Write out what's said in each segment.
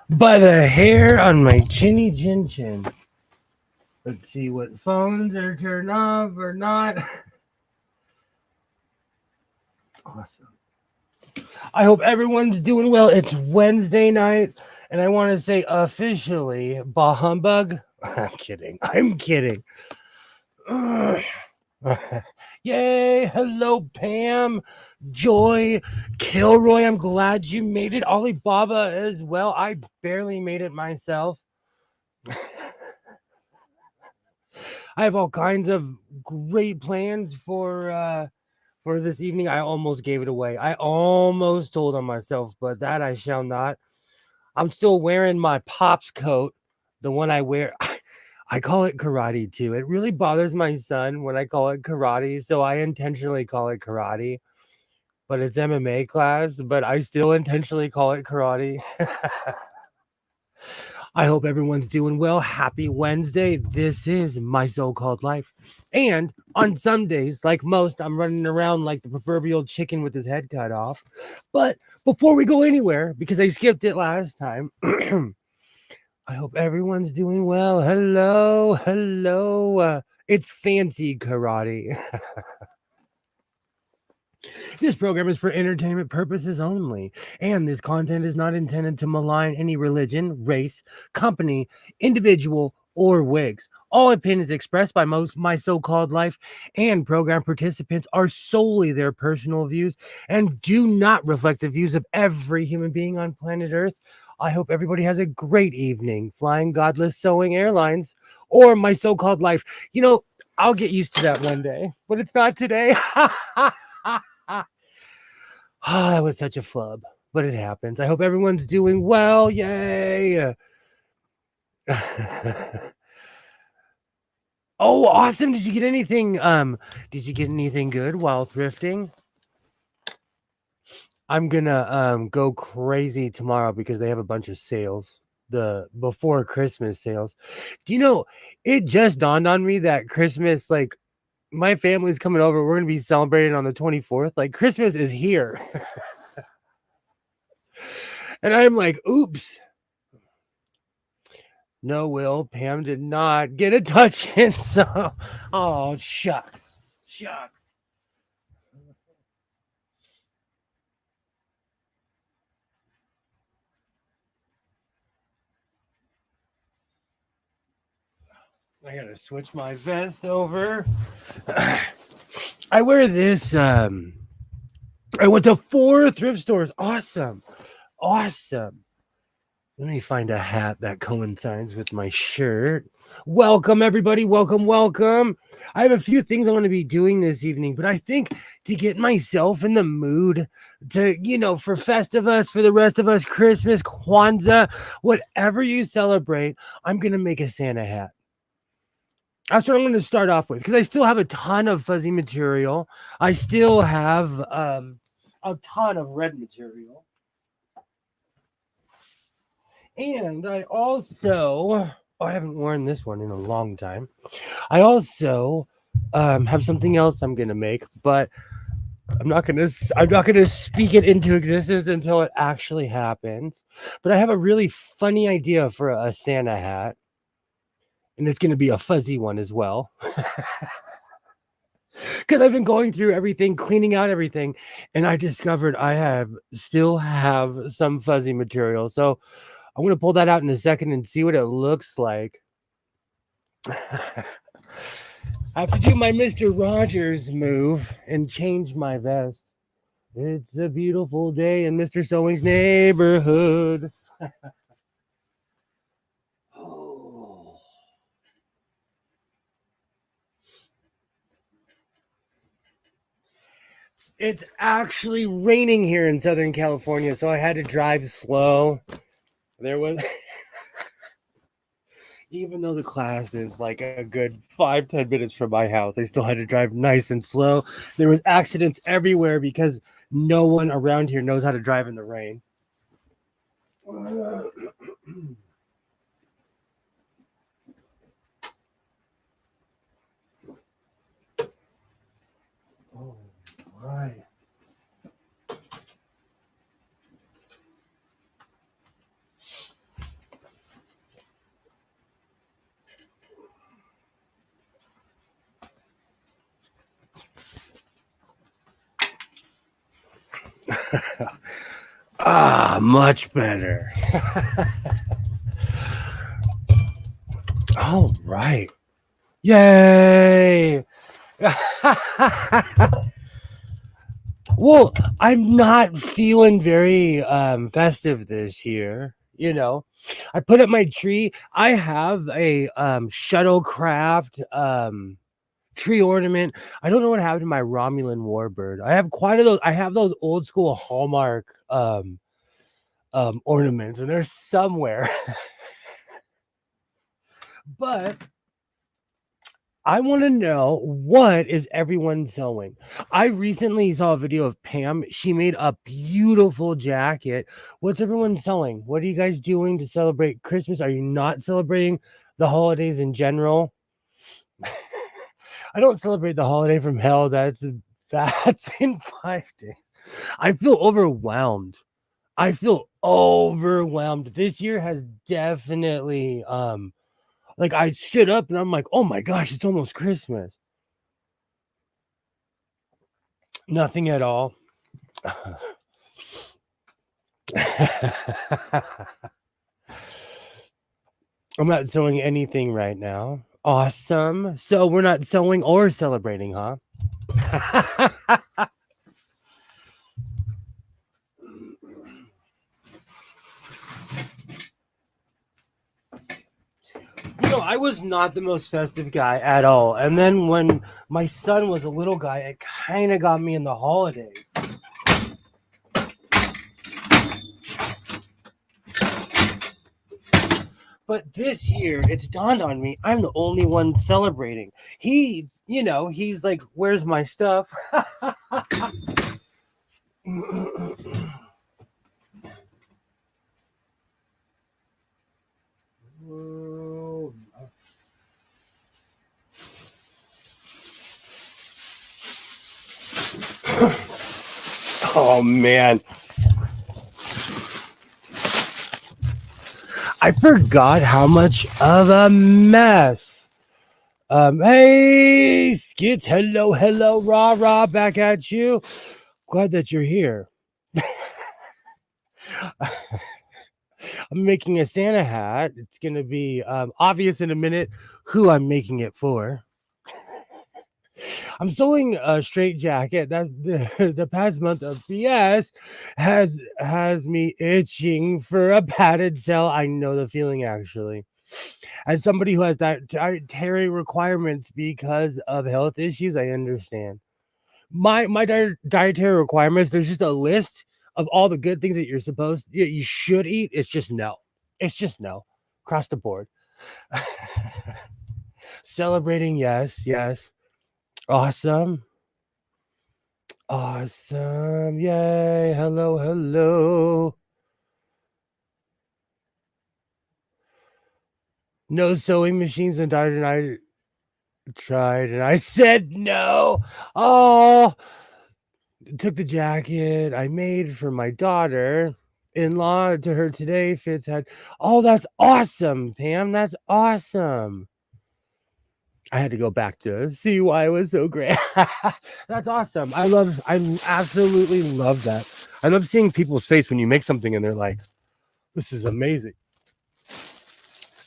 by the hair on my chinny chin chin. Let's see what phones are turned off or not. Awesome. I hope everyone's doing well. It's Wednesday night, and I want to say officially, bah humbug. I'm kidding. I'm kidding. Yay! Hello, Pam, Joy, Kilroy. I'm glad you made it. Alibaba as well. I barely made it myself. I have all kinds of great plans for this evening. I almost gave it away. I almost told on myself, but that I shall not. I'm still wearing my Pops coat, the one I wear. I call it karate too. It really bothers my son when I call it karate, so I intentionally call it karate. But it's MMA class, but I still intentionally call it karate. I hope everyone's doing well. Happy Wednesday. This is my so-called life. And on some days, like most, I'm running around like the proverbial chicken with his head cut off. But before we go anywhere, because I skipped it last time, I hope everyone's doing well. Hello, hello. It's fancy karate. This program is for entertainment purposes only, and this content is not intended to malign any religion, race, company, individual, or wigs. All opinions expressed by my so-called life and program participants are solely their personal views and do not reflect the views of every human being on planet Earth. I hope everybody has a great evening flying godless sewing airlines or my so-called life. I'll get used to that one day, but it's not today. That was such a flub, but it happens. I hope everyone's doing well. Yay! Oh, awesome. Did you get anything good while thrifting? I'm gonna go crazy tomorrow because they have a bunch of sales, the before Christmas sales. Do you know, it just dawned on me that Christmas, like, my family's coming over. We're gonna be celebrating on the 24th. Like, Christmas is here. And I'm like, oops. No, Will. Pam did not get a touch in. So, oh, shucks. Shucks. I gotta switch my vest over. I wear this. I went to 4 thrift stores. Awesome. Awesome. Let me find a hat that coincides with my shirt. Welcome, everybody. Welcome, welcome. I have a few things I want to be doing this evening, but I think to get myself in the mood for Festivus, for the rest of us, Christmas, Kwanzaa, whatever you celebrate, I'm going to make a Santa hat. That's what I'm going to start off with because I still have a ton of fuzzy material. I still have a ton of red material. And I haven't worn this one in a long time. I also have something else I'm gonna make, but I'm not gonna speak it into existence until it actually happens. But I have a really funny idea for a Santa hat, and it's gonna be a fuzzy one as well. Because I've been going through everything, cleaning out everything, and I discovered still have some fuzzy material. So I'm gonna pull that out in a second and see what it looks like. I have to do my Mr. Rogers move and change my vest. It's a beautiful day in Mr. Sewing's neighborhood. Oh. It's actually raining here in Southern California, so I had to drive slow. There was, even though the class is like a good 5-10 minutes from my house, I still had to drive nice and slow. There was accidents everywhere because no one around here knows how to drive in the rain. Oh, right. Much better. All right. Yay. Well, I'm not feeling very festive this year. You know, I put up my tree. I have a shuttlecraft tree ornament. I don't know what happened to my Romulan warbird. I have quite a those. I have those old school Hallmark ornaments, and they're somewhere. But I want to know, what is everyone sewing? I recently saw a video of Pam. She made a beautiful jacket. What's everyone sewing? What are you guys doing to celebrate Christmas? Are you not celebrating the holidays in general? I don't celebrate the holiday from hell. That's in 5 days. I feel overwhelmed. I feel overwhelmed. This year has definitely like, I stood up and I'm like, oh my gosh, it's almost Christmas. Nothing at all. I'm not sewing anything right now. Awesome. So we're not sewing or celebrating, huh? I was not the most festive guy at all. And then when my son was a little guy, it kind of got me in the holidays. But this year, it's dawned on me, I'm the only one celebrating. He's like, where's my stuff? Oh, man. I forgot how much of a mess. Hey, Skits, hello, rah, back at you. Glad that you're here. I'm making a Santa hat. It's going to be obvious in a minute who I'm making it for. I'm sewing a straight jacket. That's the past month of BS has me itching for a padded cell. I know the feeling, actually. As somebody who has dietary requirements because of health issues, I understand. My dietary requirements, there's just a list of all the good things that you should eat. It's just no. It's just no. Across the board. Celebrating, yes. Awesome. Yay. Hello. No sewing machines and diet, and I tried and I said no. Oh, took the jacket I made for my daughter-in-law to her today. Fitz had. Oh, that's awesome, Pam. That's awesome. I had to go back to see why it was so great. That's awesome. I absolutely love that. I love seeing people's face when you make something and they're like, this is amazing.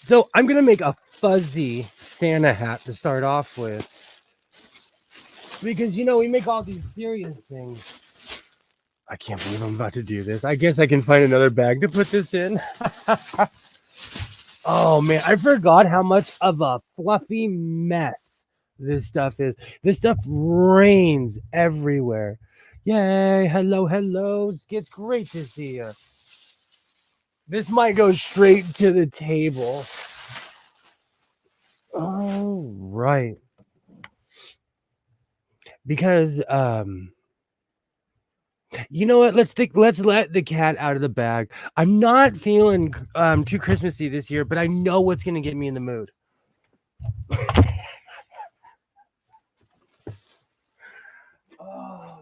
So I'm going to make a fuzzy Santa hat to start off with. Because, we make all these serious things. I can't believe I'm about to do this. I guess I can find another bag to put this in. Oh, man, I forgot how much of a fluffy mess this stuff is. This stuff rains everywhere. Yay, hello. It's great to see you. This might go straight to the table. All right. Because, you know what? Let's let the cat out of the bag. I'm not feeling too Christmassy this year, but I know what's going to get me in the mood. Oh.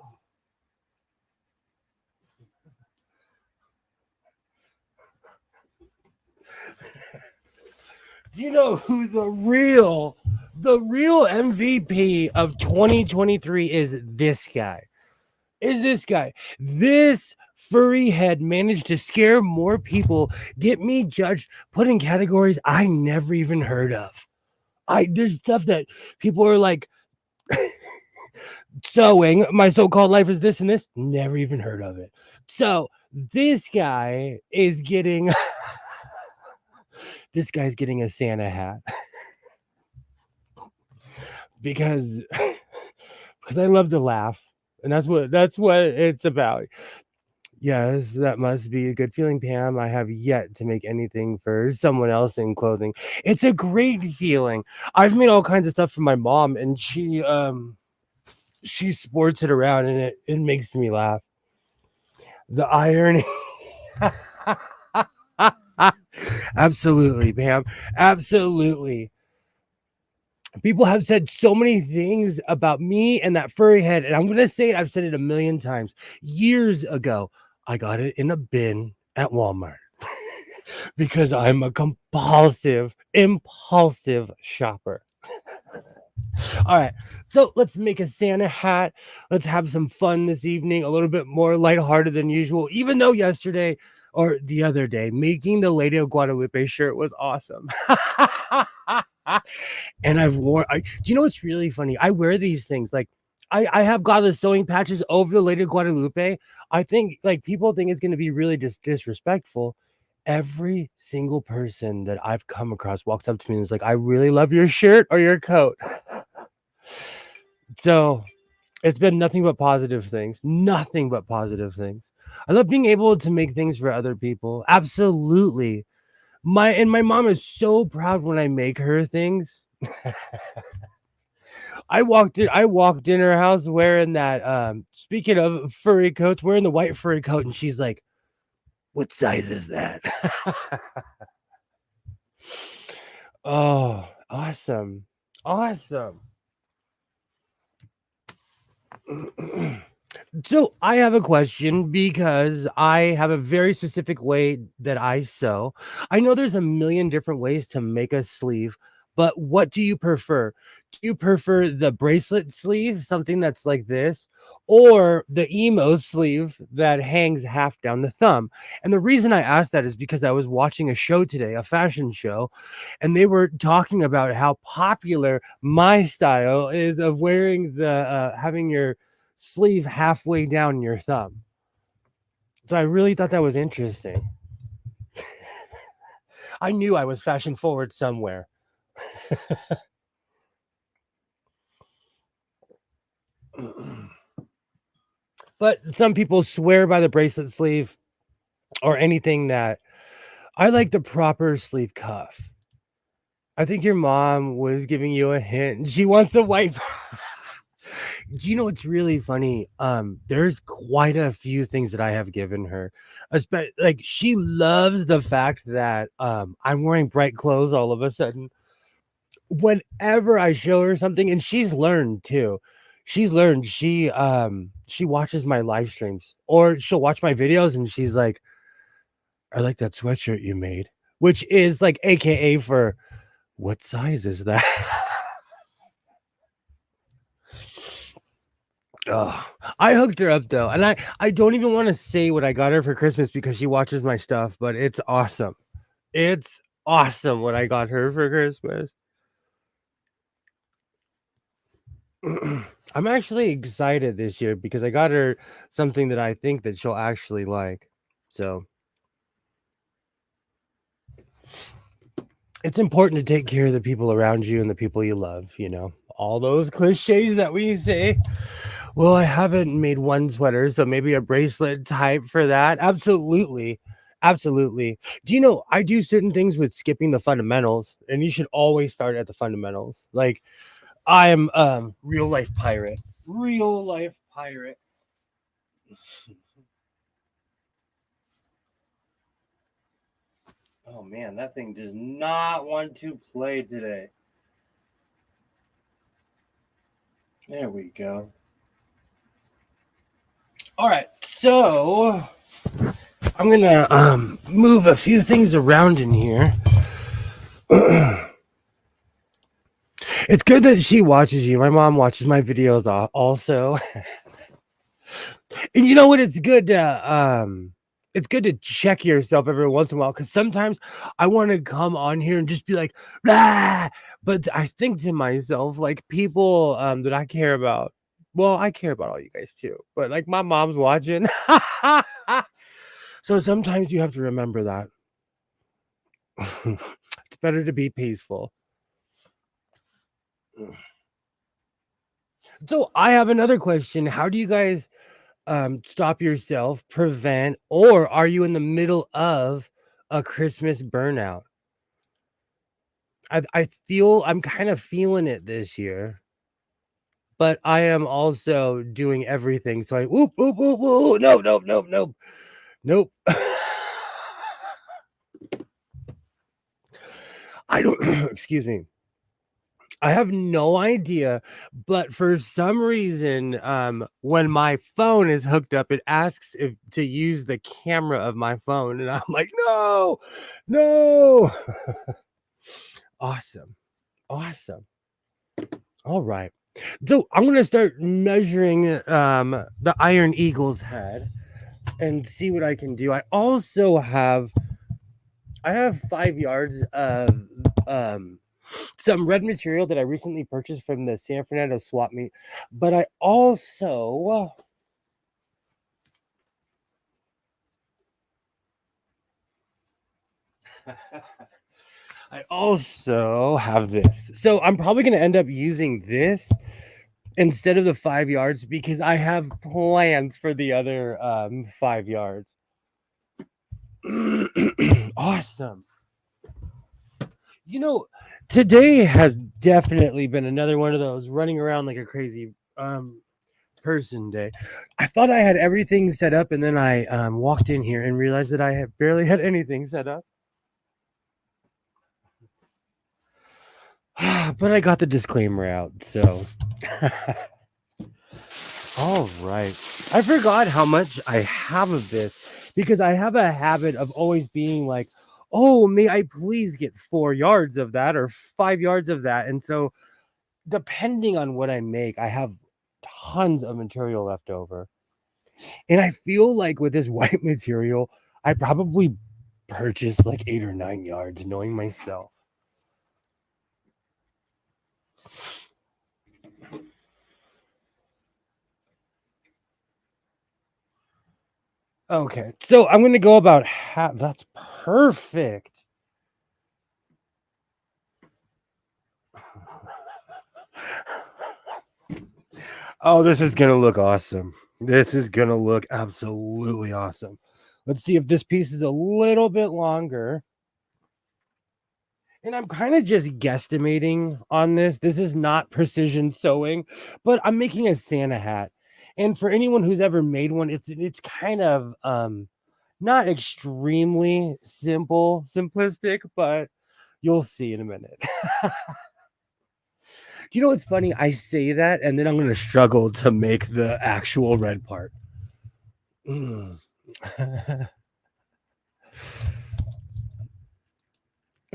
Do you know who the real MVP of 2023 is? This guy. is this guy. This furry head managed to scare more people, get me judged, put in categories I never even heard of. There's stuff that people are like, sewing, my so-called life is this and this, never even heard of it. So this guy is getting this guy's getting a Santa hat because I love to laugh, and that's what it's about. Yes, that must be a good feeling, Pam. I have yet to make anything for someone else in clothing. It's a great feeling. I've made all kinds of stuff for my mom, and she sports it around, and it makes me laugh. The irony. Absolutely, Pam. Absolutely. People have said so many things about me and that furry head, and I'm going to say it. I've said it a million times. Years ago, I got it in a bin at Walmart because I'm a impulsive shopper. All right, so let's make a Santa hat. Let's have some fun this evening, a little bit more lighthearted than usual, even though yesterday or the other day, making the Lady of Guadalupe shirt was awesome. And do you know what's really funny? I wear these things like I have got the sewing patches over the Lady of Guadalupe. I think like people think it's going to be really disrespectful. Every single person that I've come across walks up to me and is like, I really love your shirt or your coat. So it's been nothing but positive things. Nothing but positive things. I love being able to make things for other people. Absolutely. My mom is so proud when I make her things. I walked in her house wearing that speaking of furry coats, wearing the white furry coat, and she's like, what size is that? Oh, awesome. Awesome. So I have a question because I have a very specific way that I sew. I know there's a million different ways to make a sleeve, but what do you prefer? Do you prefer the bracelet sleeve, something that's like this, or the emo sleeve that hangs half down the thumb? And the reason I asked that is because I was watching a show today, a fashion show, and they were talking about how popular my style is of wearing the having your sleeve halfway down your thumb. So I really thought that was interesting. I knew I was fashion forward somewhere. But some people swear by the bracelet sleeve or anything that I like the proper sleeve cuff. I think your mom was giving you a hint. She wants the white. Do you know what's really funny? There's quite a few things that I have given her. Like she loves the fact that I'm wearing bright clothes all of a sudden. Whenever I show her something, and she's learned too. She's learned. She watches my live streams or she'll watch my videos and she's like, I like that sweatshirt you made, which is like AKA for what size is that? Oh, I hooked her up though, and I don't even want to say what I got her for Christmas because she watches my stuff, but it's awesome. It's awesome what I got her for Christmas. I'm actually excited this year because I got her something that I think that she'll actually like. So it's important to take care of the people around you and the people you love, you know, all those cliches that we say. Well, I haven't made one sweater, so maybe a bracelet type for that. Absolutely. Absolutely. Do you know I do certain things with skipping the fundamentals, and you should always start at the fundamentals. Like I am real life pirate. Real life pirate. Oh man, that thing does not want to play today. There we go. All right, so I'm gonna move a few things around in here. It's good that she watches you. My mom watches my videos also. And you know what? It's good to check yourself every once in a while because sometimes I want to come on here and just be like, blah. But I think to myself, like people that I care about. Well, I care about all you guys too, but like my mom's watching. So sometimes you have to remember that. It's better to be peaceful. So I have another question. How do you guys stop yourself, prevent, or are you in the middle of a Christmas burnout? I feel I'm kind of feeling it this year, but I am also doing everything. So I whoop whoop whoop whoop. No, nope, nope, nope, nope. I don't excuse me. I have no idea, but for some reason, when my phone is hooked up, it asks if to use the camera of my phone, and I'm like, no, no. Awesome, awesome. All right, so I'm gonna start measuring the Iron Eagle's head and see what I can do. I have 5 yards of um some red material that I recently purchased from the San Fernando swap meet, but I also have this. So I'm probably going to end up using this instead of the 5 yards because I have plans for the other 5 yards. Awesome. You know, today has definitely been another one of those running around like a crazy person day. I thought I had everything set up, and then I walked in here and realized that I had barely had anything set up. But I got the disclaimer out, so. All right. I forgot how much I have of this because I have a habit of always being like, oh, may I please get 4 yards of that or 5 yards of that. And so, depending on what I make, I have tons of material left over. And I feel like with this white material, I probably purchased like 8 or 9 yards, knowing myself. Okay, so I'm gonna go about half. That's perfect. Oh, this is gonna look awesome. This is gonna look absolutely awesome. Let's see if this piece is a little bit longer. And I'm kind of just guesstimating on this. This is not precision sewing, but I'm making a Santa hat. And for anyone who's ever made one, it's kind of not extremely simplistic, but you'll see in a minute. Do you know what's funny? I say that and then I'm going to struggle to make the actual red part. Mm.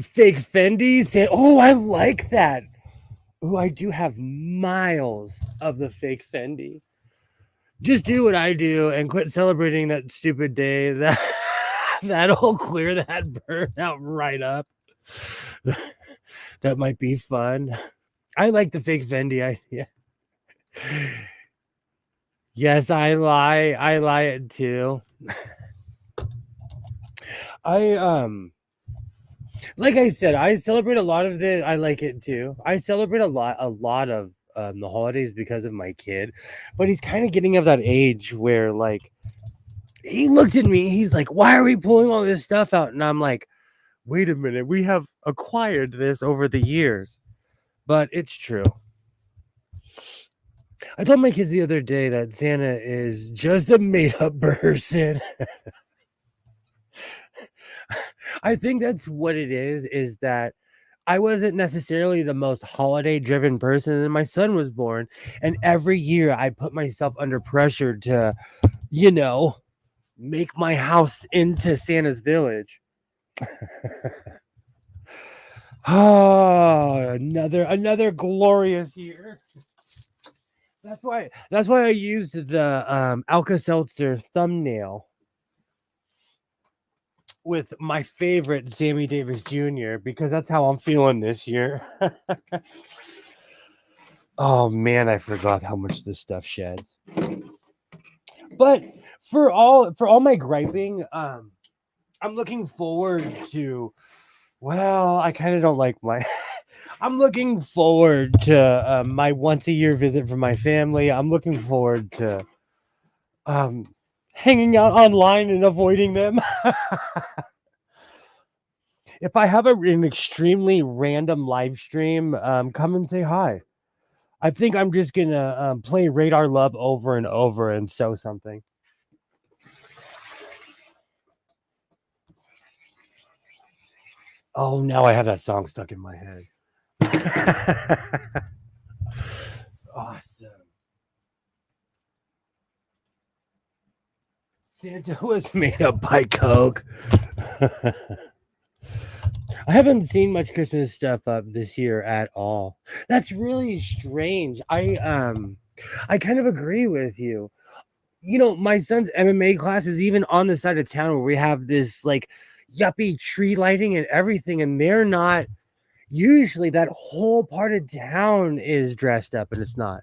Fake Fendi said, "Oh, I like that. Oh, I do have miles of the fake Fendi. Just do what I do and quit celebrating that stupid day. That'll clear that burnout right up. That might be fun. I like the fake Fendi. Yeah. Yes, I lie. I lie it too. I like I said, I celebrate a lot of the. I like it too. I celebrate a lot of the holidays because of my kid, but he's kind of getting of that age where like he looked at me. He's like, "Why are we pulling all this stuff out?" And I'm like, "Wait a minute, we have acquired this over the years." But it's true. I told my kids the other day that Santa is just a made up person. I think that's what it is that I wasn't necessarily the most holiday driven person. And my son was born. And every year I put myself under pressure to, you know, make my house into Santa's village. Oh, another glorious year. That's why I used the Alka-Seltzer thumbnail with my favorite Sammy Davis Jr. because that's how I'm feeling this year. Oh man, I forgot how much this stuff sheds. But for all my griping, I'm looking forward to. Well, I kind of don't like my. I'm looking forward to my once a year visit from my family. I'm looking forward to um, hanging out online and avoiding them. If I have an extremely random live stream, come and say hi. I think I'm just gonna play Radar Love over and over and sew something. Oh, now I have that song stuck in my head. Awesome. Santa was made up by Coke. I haven't seen much Christmas stuff up this year at all. That's really strange. I kind of agree with you. You know, my son's MMA class is even on the side of town where we have this like yuppie tree lighting and everything, and they're not usually that whole part of town is dressed up and it's not.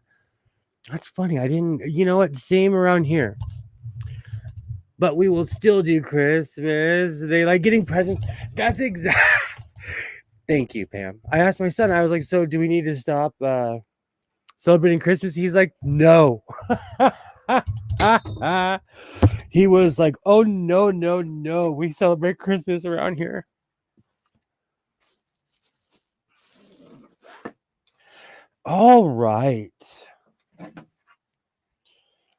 That's funny. I didn't, you know what? Same around here. But we will still do Christmas. They like getting presents. That's exact. Thank you, Pam. I asked my son, I was like, so do we need to stop celebrating Christmas? He's like, no. He was like, oh, no, no, no. We celebrate Christmas around here. All right.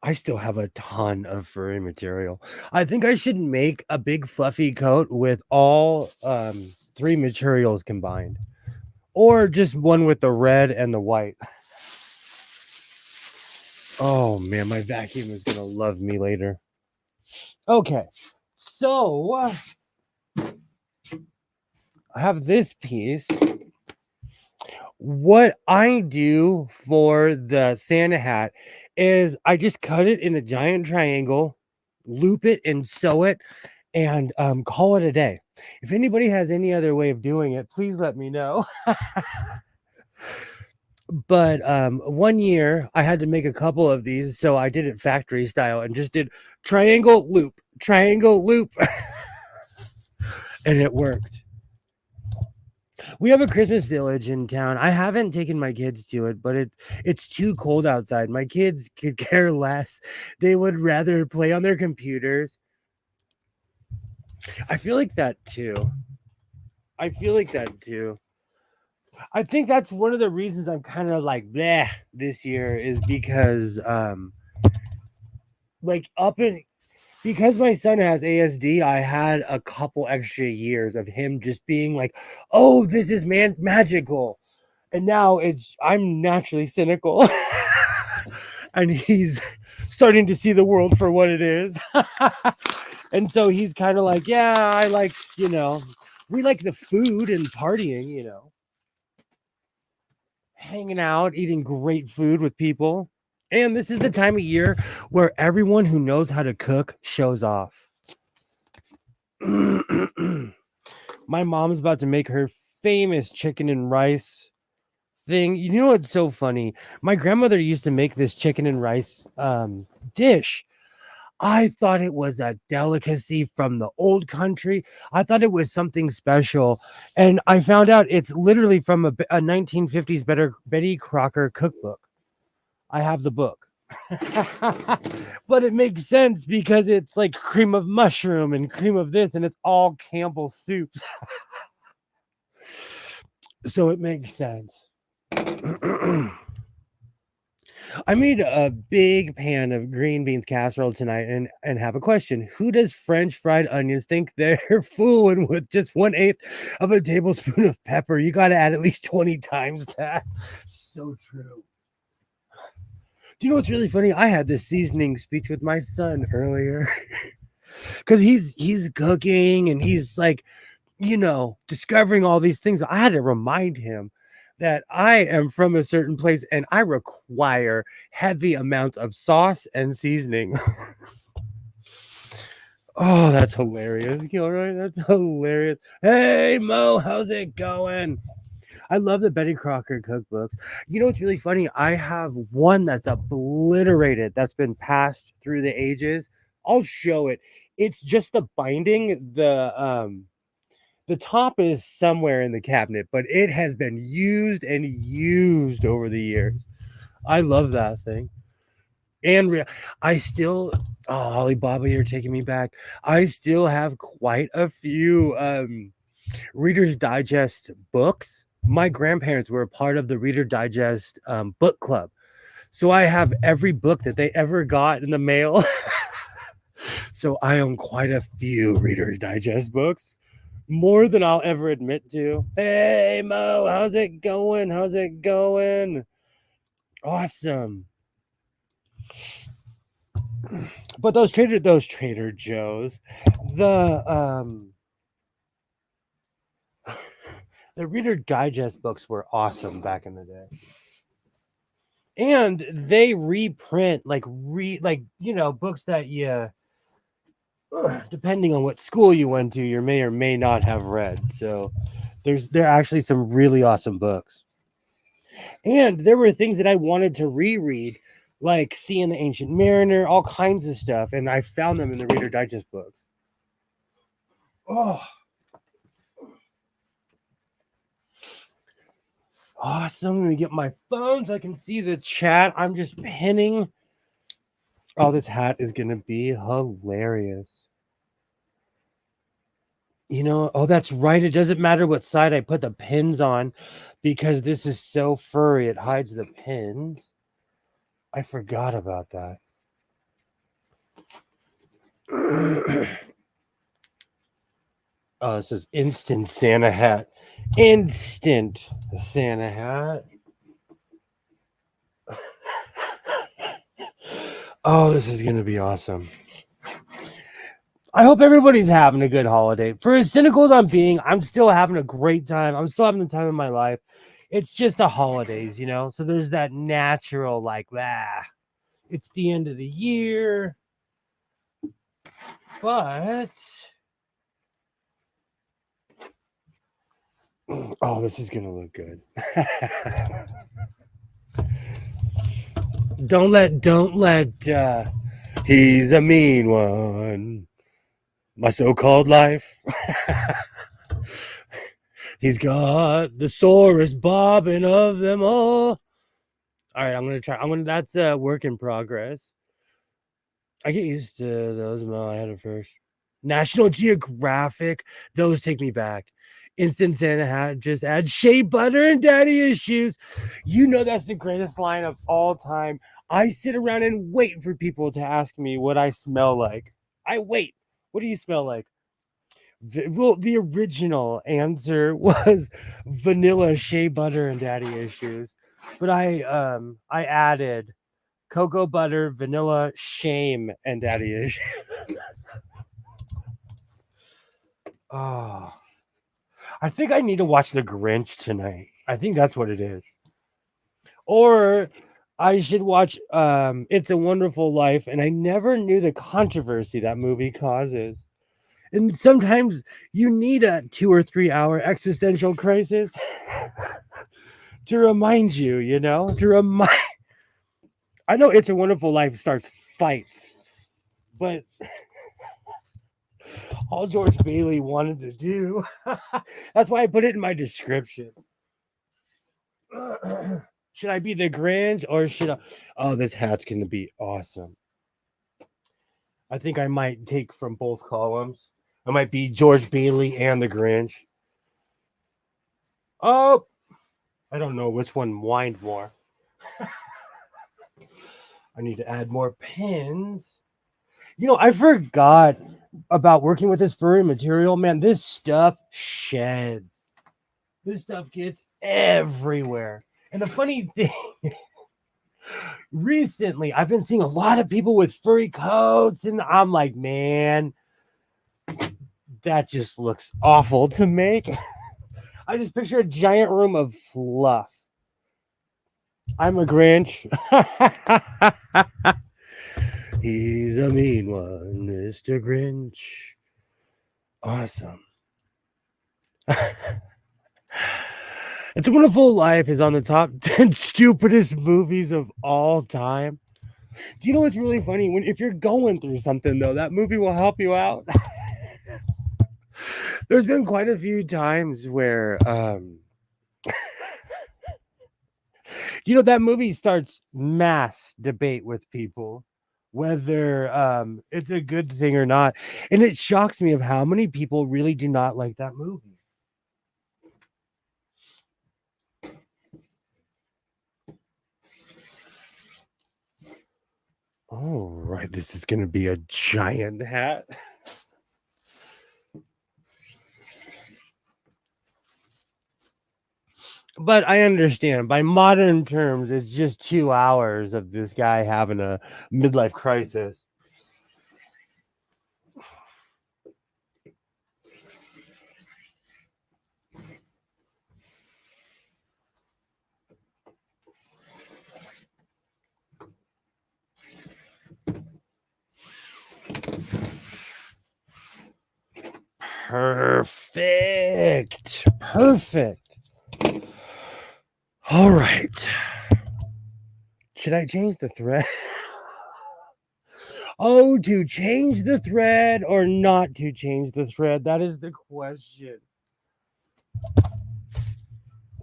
I still have a ton of furry material. I think I should make a big fluffy coat with all three materials combined, or just one with the red and the white. Oh man, my vacuum is gonna love me later. Okay, so I have this piece. What I do for the Santa hat is I just cut it in a giant triangle, loop it and sew it, and call it a day. If anybody has any other way of doing it, please let me know. But one year I had to make a couple of these, so I did it factory style and just did triangle loop, and it worked. We have a Christmas village in town. I haven't taken my kids to it, but it's too cold outside. My kids could care less. They would rather play on their computers. I feel like that too. I feel like that too. I think that's one of the reasons I'm kind of like bleh this year is because like up in because my son has ASD, I had a couple extra years of him just being like, "Oh, this is magical." And now I'm naturally cynical. And he's starting to see the world for what it is. And so he's kind of like, "Yeah, I like, we like the food and partying, hanging out, eating great food with people." And this is the time of year where everyone who knows how to cook shows off. My mom's about to make her famous chicken and rice thing. You know what's so funny? My grandmother used to make this chicken and rice dish. I thought it was a delicacy from the old country. I thought it was something special. And I found out it's literally from a 1950s Betty Crocker cookbook. I have the book. But it makes sense because it's like cream of mushroom and cream of this, and it's all Campbell's soups. So it makes sense. I made a big pan of green beans casserole tonight and have a question. Who does French fried onions think they're fooling with just 1/8 of a tablespoon of pepper? You got to add at least 20 times that. So true. Do you know what's really funny? I had this seasoning speech with my son earlier because he's cooking and he's like, discovering all these things. I had to remind him that I am from a certain place and I require heavy amounts of sauce and seasoning. Oh, that's hilarious, Gilroy. That's hilarious. Hey, Mo, how's it going? I love the Betty Crocker cookbooks. You know what's really funny? I have one that's obliterated, that's been passed through the ages. I'll show it. It's just the binding. The top is somewhere in the cabinet, but it has been used and used over the years. I love that thing. And I still, oh, Alibaba, you're taking me back. I still have quite a few Reader's Digest books. My grandparents were a part of the Reader Digest book club. So I have every book that they ever got in the mail. So I own quite a few Reader's Digest books. More than I'll ever admit to. Hey, Mo, how's it going? How's it going? Awesome. But those Trader Joe's, the the Reader Digest books were awesome back in the day. And they reprint like books that you depending on what school you went to, you may or may not have read. So there are actually some really awesome books. And there were things that I wanted to reread, like Seeing the Ancient Mariner, all kinds of stuff, and I found them in the Reader Digest books. Oh, awesome. Let me get my phone so I can see the chat. I'm just pinning. Oh, this hat is going to be hilarious. You know, oh, that's right. It doesn't matter what side I put the pins on because this is so furry. It hides the pins. I forgot about that. Oh, this is instant Santa hat. Instant Santa hat. Oh, this is going to be awesome. I hope everybody's having a good holiday. For as cynical as I'm being, I'm still having a great time. I'm still having the time of my life. It's just the holidays, you know? So there's that natural, like, it's the end of the year. But, oh, this is going to look good. Don't let, he's a mean one. My so-called life. He's got the sorest bobbing of them all. All right, I'm gonna try. That's a work in progress. I get used to those. I had it first. National Geographic. Those take me back. Instant Santa hat. Just add shea butter and daddy issues. You know that's the greatest line of all time. I sit around and wait for people to ask me what I smell like. I wait. What do you smell like? Well, the original answer was vanilla, shea butter, and daddy issues. But I added cocoa butter, vanilla, shame, and daddy issues. Oh, I think I need to watch The Grinch tonight. I think that's what it is. Or I should watch It's a Wonderful Life, and I never knew the controversy that movie causes. And sometimes you need a 2 or 3 hour existential crisis to remind you, I know It's a Wonderful Life starts fights, but all George Bailey wanted to do, that's why I put it in my description. Should I be the Grinch or should I? Oh, this hat's going to be awesome. I think I might take from both columns. I might be George Bailey and the Grinch. Oh, I don't know which one whined more. I need to add more pins. I forgot about working with this furry material. Man, this stuff sheds. This stuff gets everywhere. And the funny thing, recently, I've been seeing a lot of people with furry coats, and I'm like, man, that just looks awful to make. I just picture a giant room of fluff. I'm a Grinch. He's a mean one, Mr. Grinch. Awesome. It's a Wonderful Life is on the top 10 stupidest movies of all time. Do you know what's really funny? When if you're going through something though, that movie will help you out. There's been quite a few times where that movie starts mass debate with people whether it's a good thing or not. And it shocks me of how many people really do not like that movie. All right, this is going to be a giant hat. But I understand by modern terms, it's just 2 hours of this guy having a midlife crisis. Perfect. Perfect. All right. Should I change the thread? Oh, to change the thread or not to change the thread? That is the question.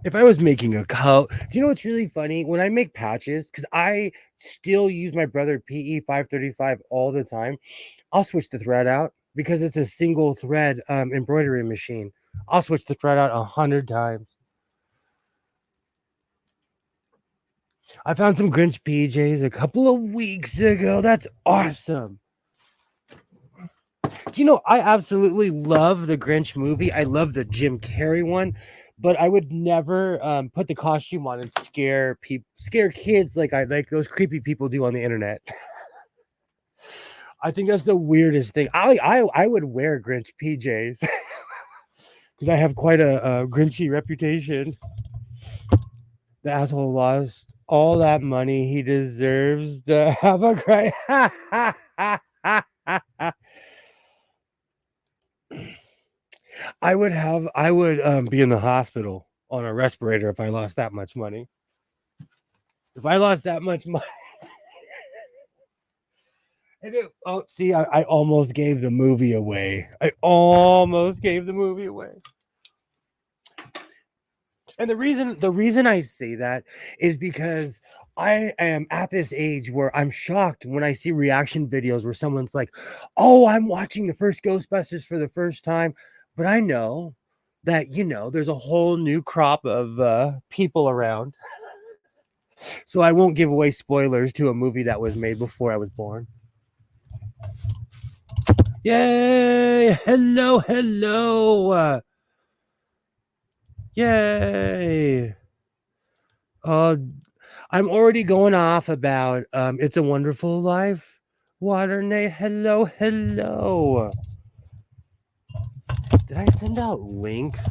If I was making a coat, do you know what's really funny? When I make patches, because I still use my brother PE 535 all the time, I'll switch the thread out because it's a single thread embroidery machine. I'll switch the thread out 100 times. I found some Grinch PJs a couple of weeks ago. That's awesome. Do you know, I absolutely love the Grinch movie. I love the Jim Carrey one, but I would never put the costume on and scare kids like those creepy people do on the internet. I think that's the weirdest thing. I would wear Grinch PJs because I have quite a Grinchy reputation. The asshole lost all that money. He deserves to have a great. I would be in the hospital on a respirator if I lost that much money. If I lost that much money. See, I almost gave the movie away. And the reason I say that is because I am at this age where I'm shocked when I see reaction videos where someone's like, "Oh, I'm watching the first Ghostbusters for the first time," but I know that there's a whole new crop of people around, so I won't give away spoilers to a movie that was made before I was born. Yay! Hello! Yay! I'm already going off about It's a Wonderful Life. Waternay, hello. Did I send out links?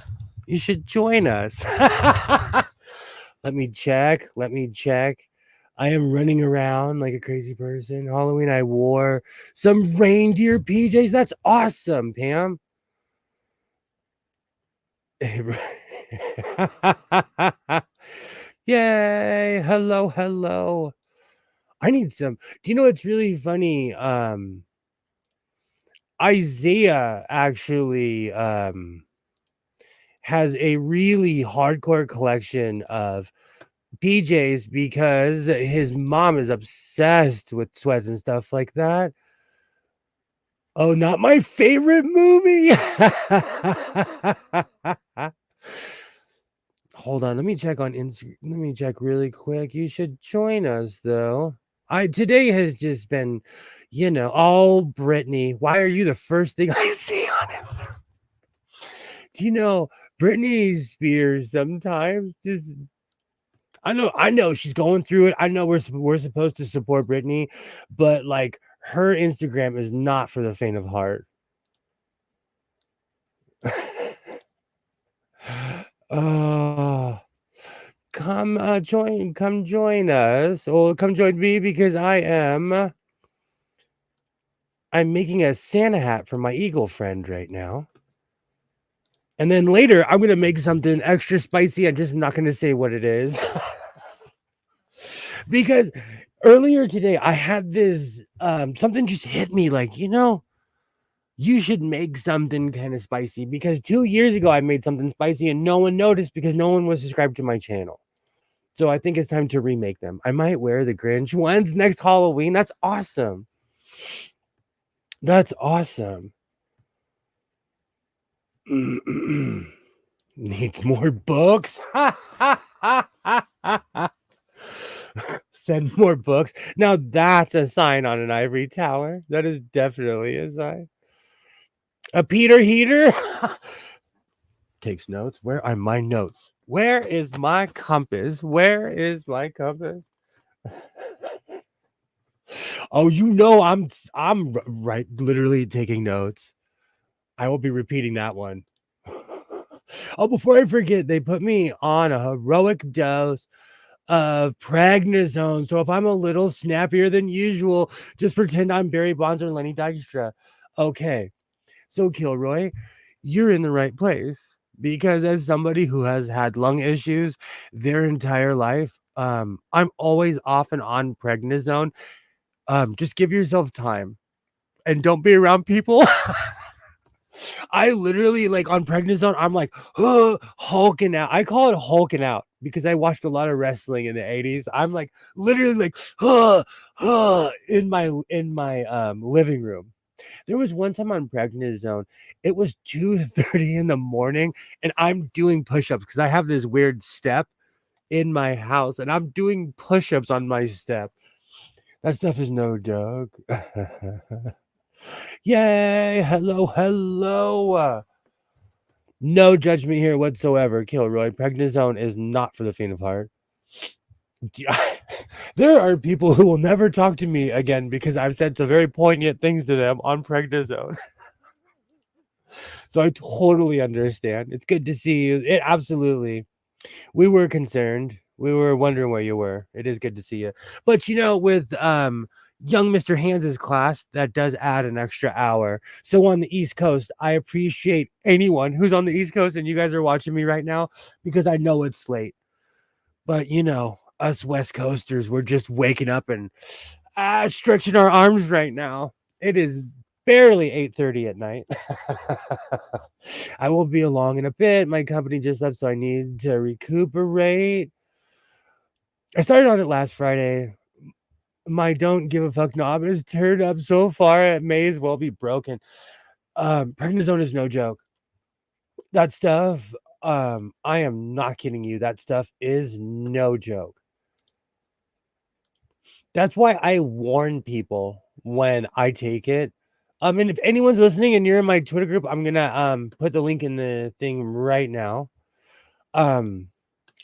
You should join us. Let me check. I am running around like a crazy person. Halloween, I wore some reindeer PJs. That's awesome, Pam. Yay! Hello. I need some. Do you know what's really funny? Isaiah actually has a really hardcore collection of PJs because his mom is obsessed with sweats and stuff like that. Oh, not my favorite movie. Hold on, let me check on Instagram. Let me check really quick. You should join us though. Today has just been, all Brittany. Why are you the first thing I see on Instagram? Do you know Britney Spears sometimes just I know she's going through it. I know we're supposed to support Britney, but like her Instagram is not for the faint of heart. Uh, come join us, or come join me because I'm making a Santa hat for my eagle friend right now. And then later, I'm gonna make something extra spicy. I'm just not gonna say what it is. Because earlier today I had this something just hit me like, you should make something kind of spicy because 2 years ago I made something spicy and no one noticed because no one was subscribed to my channel. So I think it's time to remake them. I might wear the Grinch ones next Halloween. That's awesome. That's awesome. Needs more books. Send more books. Now that's a sign on an ivory tower. That is definitely a sign. A Peter Heater takes notes. Where are my notes? Where is my compass? Where is my compass? Oh, I'm right, literally taking notes. I will be repeating that one. Oh, before I forget, they put me on a heroic dose of prednisone. So if I'm a little snappier than usual, just pretend I'm Barry Bonds or Lenny Dykstra. Okay. So Kilroy, you're in the right place because as somebody who has had lung issues their entire life, I'm always off and on prednisone. Just give yourself time and don't be around people. I literally like on prednisone, I'm like hulking out. I call it hulking out because I watched a lot of wrestling in the 80s. I'm like literally like in my living room. There was one time on prednisone, it was 2:30 in the morning, and I'm doing push-ups because I have this weird step in my house, and I'm doing push-ups on my step. That stuff is no joke. Yay! Hello, hello. No judgment here whatsoever, Kilroy. Prednisone is not for the faint of heart. There are people who will never talk to me again because I've said some very poignant things to them on prednisone. So I totally understand. It's good to see you. It absolutely. We were concerned. We were wondering where you were. It is good to see you. But with young Mr. Hans's class, that does add an extra hour. So on the East Coast, I appreciate anyone who's on the East Coast and you guys are watching me right now because I know it's late. But us West Coasters, we're just waking up and stretching our arms right now. It is barely 8:30 at night. I will be along in a bit. My company just left, so I need to recuperate. I started on it last Friday. My don't give a fuck knob is turned up so far it may as well be broken. Prednisone is no joke. That stuff, I am not kidding you. That stuff is no joke. That's why I warn people when I take it. And if anyone's listening and you're in my Twitter group, I'm gonna put the link in the thing right now.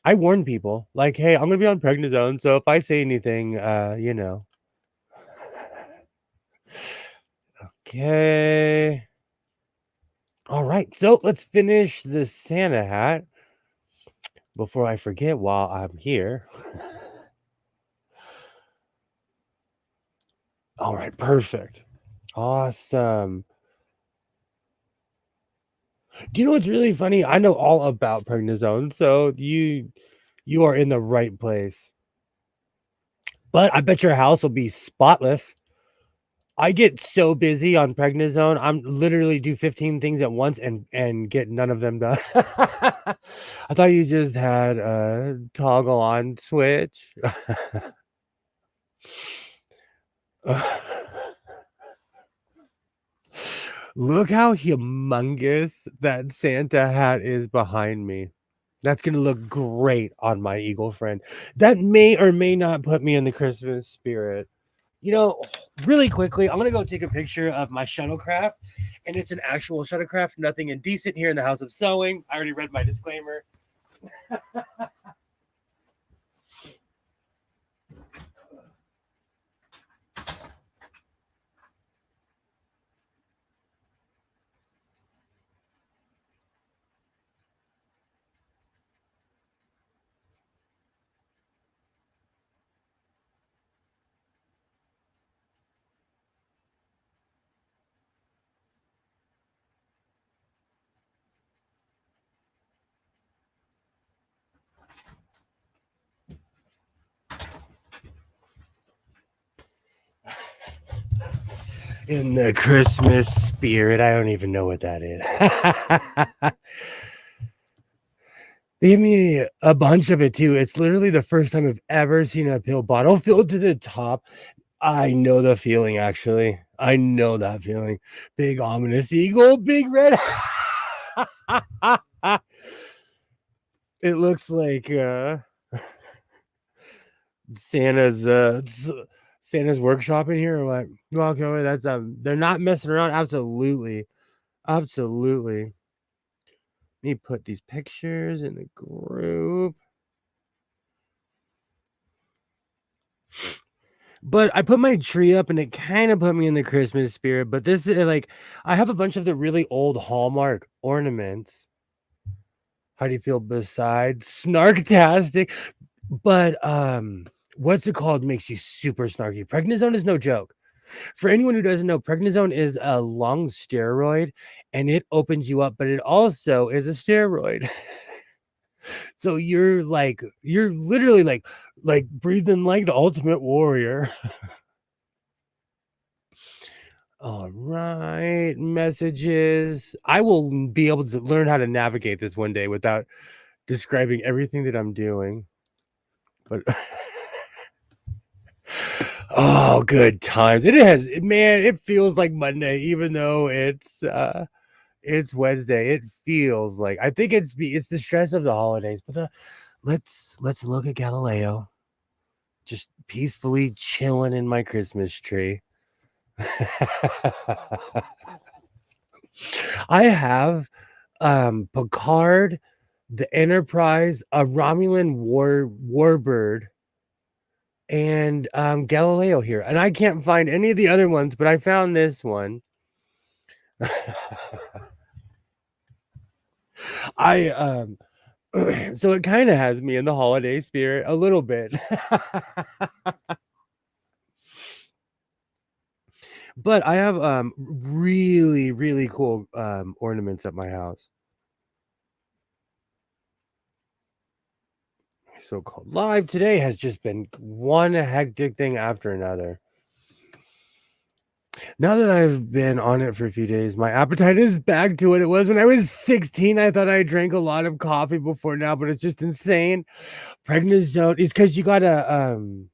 I warn people like, hey, I'm gonna be on prednisone, so if I say anything, Okay. All right, so let's finish the Santa hat before I forget while I'm here. All right, perfect. Awesome. Do you know what's really funny? I know all about prednisone, so you are in the right place. But I bet your house will be spotless. I get so busy on prednisone. I'm literally do 15 things at once and get none of them done. I thought you just had a toggle on switch. Look how humongous that Santa hat is behind me. That's gonna look great on my eagle friend. That may or may not put me in the Christmas spirit. You know, really quickly, I'm gonna go take a picture of my shuttlecraft, and it's an actual shuttlecraft, nothing indecent here in the House of Sewing. I already read my disclaimer. In the Christmas spirit. I don't even know what that is. They gave me a bunch of it too. It's literally the first time I've ever seen a pill bottle filled to the top. I know the feeling, actually. I know that feeling. Big ominous eagle, big red. It looks like Santa's workshop in here or what? Well, okay, that's they're not messing around. Absolutely. Absolutely. Let me put these pictures in the group. But I put my tree up and it kind of put me in the Christmas spirit. But this is like, I have a bunch of the really old Hallmark ornaments. How do you feel besides snarktastic? But what's it called makes you super snarky? Prednisone is no joke. For anyone who doesn't know, prednisone is a lung steroid and it opens you up, but it also is a steroid. So you're literally like breathing like the ultimate warrior. All right, messages. I will be able to learn how to navigate this one day without describing everything that I'm doing. But oh, good times. It feels like Monday, even though it's Wednesday. It feels like, I think it's the stress of the holidays. But let's look at Galileo just peacefully chilling in my Christmas tree. I have Picard, the Enterprise, a Romulan warbird, and Galileo here. And I can't find any of the other ones, but I found this one. I so it kind of has me in the holiday spirit a little bit. But I have really, really cool ornaments at my house. So-called live today has just been one hectic thing after another. Now that I've been on it for a few days, my appetite is back to what it was when I was 16. I thought I drank a lot of coffee before now, but it's just insane. Prednisone is because you've got to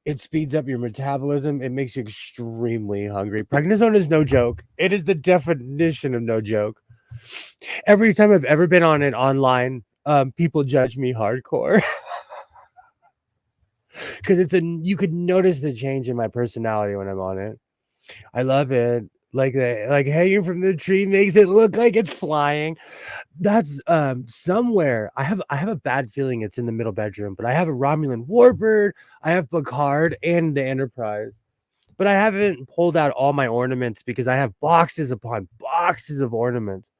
it speeds up your metabolism. It makes you extremely hungry. Prednisone is no joke. It is the definition of no joke. Every time I've ever been on it online, people judge me hardcore. Because you could notice the change in my personality when I'm on it. I love it. Like hanging from the tree makes it look like it's flying. That's somewhere. I have a bad feeling it's in the middle bedroom, but I have a Romulan warbird, I have Picard and the Enterprise. But I haven't pulled out all my ornaments because I have boxes upon boxes of ornaments.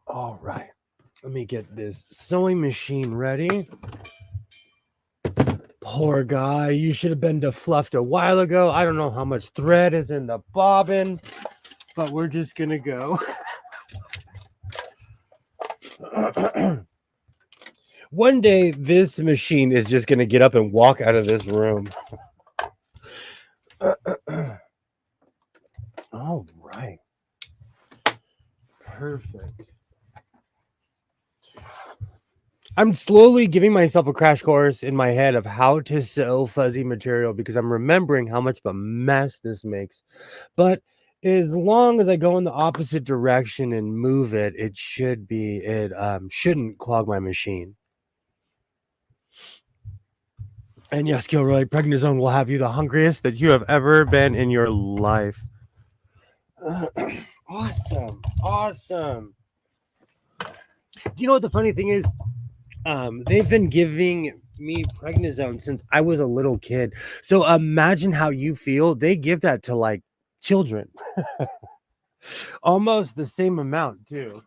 All right. Let me get this sewing machine ready. Poor guy. You should have been defluffed a while ago. I don't know how much thread is in the bobbin, but we're just going to go. One day, this machine is just going to get up and walk out of this room. All right. Perfect. I'm slowly giving myself a crash course in my head of how to sew fuzzy material because I'm remembering how much of a mess this makes. But as long as I go in the opposite direction and move it, it shouldn't clog my machine. And yes, Gilroy, prednisone will have you the hungriest that you have ever been in your life. Awesome. Do you know what the funny thing is? They've been giving me prednisone since I was a little kid. So imagine how you feel. They give that to like children. Almost the same amount too.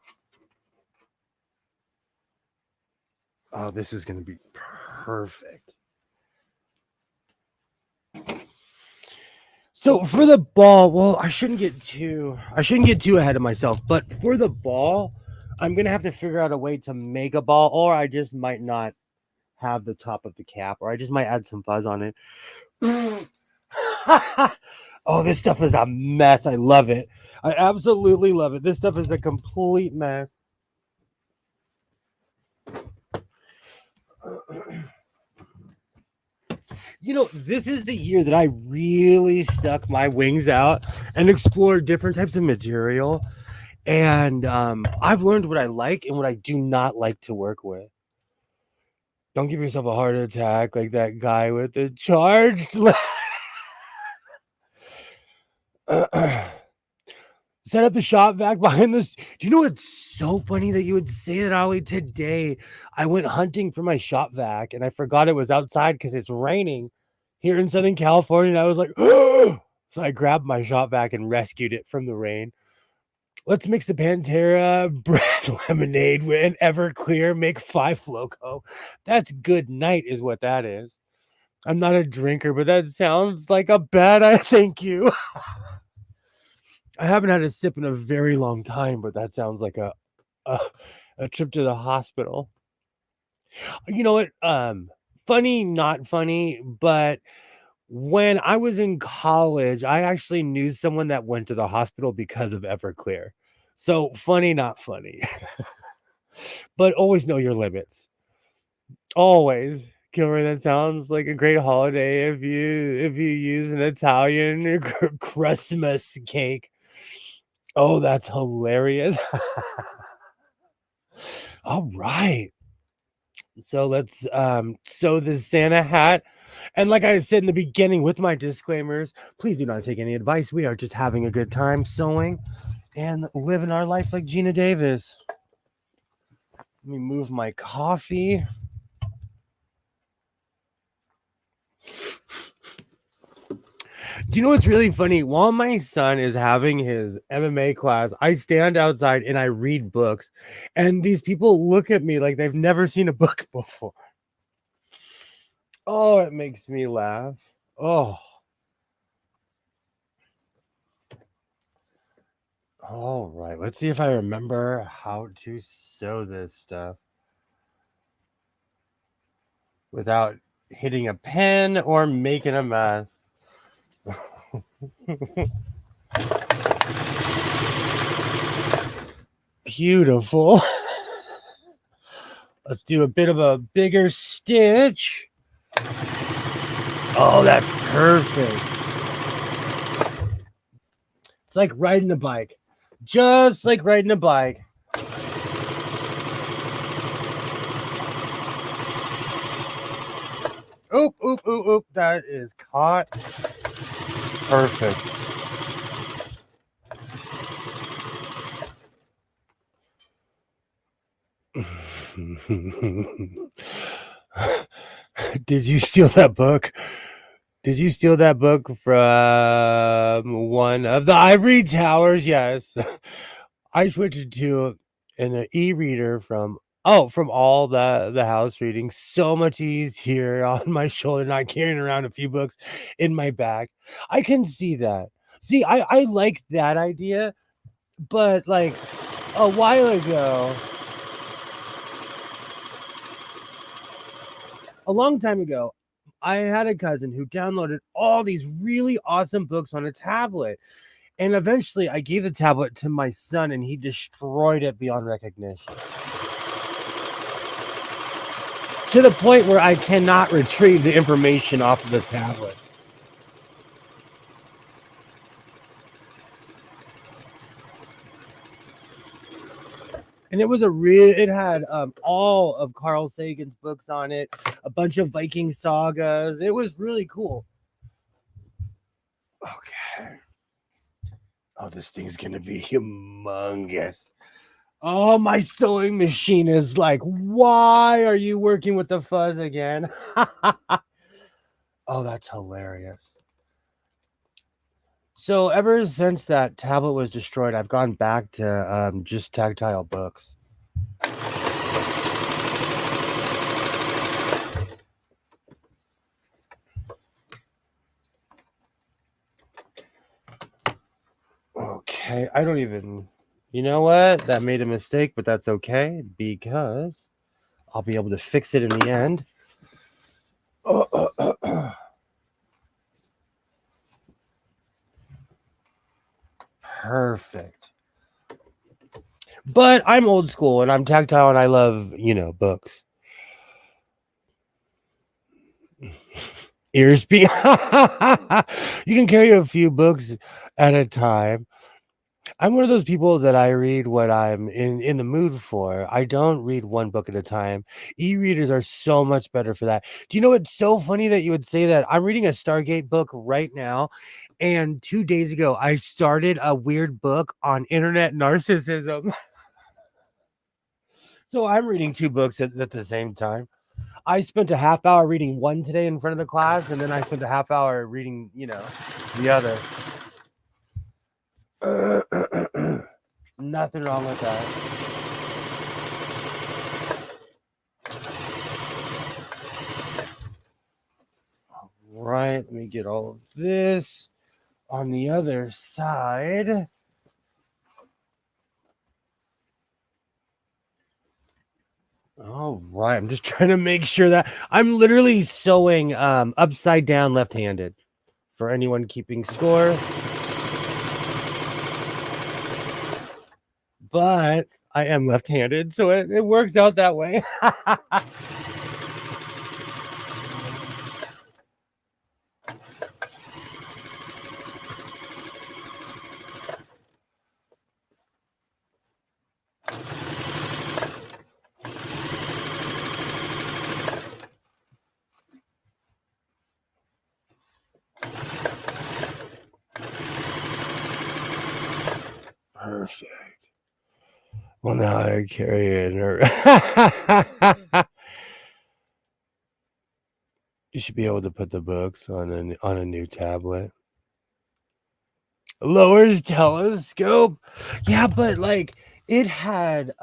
Oh, this is going to be perfect. So for the ball, well, I shouldn't get too ahead of myself, but for the ball, I'm going to have to figure out a way to make a ball, or I just might not have the top of the cap, or I just might add some fuzz on it. Oh, this stuff is a mess. I love it. I absolutely love it. This stuff is a complete mess. You know, this is the year that I really stuck my wings out and explored different types of material. And I've learned what I like and what I do not like to work with. Don't give yourself a heart attack like that guy with the charged. Set up the shop vac behind this. Do you know what's so funny that you would say that, Ollie? Today, I went hunting for my shop vac and I forgot it was outside because it's raining here in Southern California. And I was like, oh! So I grabbed my shop vac and rescued it from the rain. Let's mix the Pantera brand lemonade with an Everclear, make 5 loco. That's good night, is what that is. I'm not a drinker, but that sounds like a bad thank you. I haven't had a sip in a very long time, but that sounds like a trip to the hospital. You know what? Funny, not funny, but when I was in college, I actually knew someone that went to the hospital because of Everclear. So funny, not funny. But always know your limits. Always. Kilroy, that sounds like a great holiday if you use an Italian Christmas cake. Oh, that's hilarious. All right. So let's sew this Santa hat. And like I said in the beginning with my disclaimers, please do not take any advice. We are just having a good time sewing and living our life like Gina Davis. Let me move my coffee. Do you know what's really funny? While my son is having his MMA class, I stand outside and I read books, and these people look at me like they've never seen a book before. Oh, it makes me laugh. Oh. All right. Let's see if I remember how to sew this stuff without hitting a pen or making a mess. Beautiful. Let's do a bit of a bigger stitch. Oh, that's perfect. It's like riding a bike. Just like riding a bike. Oop, oop, oop, oop. That is caught. Perfect. Did you steal that book? Did you steal that book from one of the ivory towers? Yes. I switched it to an e-reader from all the house reading. So much easier on my shoulder, not carrying around a few books in my bag. I can see that. See, I like that idea, but like a while ago, a long time ago, I had a cousin who downloaded all these really awesome books on a tablet. And eventually I gave the tablet to my son and he destroyed it beyond recognition. To the point where I cannot retrieve the information off of the tablet. And it was it had all of Carl Sagan's books on it, a bunch of Viking sagas. It was really cool. Okay. Oh, this thing's gonna be humongous. Oh, my sewing machine is like, why are you working with the fuzz again? Oh, that's hilarious. So ever since that tablet was destroyed, I've gone back to just tactile books. Okay, I don't even... You know what? That made a mistake, but that's okay because I'll be able to fix it in the end. Perfect. But I'm old school and I'm tactile and I love, books. Ears be You can carry a few books at a time. I'm one of those people that I read what I'm in the mood for. I don't read one book at a time. E-readers are so much better for that. Do you know what's so funny that you would say that? I'm reading a Stargate book right now, and 2 days ago I started a weird book on internet narcissism. So I'm reading 2 books at the same time. I spent a half hour reading one today in front of the class, and then I spent a half hour reading, the other. Nothing wrong with that. Right, let me get all of this on the other side. All right, I'm just trying to make sure that I'm literally sewing upside down left-handed for anyone keeping score. But I am left-handed, so it works out that way. Perfect. Well, now I carry it. You should be able to put the books on a new tablet. Lowers telescope. Yeah, but like it had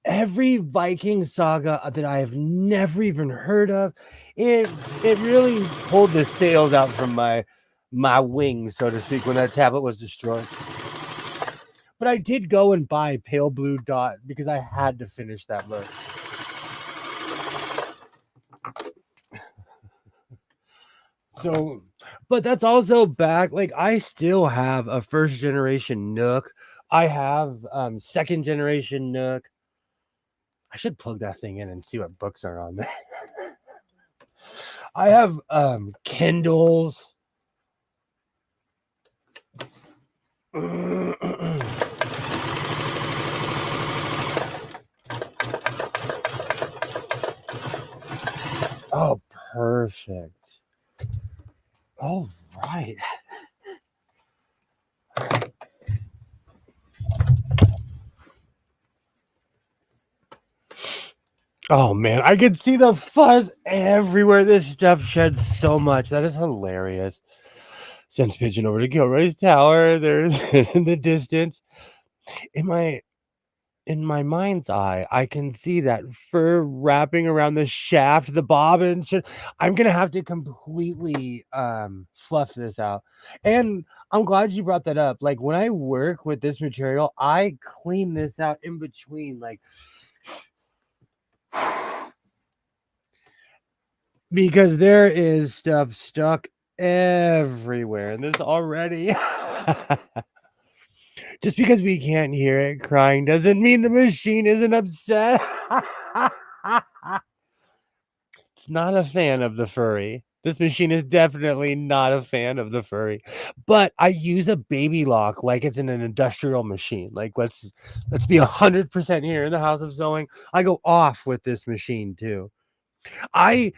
every Viking saga that I have never even heard of. It really pulled the sails out from my wings, so to speak, when that tablet was destroyed. But I did go and buy Pale Blue Dot because I had to finish that book. So, but that's also back. Like I still have a first generation Nook. I have second generation Nook. I should plug that thing in and see what books are on there. I have Kindles. Oh, perfect. All right. Oh man, I can see the fuzz everywhere. This stuff sheds so much. That is hilarious. Sends pigeon over to Gilroy's Tower. There's in the distance. In my mind's eye, I can see that fur wrapping around the shaft, the bobbin. I'm gonna have to completely fluff this out. And I'm glad you brought that up. Like when I work with this material, I clean this out in between, like because there is stuff stuck everywhere and there's already just because we can't hear it crying doesn't mean the machine isn't upset. It's not a fan of the furry. This machine is definitely not a fan of the furry. But I use a baby lock like it's in an industrial machine. Like let's be 100% here in the house of sewing. I go off with this machine too. I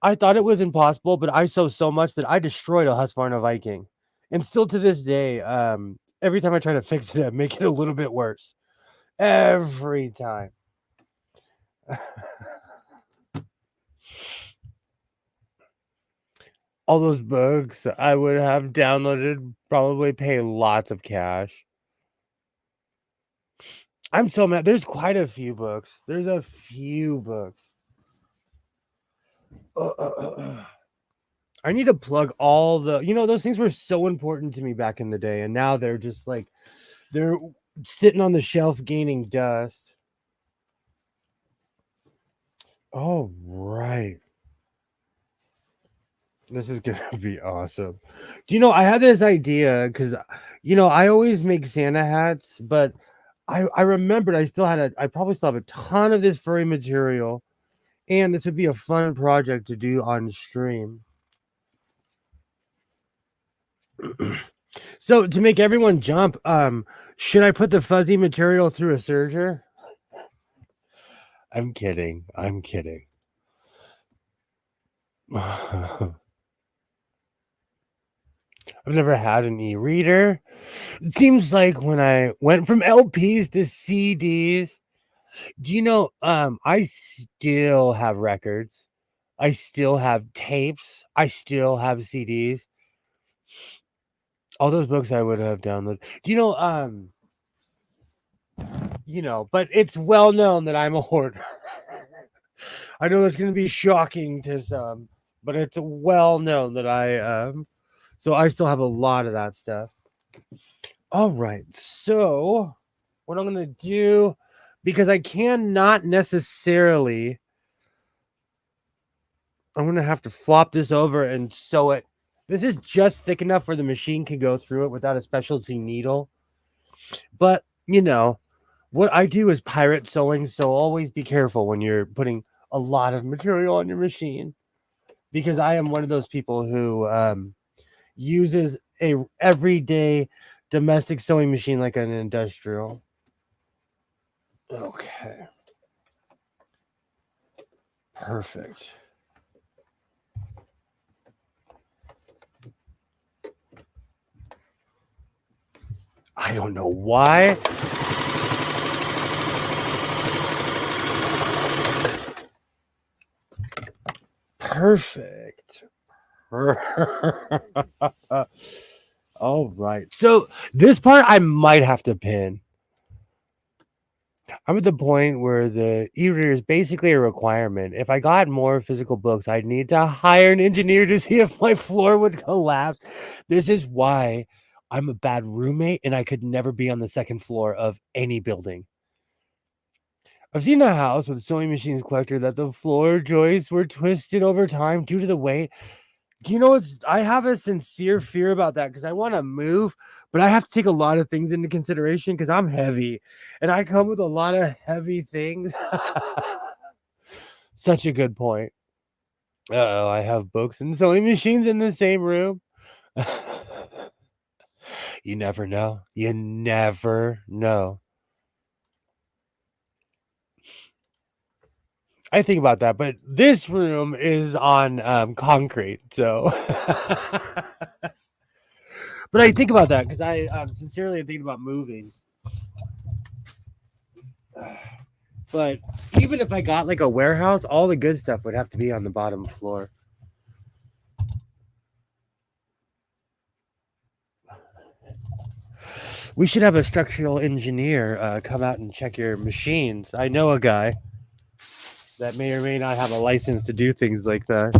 I thought it was impossible, but I sew so much that I destroyed a Husqvarna Viking. And still to this day, every time I try to fix it, I make it a little bit worse. Every time. All those books I would have downloaded, probably pay lots of cash. I'm so mad. There's quite a few books. There's a few books. I need to plug all the, those things were so important to me back in the day. And now they're just like, they're sitting on the shelf gaining dust. Oh, right. This is gonna be awesome. Do you know I had this idea because I always make Santa hats, but I remembered I probably still have a ton of this furry material, and this would be a fun project to do on stream. So to make everyone jump, should I put the fuzzy material through a serger? I'm kidding. I'm kidding. I've never had an e-reader. It seems like when I went from LPs to CDs, do you know, I still have records. I still have tapes. I still have CDs. All those books I would have downloaded. Do but it's well known that I'm a hoarder. I know that's going to be shocking to some, but it's well known that so I still have a lot of that stuff. All right. So what I'm going to do, because I cannot necessarily, I'm going to have to flop this over and sew it. This is just thick enough where the machine can go through it without a specialty needle. But, what I do is pirate sewing, so always be careful when you're putting a lot of material on your machine, because I am one of those people who uses a everyday domestic sewing machine like an industrial. Okay. Perfect. I don't know why. Perfect. All right. So this part I might have to pin. I'm at the point where the e-reader is basically a requirement. If I got more physical books, I'd need to hire an engineer to see if my floor would collapse. This is why I'm a bad roommate and I could never be on the second floor of any building. I've seen a house with sewing machines collector that the floor joists were twisted over time due to the weight. Do you know I have a sincere fear about that because I want to move, but I have to take a lot of things into consideration because I'm heavy and I come with a lot of heavy things. Such a good point. Uh-oh, I have books and sewing machines in the same room. You never know. You never know. I think about that, but this room is on concrete, so. But I think about that because I sincerely think about moving. But even if I got like a warehouse, all the good stuff would have to be on the bottom floor. We should have a structural engineer come out and check your machines. I know a guy that may or may not have a license to do things like that.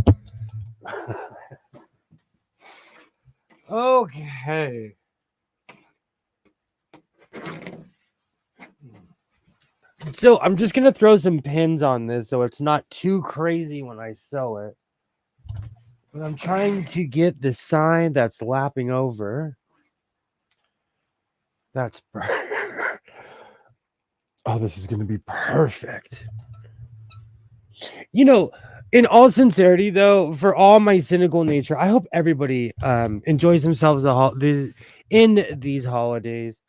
Okay. So I'm just going to throw some pins on this so it's not too crazy when I sew it. But I'm trying to get the side that's lapping over. That's oh, this is going to be perfect. In all sincerity, though, for all my cynical nature, I hope everybody enjoys themselves in these holidays.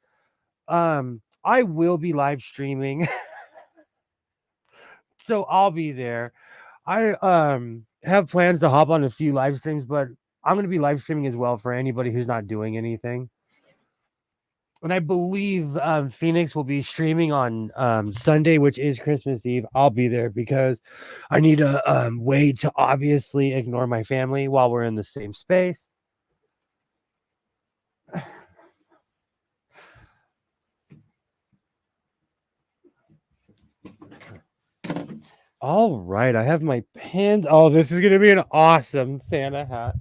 I will be live streaming, so I'll be there. I have plans to hop on a few live streams, but I'm going to be live streaming as well for anybody who's not doing anything. And I believe Phoenix will be streaming on Sunday, which is Christmas Eve. I'll be there because I need a way to obviously ignore my family while we're in the same space. All right, I have my pins. Oh, this is going to be an awesome Santa hat.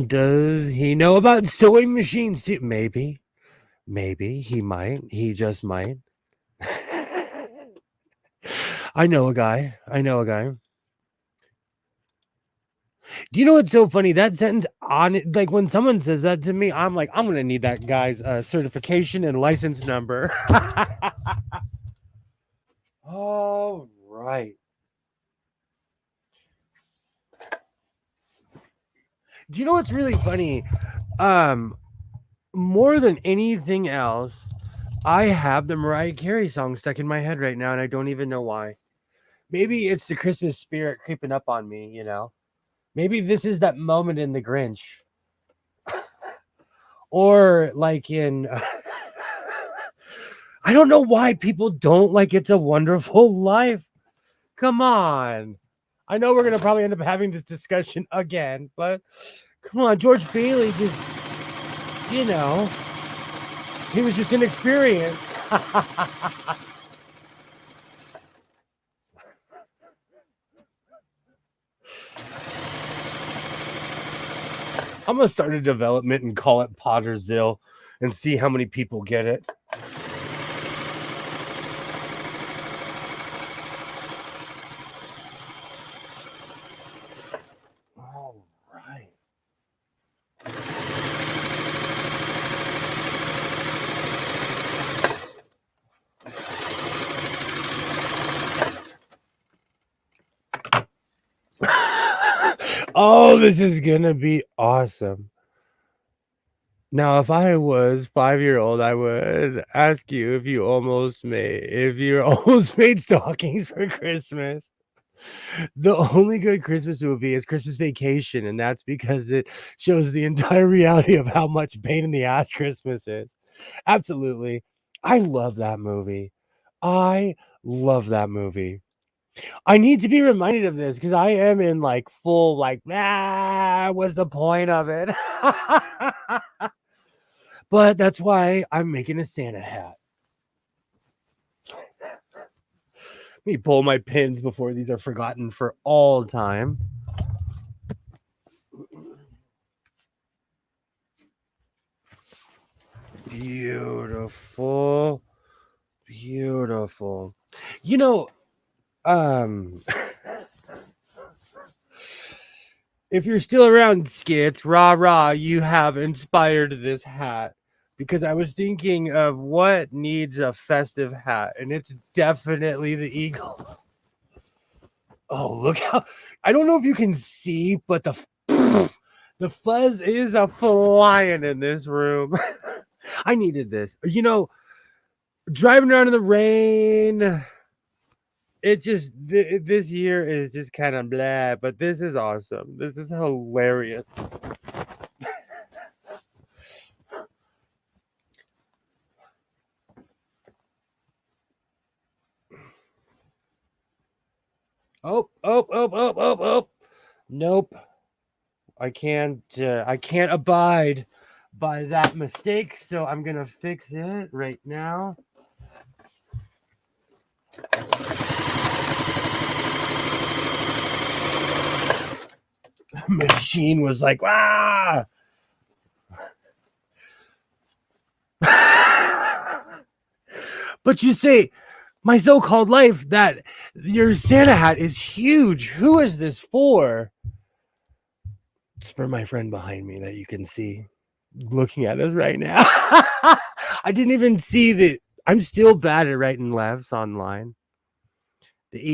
Does he know about sewing machines too? Maybe he might. He just might. I know a guy. I know a guy. Do you know what's so funny? That sentence on it, like when someone says that to me, I'm like, I'm gonna need that guy's certification and license number. All right. Do you know what's really funny? Um, More than anything else, I have the Mariah Carey song stuck in my head right now, and I don't even know why. Maybe it's the Christmas spirit creeping up on me, you know? Maybe this is that moment in the Grinch. Or like in I don't know why people don't like It's a Wonderful Life. Come on. I know we're gonna probably end up having this discussion again, but come on, George Bailey just, you know, he was just an experience. I'm gonna start a development and call it Pottersville and see how many people get it. All right. Oh, this is gonna be awesome. Now, if I was 5-year old, I would ask you if you almost made stockings for Christmas. The only good Christmas movie is Christmas Vacation, and that's because it shows the entire reality of how much pain in the ass Christmas is. Absolutely. I love that movie. I love that movie. I need to be reminded of this because I am in like full, like, what's the point of it? But that's why I'm making a Santa hat. Let me pull my pins before these are forgotten for all time. Beautiful. Beautiful. You know, if you're still around, Skits, rah rah, you have inspired this hat. Because I was thinking of what needs a festive hat, and it's definitely the eagle. Oh, look how I don't know if you can see, but the fuzz is a flying in this room. I needed this. You know, driving around in the rain. It just this year is just kind of blah, but this is awesome. This is hilarious. Oh. Nope. I can't abide by that mistake, so I'm going to fix it right now. Machine was like, ah. But you say, my so-called life, that your Santa hat is huge. Who is this for? It's for my friend behind me that you can see looking at us right now. I didn't even see that. I'm still bad at writing laughs online.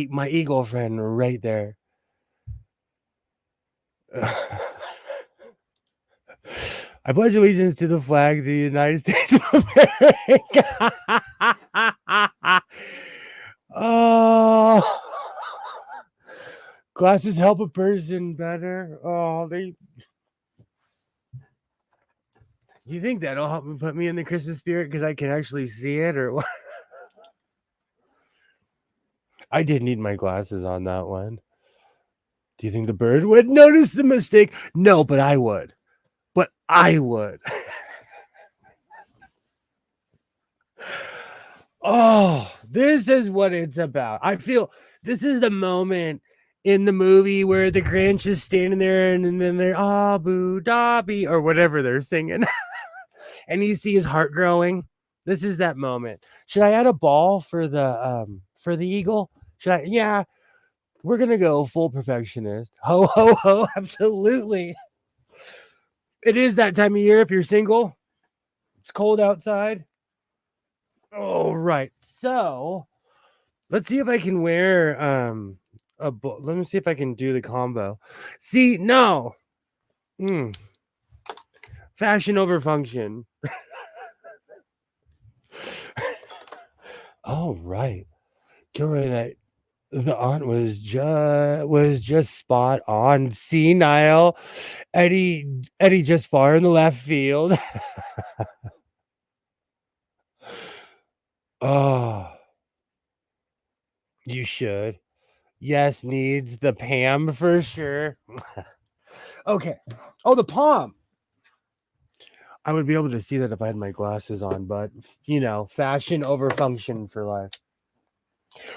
My eagle friend right there. I pledge allegiance to the flag of the United States of America. Oh, glasses help a person better. Oh, you think that'll help me put me in the Christmas spirit because I can actually see it, or what? I did need my glasses on that one. Do you think the bird would notice the mistake? No, but I would. But I would. Oh, this is what it's about. I feel this is the moment in the movie where the Grinch is standing there and then they're Abu Dhabi or whatever they're singing. And you see his heart growing. This is that moment. Should I add a ball for the eagle? Should I? Yeah, we're gonna go full perfectionist. Ho ho ho! Absolutely. It is that time of year. If you're single, it's cold outside. All right. So let's see if I can wear let me see if I can do the combo. See, no. Mm, fashion over function. All right. Gilroy, that the aunt was just spot on. Senile. Eddie just far in the left field. Oh, you should. Yes, needs the Pam for sure. Okay. Oh, the palm. I would be able to see that if I had my glasses on, but fashion over function for life.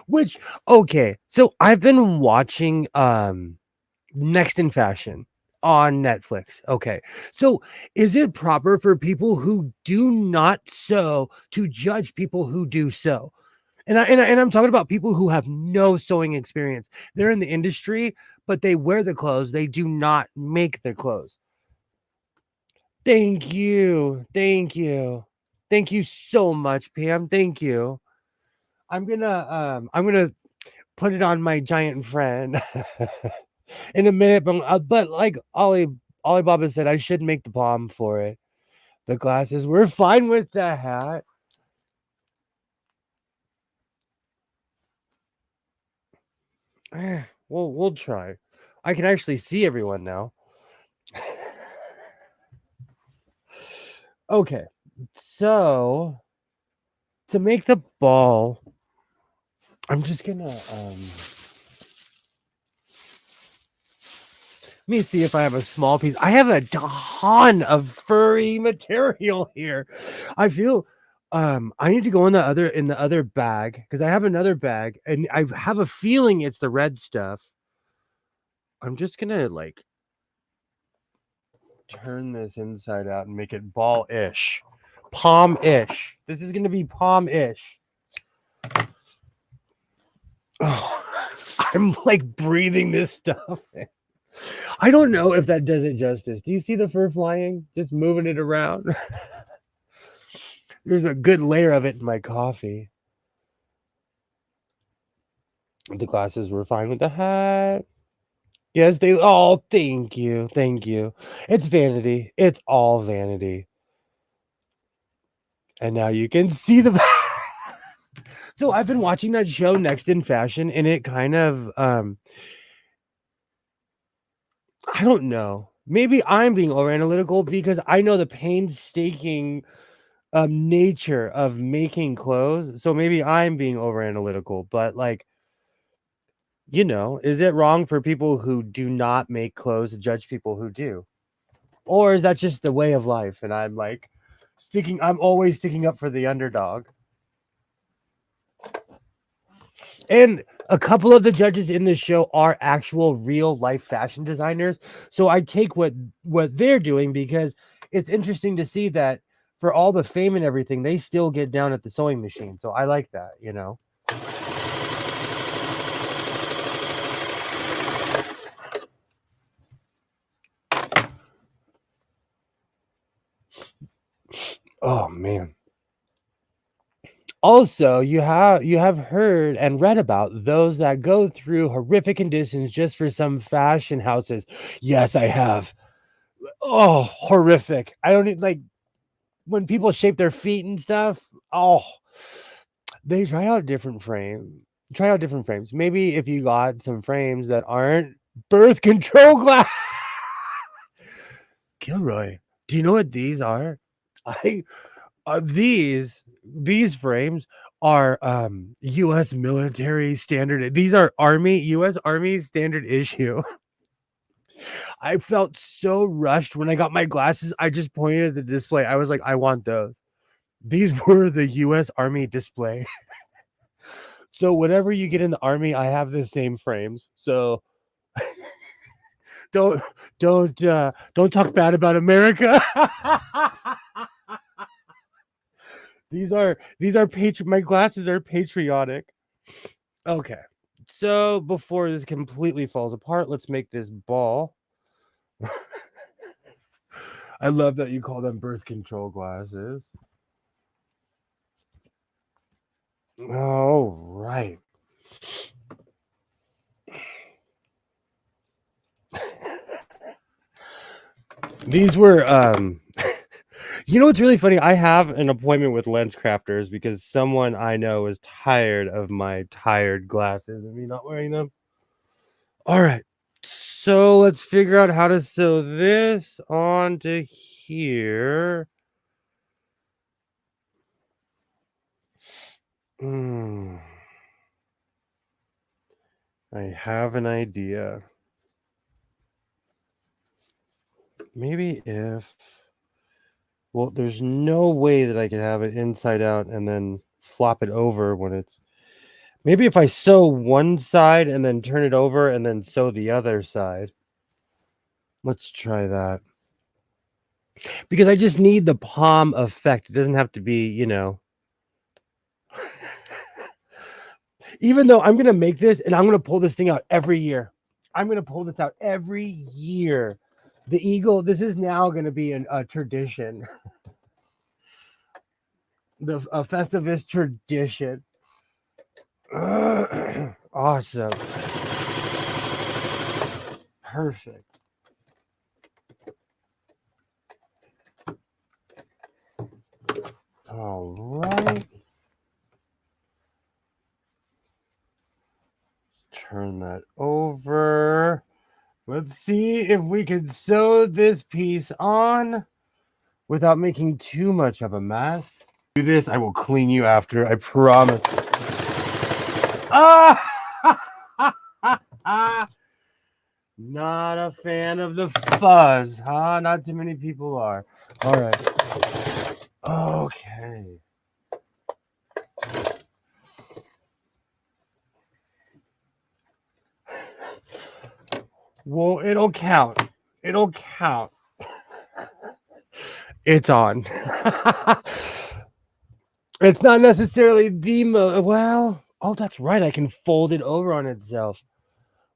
Which, okay, so I've been watching Next in Fashion on Netflix. Okay. So is it proper for people who do not sew to judge people who do sew? And I'm talking about people who have no sewing experience. They're in the industry, but they wear the clothes. They do not make the clothes. Thank you. Thank you. Thank you so much, Pam. Thank you. I'm gonna put it on my giant friend in a minute, but like Alibaba said, I should make the palm for it. The glasses, we're fine with the hat. We'll try. I can actually see everyone now. Okay, so to make the ball, I'm just gonna let me see if I have a small piece. I have a ton of furry material here. I feel I need to go in the other bag because I have another bag and I have a feeling it's the red stuff. I'm just gonna like turn this inside out and make it ball-ish. Palm-ish. This is gonna be palm-ish. Oh, I'm like breathing this stuff in. I don't know if that does it justice. Do you see the fur flying? Just moving it around. There's a good layer of it in my coffee. The glasses were fine with the hat. Yes, they. Oh, thank you. Thank you. It's vanity. It's all vanity. And now you can see the. So I've been watching that show Next in Fashion, and it kind of. I don't know. Maybe I'm being over analytical because I know the painstaking nature of making clothes. So maybe I'm being over analytical, but like, is it wrong for people who do not make clothes to judge people who do? Or is that just the way of life? And I'm like I'm always sticking up for the underdog. And a couple of the judges in this show are actual real life fashion designers. So I take what they're doing because it's interesting to see that for all the fame and everything, they still get down at the sewing machine. So I like that. Oh man. Also, you have heard and read about those that go through horrific conditions just for some fashion houses. Yes, I have. Oh, horrific. I don't need like when people shape their feet and stuff. Oh, they try out different frames. Maybe if you got some frames that aren't birth control glass. Gilroy, do you know what these are? I these frames are US military standard. These are US Army standard issue. I felt so rushed when I got my glasses. I just pointed at the display. I was like, I want those. These were the US Army display. So whenever you get in the Army, I have the same frames. So don't don't talk bad about America. these are my glasses are patriotic. Okay. So before this completely falls apart, let's make this ball. I love that you call them birth control glasses. All right. These were you know what's really funny? I have an appointment with lens crafters because someone I know is tired of my tired glasses and me not wearing them. All right. So let's figure out how to sew this onto here. I have an idea. Maybe if, well, there's no way that I could have it inside out and then flop it over when it's, maybe if I sew one side and then turn it over and then sew the other side. Let's try that. Because I just need the palm effect. It doesn't have to be, even though I'm going to make this and I'm going to pull this thing out every year. I'm going to pull this out every year. The eagle, this is now going to be a tradition. The Festivus tradition. Awesome. Perfect. All right. Turn that over. Let's see if we can sew this piece on without making too much of a mess. Do this, I will clean you after, I promise. Not a fan of the fuzz, huh? Not too many people are. All right. Okay. Well, it'll count. It'll count. It's on. It's not necessarily the well, oh, that's right. I can fold it over on itself.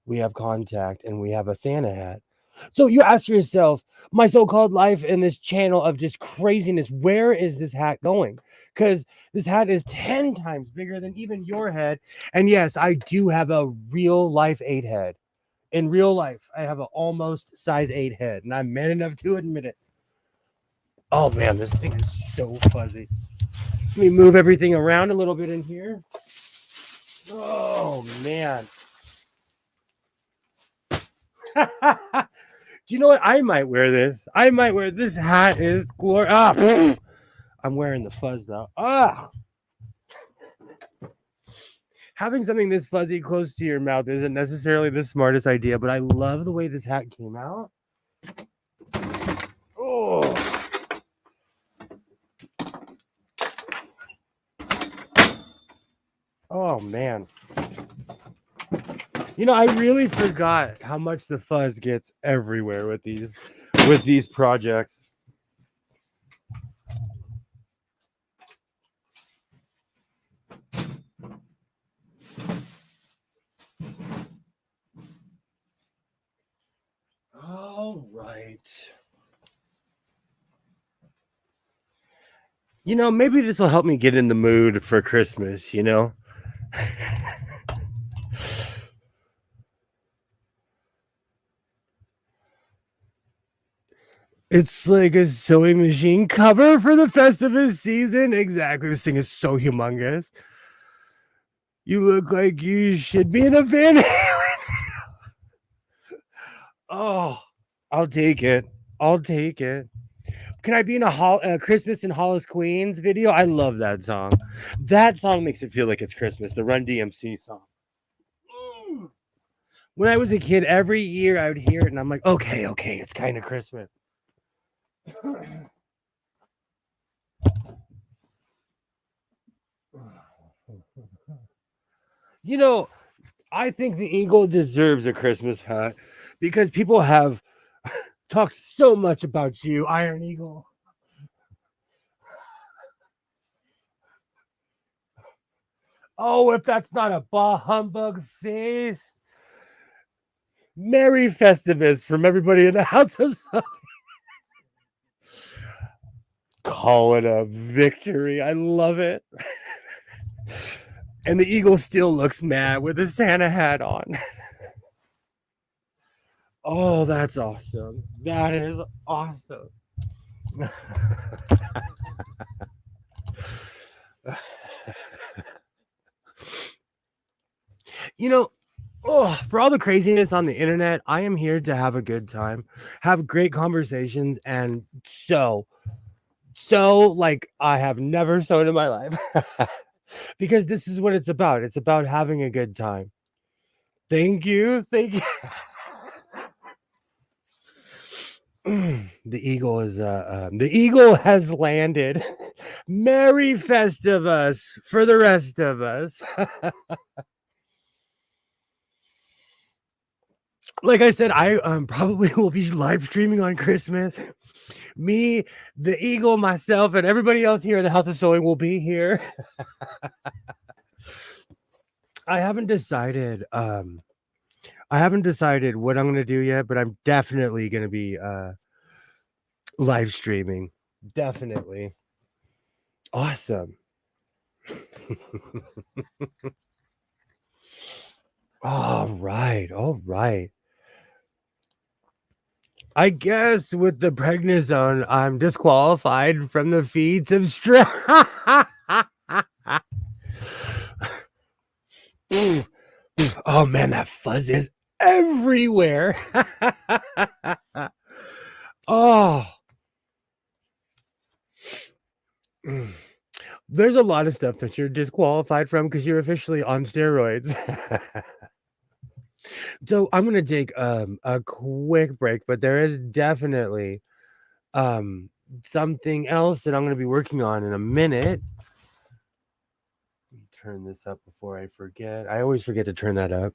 We have contact and we have a Santa hat. So you ask yourself, my so-called life in this channel of just craziness, where is this hat going? Because this hat is 10 times bigger than even your head. And yes, I do have a real life 8 head. In real life, I have an almost size 8 head, and I'm man enough to admit it. Oh man, this thing is so fuzzy. Let me move everything around a little bit in here. Oh man. Do you know what? I might wear this. I might wear this hat. Is glorious. I'm wearing the fuzz though. Having something this fuzzy close to your mouth isn't necessarily the smartest idea, but I love the way this hat came out. Oh. Oh man. You know, I really forgot how much the fuzz gets everywhere with these projects. All right. You know, maybe this will help me get in the mood for Christmas, you know? It's like a sewing machine cover for the Festivus season. Exactly. This thing is so humongous. You look like you should be in a Van Halen. Oh, I'll take it. I'll take it. Can I be in a Christmas in Hollis, Queens video? I love that song. That song makes it feel like it's Christmas. The Run DMC song. When I was a kid, every year I would hear it and I'm like, okay, it's kind of Christmas. You know, I think the Eagle deserves a Christmas hat because people have talked so much about you, Iron Eagle. Oh, if that's not a bah humbug face. Merry Festivus from everybody in the house of Sun. Call it a victory. I love it. And the eagle still looks mad with a Santa hat on. Oh, that's awesome. That is awesome. You know, oh, for all the craziness on the internet, I am here to have a good time, have great conversations, and like I have never sewn in my life. Because this is what it's about. It's about having a good time. Thank you. Thank you. The eagle has landed. Merry Festivus for the rest of us. Like I said, I probably will be live streaming on Christmas. Me, the eagle, myself, and everybody else here in the House of Sewing will be here. I haven't decided. I haven't decided what I'm gonna do yet, but I'm definitely gonna be live streaming. Definitely. Awesome. All right. All right. I guess with the prednisone, I'm disqualified from the feats of strength. Oh man, that fuzz is everywhere. Oh. There's a lot of stuff that you're disqualified from because you're officially on steroids. So I'm gonna take a quick break, but there is definitely um something else that I'm gonna be working on in a minute. Let me turn this up before I forget. I always forget to turn that up.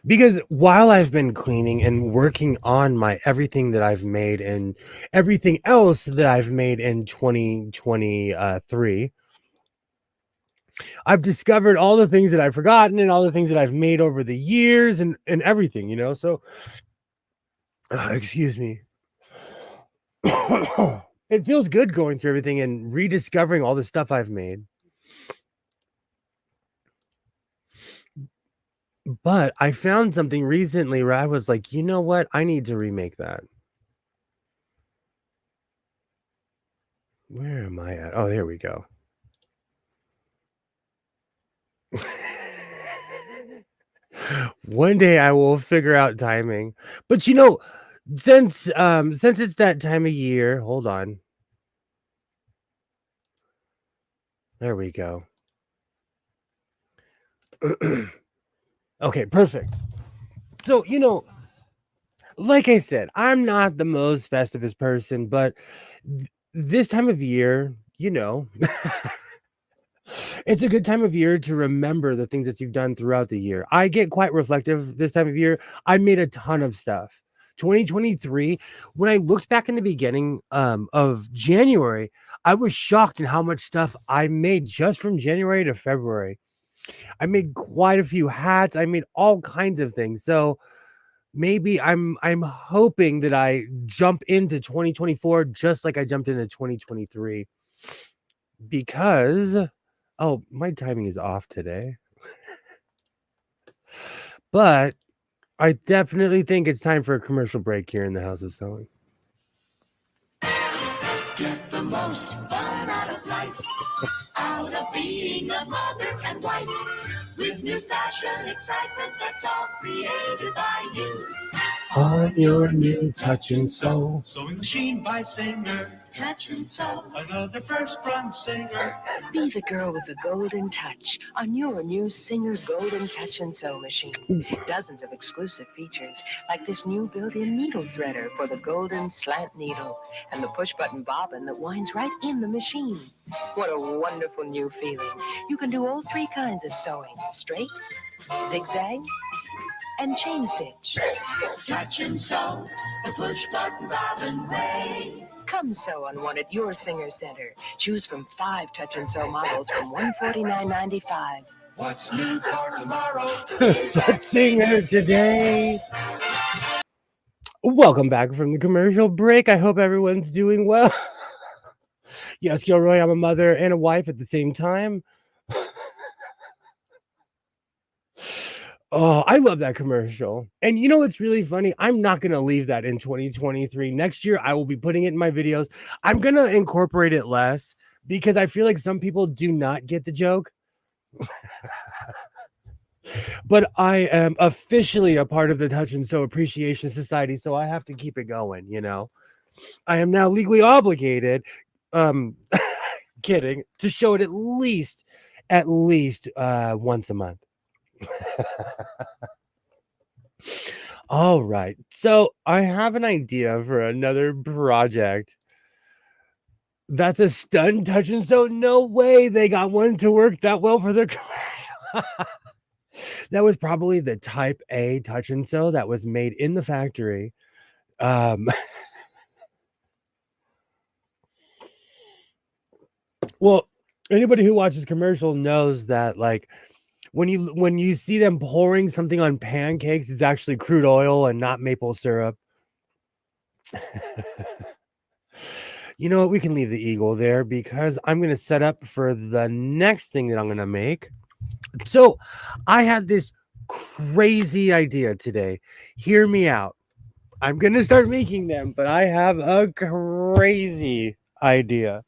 Because while I've been cleaning and working on my everything that I've made and everything else that I've made in 2023, I've discovered all the things that I've forgotten and all the things that I've made over the years and everything, you know. So excuse me. It feels good going through everything and rediscovering all the stuff I've made. But I found something recently where I was like, you know what? I need to remake that. Where am I at? Oh, there we go. One day I will figure out timing. But you know, since it's that time of year, hold on. There we go. Okay, perfect. So, you know, like I said, I'm not the most festivus person, but this time of year, you know, it's a good time of year to remember the things that you've done throughout the year. I get quite reflective this time of year. I made a ton of stuff. 2023, when I looked back in the beginning of January, I was shocked at how much stuff I made just from January to February. I made quite a few hats. I made all kinds of things. So maybe I'm hoping that I jump into 2024 just like I jumped into 2023 because oh, my timing is off today. But I definitely think it's time for a commercial break here in the House of Sewing. Get the most fun out of life, out of being a mother and wife, with new fashion excitement that's all created by you. On your new Touch and Sew Sewing machine by Singer. Touch and Sew. Another first from Singer. Be the girl with the golden touch on your new Singer Golden Touch and Sew machine. Dozens of exclusive features, like this new built-in needle threader for the golden slant needle, and the push-button bobbin that winds right in the machine. What a wonderful new feeling. You can do all three kinds of sewing: straight, zigzag, and chain stitch. Touch and Sew, the push button bobbin way. Come sew on one at your Singer Center. Choose from 5 touch and sew models from $149.95. What's new for tomorrow? Let's sing her today. Welcome back from the commercial break. I hope everyone's doing well. Yes, Gilroy, I'm a mother and a wife at the same time. Oh, I love that commercial. And you know what's really funny? I'm not going to leave that in 2023. Next year, I will be putting it in my videos. I'm going to incorporate it less because I feel like some people do not get the joke. But I am officially a part of the Touch and Sew Appreciation Society, so I have to keep it going, you know. I am now legally obligated, kidding, to show it at least once a month. All right. So I have an idea for another project. That's a stunt touch and sew. No way they got one to work that well for their commercial. That was probably the type A touch and sew that was made in the factory. Well, anybody who watches commercial knows that, like, when you see them pouring something on pancakes, it's actually crude oil and not maple syrup. You know what? We can leave the eagle there because I'm going to set up for the next thing that I'm going to make. So I had this crazy idea today. Hear me out. I'm going to start making them, but I have a crazy idea.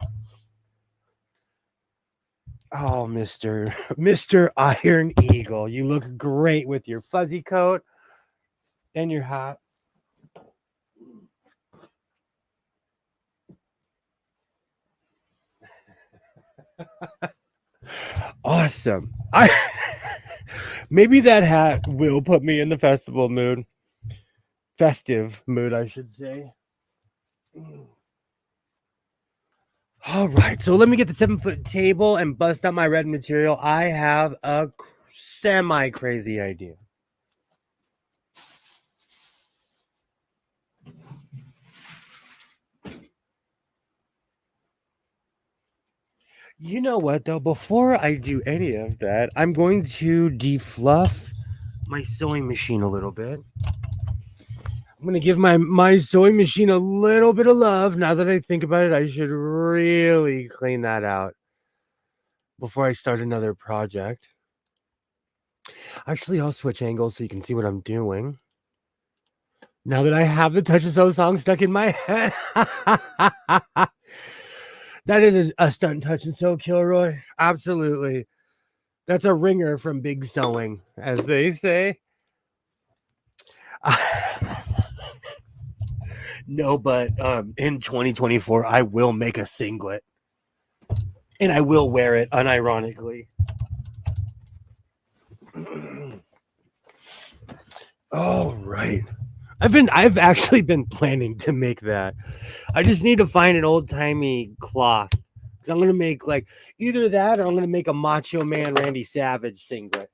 Oh, Mr. Iron Eagle, you look great with your fuzzy coat and your hat. Awesome. Maybe that hat will put me in the festive mood, I should say. All right, so let me get the 7-foot table and bust out my red material. I have a semi-crazy idea. You know what, though? Before I do any of that, I'm going to defluff my sewing machine a little bit. I'm going to give my sewing machine a little bit of love. Now that I think about it, I should really clean that out before I start another project. Actually, I'll switch angles so you can see what I'm doing. Now that I have the Touch and Sew song stuck in my head. That is a stunt touch and sew, Kilroy. Absolutely. That's a ringer from Big Sewing, as they say. No, but in 2024, I will make a singlet. And I will wear it unironically. All right. I've actually been planning to make that. I just need to find an old-timey cloth. Because I'm gonna make like either that or I'm gonna make a Macho Man Randy Savage singlet.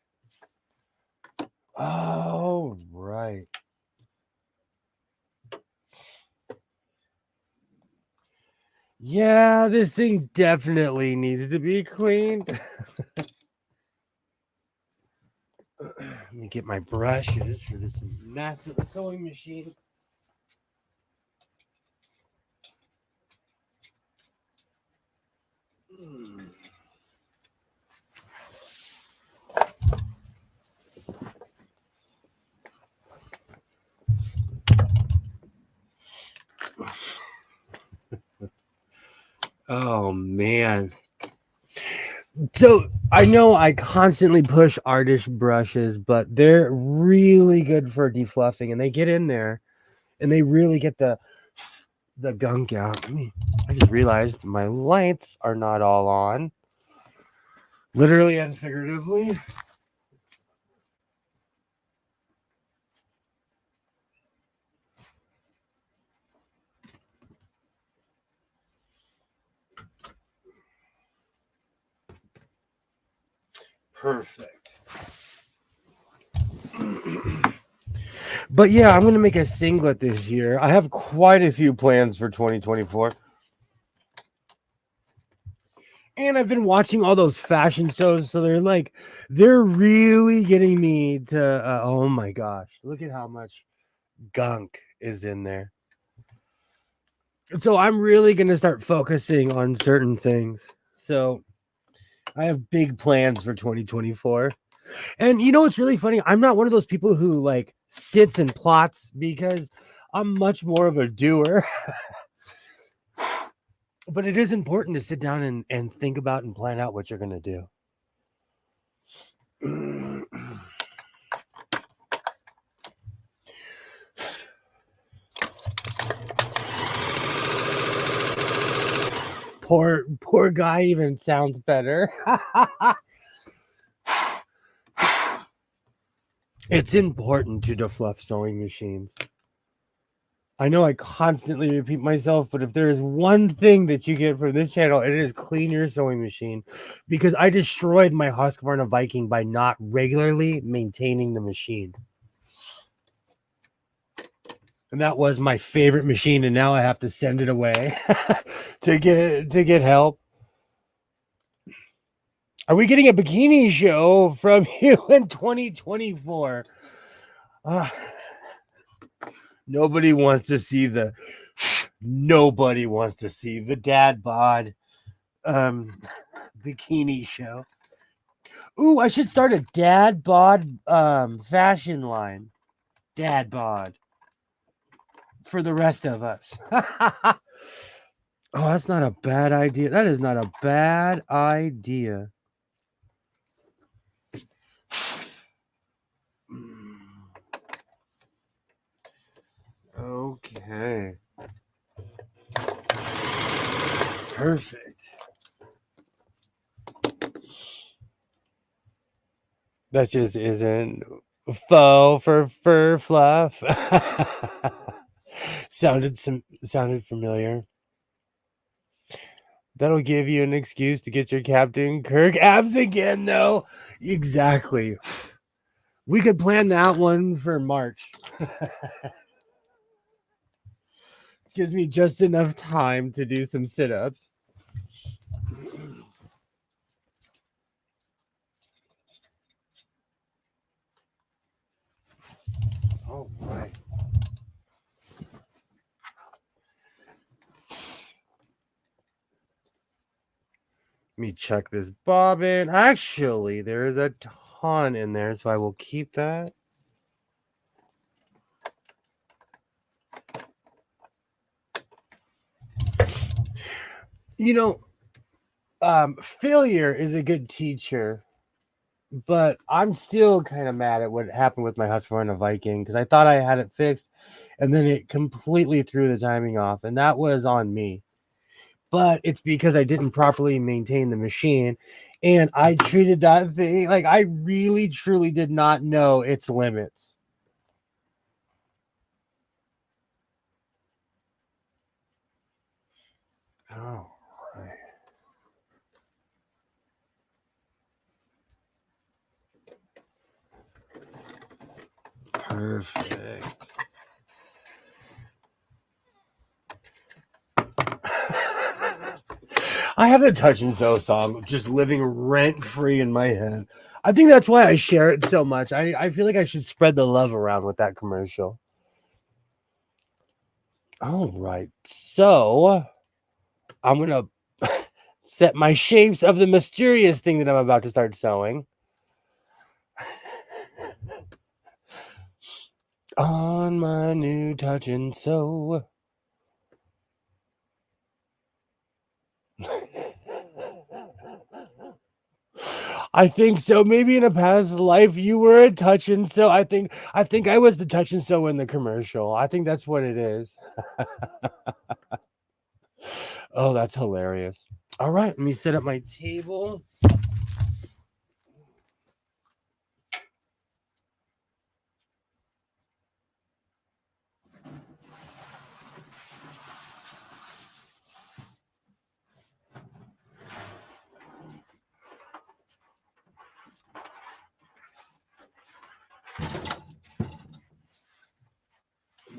Oh right. Yeah, this thing definitely needs to be cleaned. Let me get my brushes for this massive sewing machine. Oh man. So I know I constantly push artist brushes, but they're really good for defluffing and they get in there and they really get the gunk out. I just realized my lights are not all on. Literally and figuratively. Perfect. But yeah, I'm gonna make a singlet this year. I have quite a few plans for 2024. And I've been watching all those fashion shows, so they're really getting me to. Oh my gosh, look at how much gunk is in there. So I'm really gonna start focusing on certain things. So I have big plans for 2024. And you know what's really funny? I'm not one of those people who like sits and plots because I'm much more of a doer. But it is important to sit down and think about and plan out what you're gonna do. Poor guy even sounds better. It's important to defluff sewing machines. I know I constantly repeat myself, but if there is one thing that you get from this channel, it is clean your sewing machine, because I destroyed my Husqvarna Viking by not regularly maintaining the machine. And that was my favorite machine, and now I have to send it away to get help. Are we getting a bikini show from you in 2024? Nobody wants to see the dad bod bikini show. Ooh, I should start a dad bod fashion line. Dad bod for the rest of us. Oh, that's not a bad idea. That is not a bad idea. Okay. Perfect. That just isn't faux for fur fluff. sounded familiar. That'll give you an excuse to get your Captain Kirk abs again, though. Exactly. We could plan that one for March. It gives me just enough time to do some sit-ups. All right. Let me check this bobbin. Actually, there is a ton in there, so I will keep that. You know, failure is a good teacher, but I'm still kind of mad at what happened with my Husqvarna Viking, because I thought I had it fixed, and then it completely threw the timing off, and that was on me. But it's because I didn't properly maintain the machine, and I treated that thing like I really truly did not know its limits. Oh, right. Perfect. I have the Touch and Sew song just living rent free in my head. I think that's why I share it so much. I feel like I should spread the love around with that commercial. All right. So I'm going to set my shapes of the mysterious thing that I'm about to start sewing on my new Touch and Sew. I think so. Maybe in a past life you were a Touch and Sew. I think I was the Touch and Sew in the commercial. I think that's what it is. Oh, that's hilarious. All right, let me set up my table.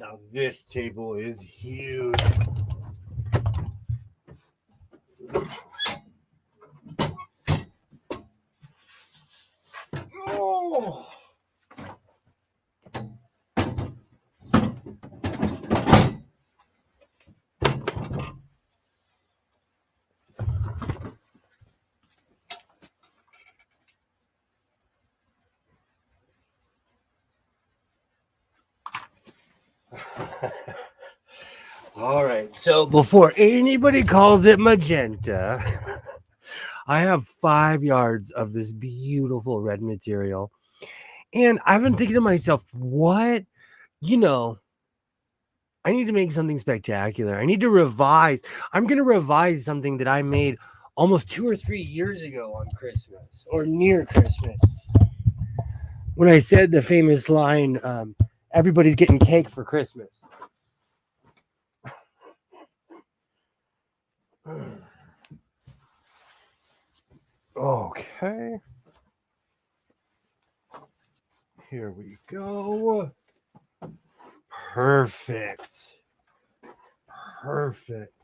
Now this table is huge. Oh. All right, so before anybody calls it magenta, I have 5 yards of this beautiful red material. And I've been thinking to myself, what, you know, I need to make something spectacular. I need to revise. I'm going to revise something that I made almost 2 or 3 years ago on Christmas or near Christmas. When I said the famous line, everybody's getting cake for Christmas. Okay. Here we go. Perfect. Perfect.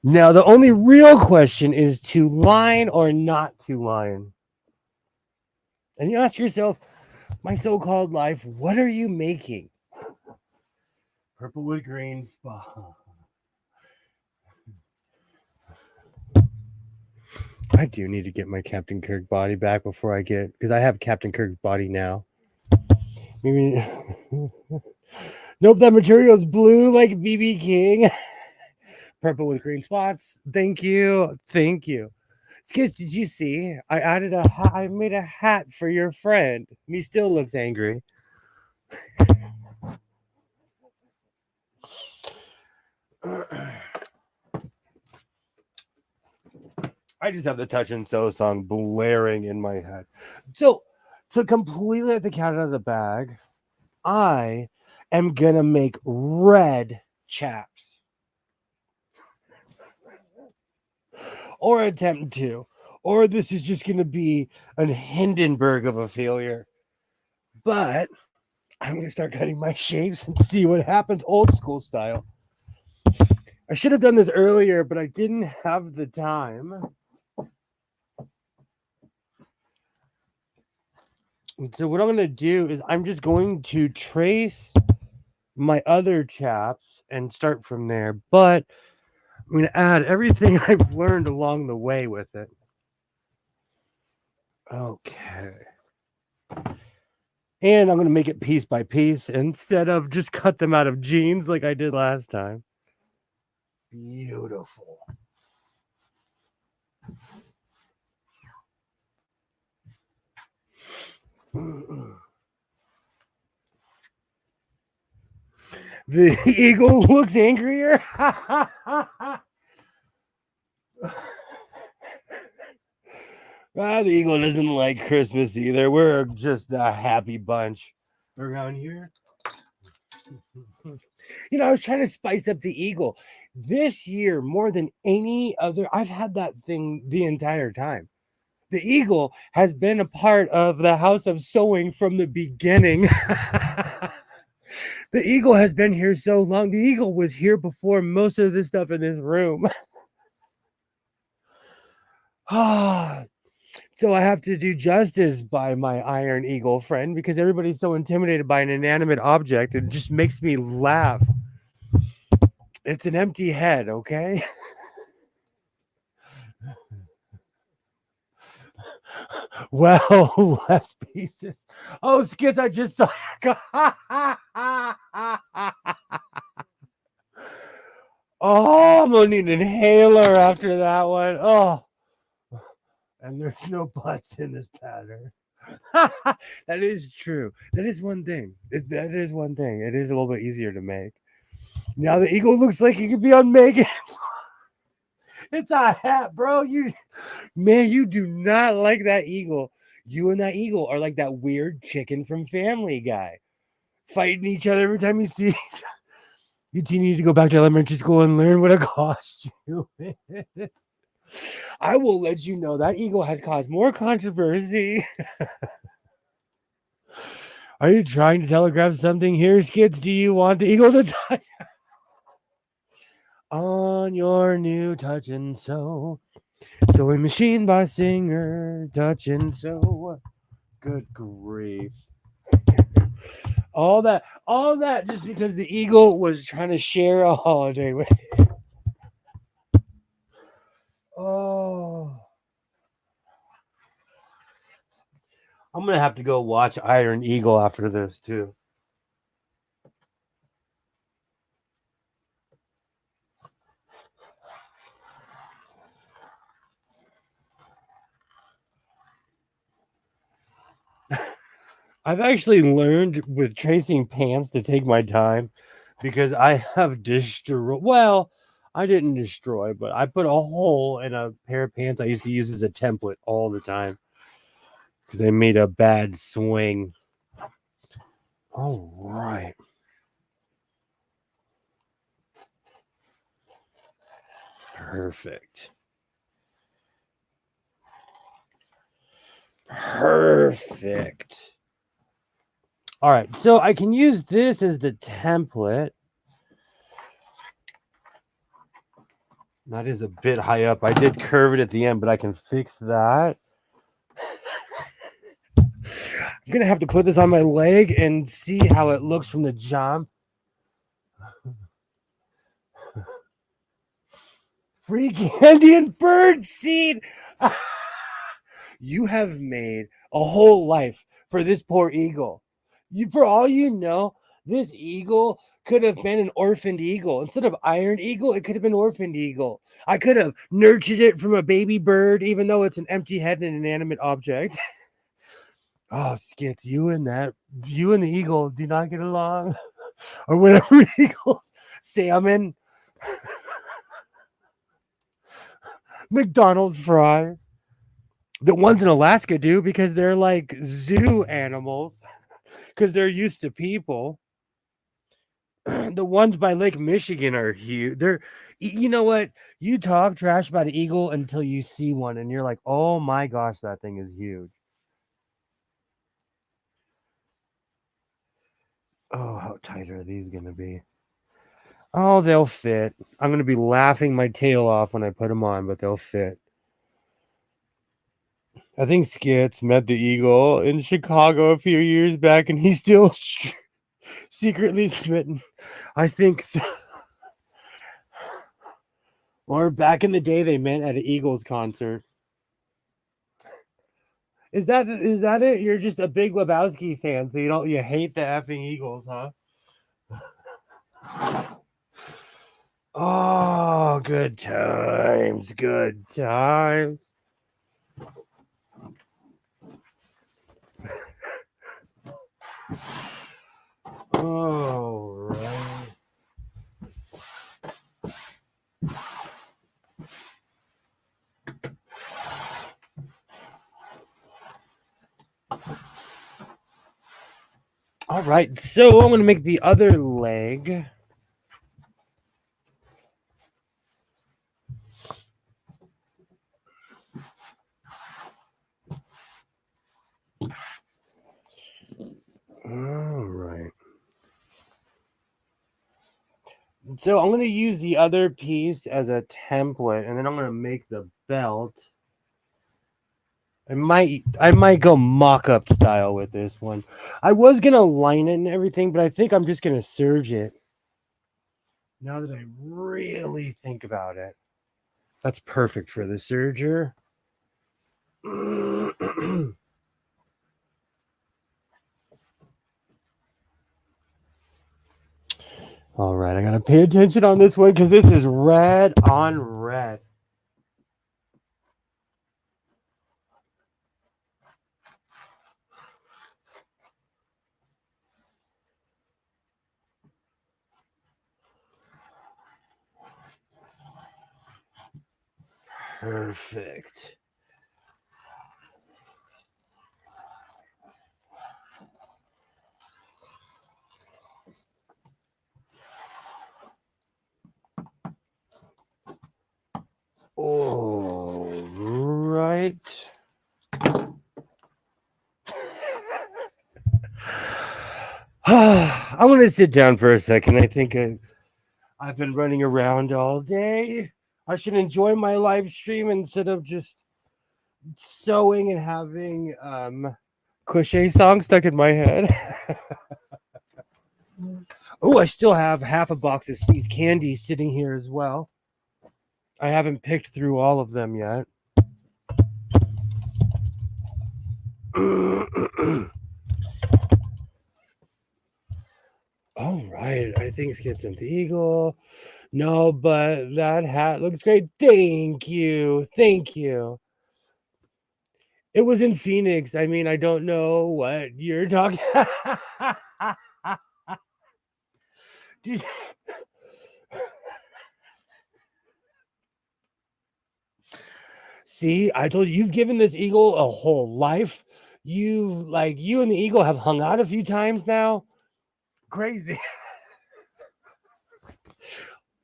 Now, the only real question is to line or not to line. And you ask yourself, my so-called life, what are you making? Purple with green spot. I do need to get my Captain Kirk body back before I get, because I have Captain Kirk body now. Maybe. Nope, that material is blue like BB King. Purple with green spots. Thank you. Thank you. Skiz, did you see? I added a hat. I made a hat for your friend. He still looks angry. I just have the Touch and Sew song blaring in my head. So, to completely let the cat out of the bag, I am gonna make red chaps. Or attempt to. Or this is just gonna be a Hindenburg of a failure. But I'm gonna start cutting my shapes and see what happens old school style. I should have done this earlier, but I didn't have the time. And so what I'm going to do is I'm just going to trace my other chaps and start from there. But I'm going to add everything I've learned along the way with it. Okay. And I'm going to make it piece by piece instead of just cut them out of jeans like I did last time. Beautiful. The eagle looks angrier. The eagle doesn't like Christmas either. We're just a happy bunch around here. You know, I was trying to spice up the eagle. This year, more than any other, I've had that thing the entire time. The eagle has been a part of the house of sewing from the beginning. The eagle has been here so long. The eagle was here before most of this stuff in this room. So I have to do justice by my iron eagle friend because everybody's so intimidated by an inanimate object. It just makes me laugh. It's an empty head, okay? Well, less pieces. Oh, Skiz, I just saw. Oh, I'm gonna need an inhaler after that one. Oh, and there's no butts in this pattern. That is true. That is one thing. That is one thing. It is a little bit easier to make. Now the eagle looks like it could be on Megan. It's a hat, bro. You do not like that eagle. You and that eagle are like that weird chicken from Family Guy, fighting each other every time you see. You need to go back to elementary school and learn what a costume is. I will let you know that eagle has caused more controversy. Are you trying to telegraph something here, Skits? Do you want the eagle to touch on your new touch and sew? Sewing machine by Singer, touch and sew. Good grief. All that just because the eagle was trying to share a holiday with. Oh. I'm gonna have to go watch Iron Eagle after this too. I've actually learned with tracing pants to take my time because I have destroyed. Well, I didn't destroy, but I put a hole in a pair of pants I used to use as a template all the time because I made a bad swing. All right. Perfect. Perfect. All right, so I can use this as the template. That is a bit high up. I did curve it at the end, but I can fix that. I'm gonna have to put this on my leg and see how it looks from the jump. Free candy and bird seed. You have made a whole life for this poor eagle. For all you know, this eagle could have been an orphaned eagle. Instead of iron eagle, it could have been orphaned eagle. I could have nurtured it from a baby bird, even though it's an empty head and inanimate object. Oh, Skits, you and the eagle do not get along. Or whatever eagles. Salmon. McDonald's fries. The ones in Alaska do because they're like zoo animals because they're used to people. The ones by Lake Michigan are huge. You know what? You talk trash about an eagle until you see one and you're like, oh my gosh, that thing is huge. Oh, how tight are these going to be? Oh, they'll fit. I'm going to be laughing my tail off when I put them on, but they'll fit. I think Skits met the eagle in Chicago a few years back and he's still secretly smitten. I think so. Or back in the day they met at an Eagles concert. Is that it? You're just a big Lebowski fan, so you hate the effing Eagles, huh? Oh, good times, good times. All right. All right, so I'm going to make the other leg. All right. So I'm going to use the other piece as a template, and then I'm going to make the belt. I might go mock-up style with this one. I was going to line it and everything, but I think I'm just going to serge it. Now that I really think about it. That's perfect for the serger. All right, I got to pay attention on this one because this is red on red. Perfect. Oh. right. I want to sit down for a second. I think I've been running around all day. I should enjoy my live stream instead of just sewing and having cliche songs stuck in my head. Oh, I still have half a box of See's candy sitting here as well. I haven't picked through all of them yet. All right, I think Skits and the Eagle. No, but that hat looks great. Thank you. Thank you. It was in Phoenix. I mean, I don't know what you're talking. Did- See, I told you, you've given this eagle a whole life. You and the eagle have hung out a few times now. Crazy.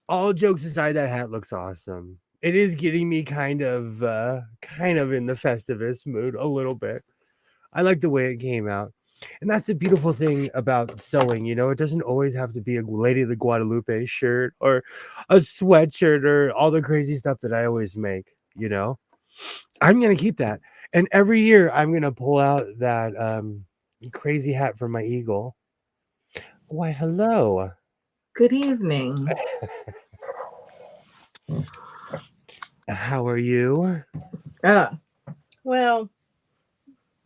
All jokes aside, that hat looks awesome. It is getting me kind of in the Festivus mood a little bit. I like the way it came out. And that's the beautiful thing about sewing, you know, it doesn't always have to be a Lady of the Guadalupe shirt or a sweatshirt or all the crazy stuff that I always make, you know. I'm going to keep that. And every year I'm going to pull out that crazy hat from my eagle. Why, hello. Good evening. How are you? Well,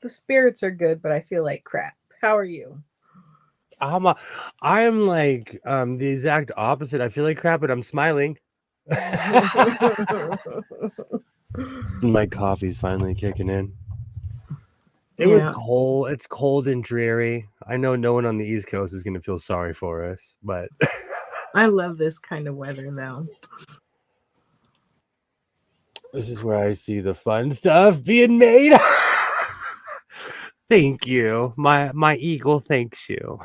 the spirits are good, but I feel like crap. How are you? I'm like the exact opposite. I feel like crap, but I'm smiling. My coffee's finally kicking in. It was Yeah. cold. It's cold and dreary. I know no one on the East Coast is going to feel sorry for us, but I love this kind of weather, though. this is where I see the fun stuff being made. Thank you. My eagle thanks you.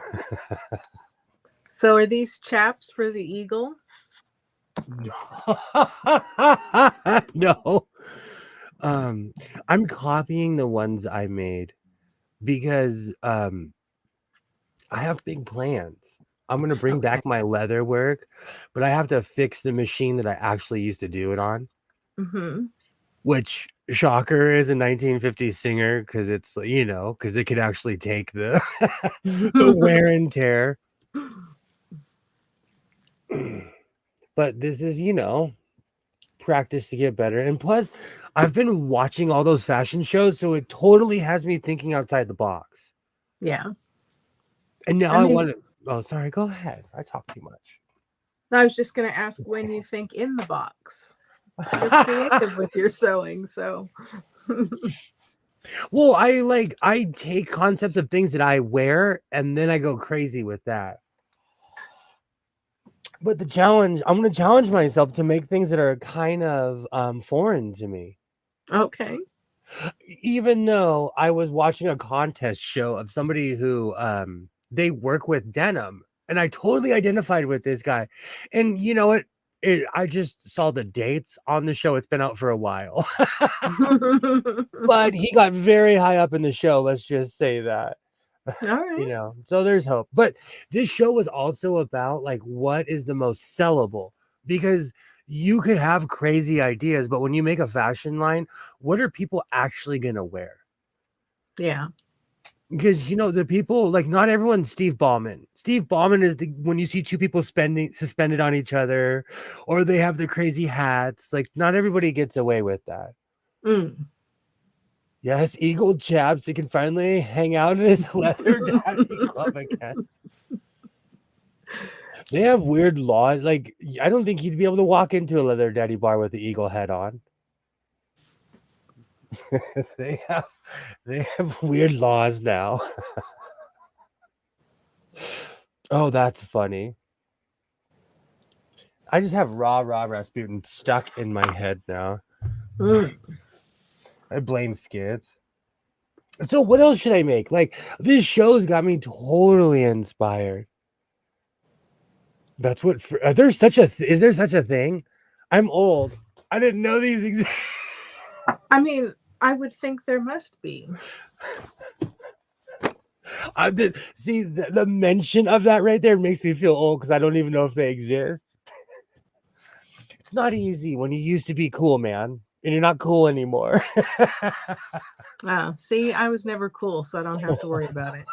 So are these chaps for the eagle? No. I'm copying the ones I made because I have big plans. I'm going to bring Okay. back my leather work, but I have to fix the machine that I actually used to do it on. Mm-hmm. Which shocker is a 1950s Singer because it's, you know, because it could actually take the the wear and tear. But this is, you know, practice to get better. And plus, I've been watching all those fashion shows, so it totally has me thinking outside the box. Yeah. And now I I mean, want to. Oh, sorry. Go ahead. I talk too much. I was just going to ask when you think in the box. You're creative with your sewing, so. Well, I take concepts of things that I wear and then I go crazy with that. But the challenge, I'm going to challenge myself to make things that are kind of foreign to me. Okay. Even though I was watching a contest show of somebody who they work with denim, and I totally identified with this guy. And you know what? I just saw the dates on the show. It's been out for a while. But he got very high up in the show. Let's just say that. All right. You know, so there's hope. But this show was also about like what is the most sellable, because you could have crazy ideas, but when you make a fashion line, what are people actually gonna wear? Yeah. Because you know, the people, like, not everyone's Steve Ballman. Steve Ballman is the when you see two people suspended on each other, or they have the crazy hats. Like, not everybody gets away with that. Mm. Yes, Eagle Chaps, they can finally hang out in this leather daddy club again. They have weird laws. Like, I don't think you'd be able to walk into a leather daddy bar with the eagle head on. they have they have weird laws now. Oh, that's funny. I just have raw Rasputin stuck in my head now. Mm. I blame Skids. So what else should I make? Like, this show's got me totally inspired. That's what. There's such a. Is there such a thing? I'm old. I didn't know these. I mean, I would think there must be. See, the mention of that right there makes me feel old because I don't even know if they exist. It's not easy when you used to be cool, man, and you're not cool anymore. Oh, see, I was never cool, so I don't have to worry about it.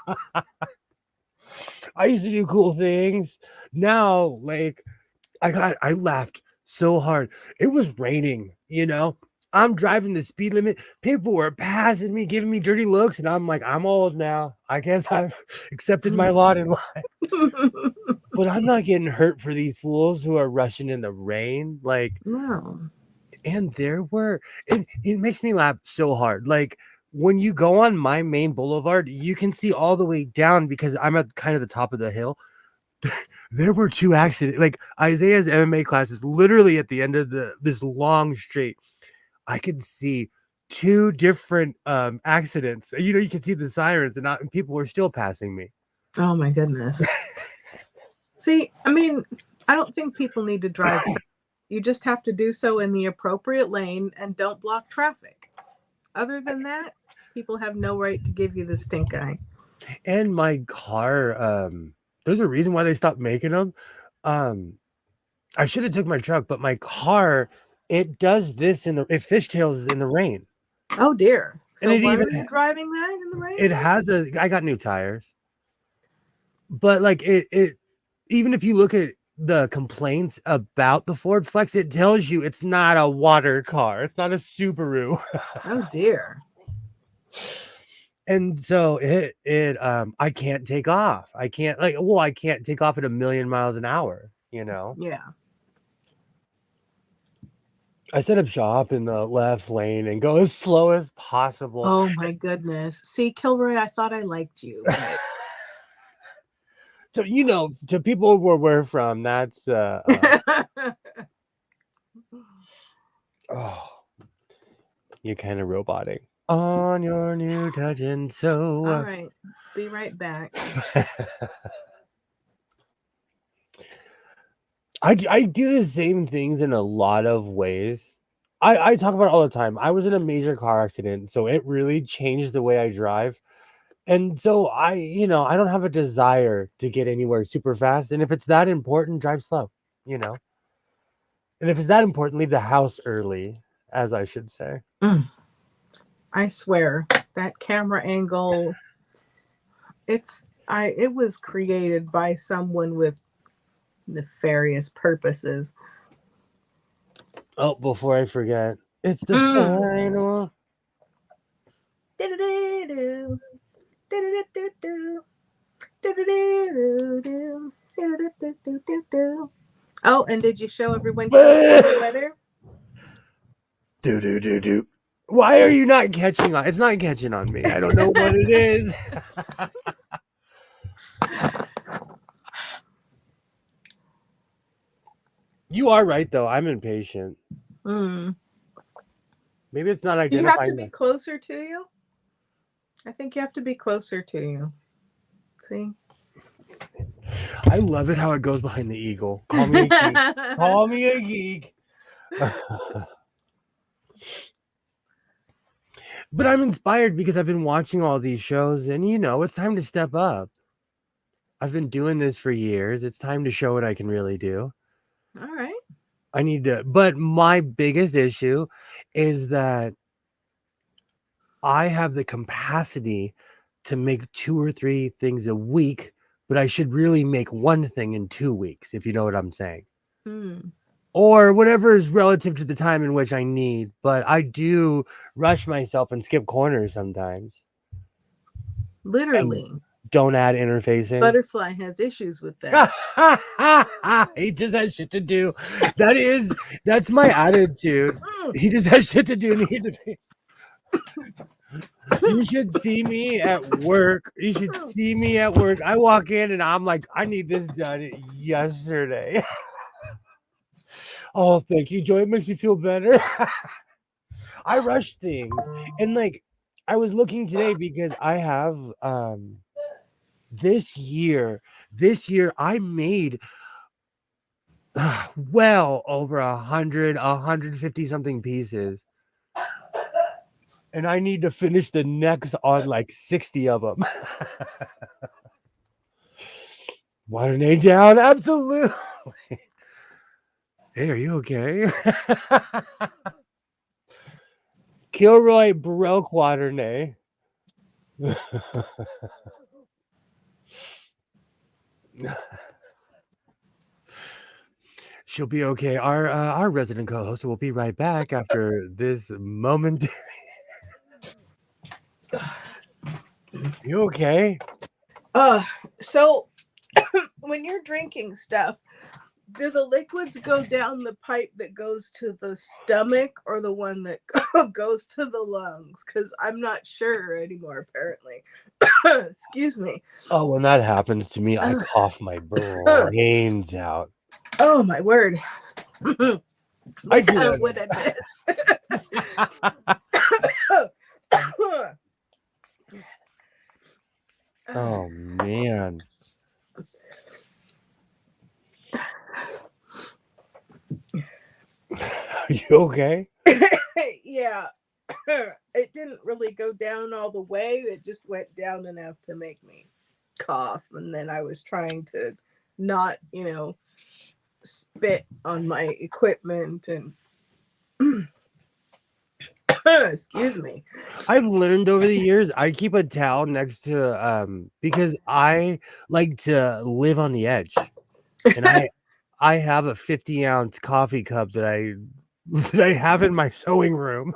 I used to do cool things. Now, like, I laughed so hard. It was raining, you know. I'm driving the speed limit. People were passing me, giving me dirty looks, and I'm like, I'm old now. I guess I've accepted my lot in life. But I'm not getting hurt for these fools who are rushing in the rain. Like, No. and there were, it makes me laugh so hard. Like, when you go on my main boulevard, you can see all the way down because I'm at kind of the top of the hill. There were 2 accidents. Like, Isaiah's MMA class is literally at the end of this long straight. I could see 2 different accidents. You know, you can see the sirens, and people were still passing me. Oh my goodness. See, I mean, I don't think people need to drive fast. You just have to do so in the appropriate lane and don't block traffic. Other than that, people have no right to give you the stink eye. And my car, there's a reason why they stopped making them. I should have took my truck, but my car, it does this it fishtails in the rain. Oh dear. So And why were you driving that in the rain? It has I got new tires. But like it even if you look at the complaints about the Ford Flex, it tells you it's not a water car. It's not a Subaru. Oh dear. And so I can't take off. I can't I can't take off at 1,000,000 miles an hour, you know? Yeah. I set up shop in the left lane and go as slow as possible. Oh my goodness. See, Kilroy, I thought I liked you. So, you know, to people where we're from, that's oh, you're kind of robotic. On your new touch and so. All right. Be right back. I do the same things in a lot of ways. I talk about it all the time. I was in a major car accident, so it really changed the way I drive. And so I don't have a desire to get anywhere super fast. And if it's that important, drive slow, you know. And if it's that important, leave the house early, as I should say. I swear that camera angle, it was created by someone with nefarious purposes. Oh, before I forget, it's the final. Oh, and did you show everyone the weather? Do. Why are you not catching on? It's not catching on me. I don't know what it is. You are right, though. I'm impatient. Maybe it's not identifying. You have to be closer to you. I think you have to be closer to you. See? I love it how it goes behind the eagle. Call me a geek. Call me a geek. But I'm inspired because I've been watching all these shows, and it's time to step up. I've been doing this for years. It's time to show what I can really do. All right. I need to, but my biggest issue is that I have the capacity to make 2 or 3 things a week, but I should really make 1 thing in 2 weeks, if you know what I'm saying. Or whatever is relative to the time in which I need. But I do rush myself and skip corners sometimes. Literally. And don't add interfacing. Butterfly has issues with that. He just has shit to do. That's my attitude. He just has shit to do. You should see me at work. I walk in and I'm like, I need this done yesterday. Oh, thank you, Joy. It makes me feel better. I rush things. And I was looking today because I have this year I made well over 150 something pieces. and I need to finish the next on like 60 of them. Water down, absolutely. Hey, are you okay? Kilroy broke Waternay. She'll be okay. Our resident co-host will be right back after this moment. You okay? So when you're drinking stuff, do the liquids go down the pipe that goes to the stomach or the one that goes to the lungs? Because I'm not sure anymore, apparently. Excuse me. Oh, when that happens to me, I cough my brains out. Oh, my word. I do Kind that. of what I miss. Oh man. Are you okay? Yeah. It didn't really go down all the way. It just went down enough to make me cough. And then I was trying to not, spit on my equipment and excuse me. I've learned over the years I keep a towel next to because I like to live on the edge. And I have a 50-ounce coffee cup that I have in my sewing room.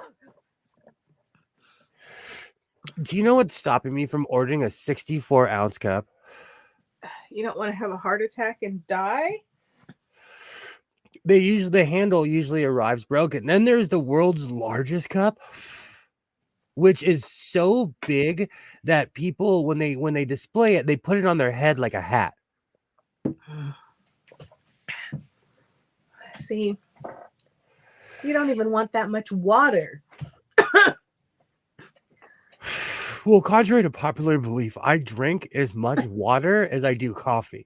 Do you know what's stopping me from ordering a 64-ounce cup? You don't want to have a heart attack and die? The handle usually arrives broken. Then there's the world's largest cup, which is so big that people when they display it, they put it on their head like a hat. See, you don't even want that much water. Well, contrary to popular belief, I drink as much water as I do coffee.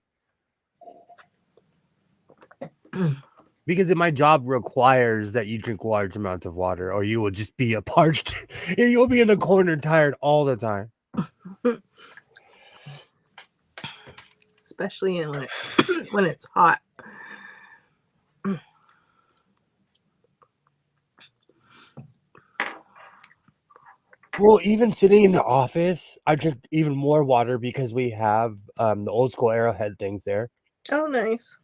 Because my job requires that you drink large amounts of water, or you will just be a parched. You'll be in the corner tired all the time. Especially when it's hot. Well, even sitting in the office, I drink even more water because we have the old school Arrowhead things there. Oh, nice.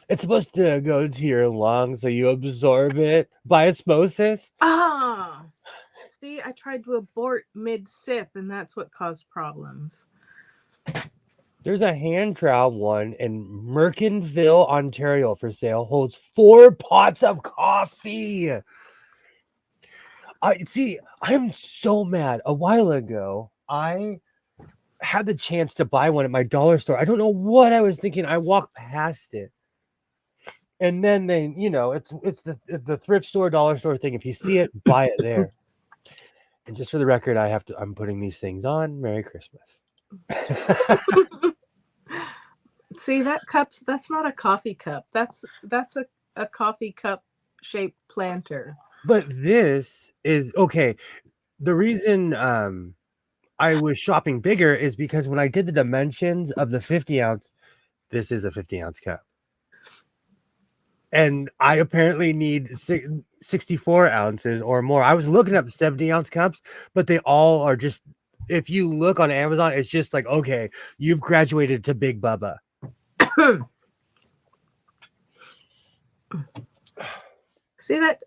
It's supposed to go to your lungs so you absorb it by osmosis. Ah, see, I tried to abort mid-sip, and that's what caused problems. There's a hand trowel one in Mercantville, Ontario for sale. Holds 4 pots of coffee. I'm so mad. A while ago, I had the chance to buy one at my dollar store. I don't know what I was thinking. I walked past it. And then it's the thrift store, dollar store thing. If you see it, buy it there. And just for the record, I'm putting these things on. Merry Christmas. See, that's not a coffee cup. That's a coffee cup shaped planter. But this is okay. The reason I was shopping bigger is because when I did the dimensions of the 50 ounce, this is a 50-ounce cup. And I apparently need 64 ounces or more. I was looking up 70-ounce cups, but they all are just, if you look on Amazon, it's just like, okay, you've graduated to Big Bubba. See, that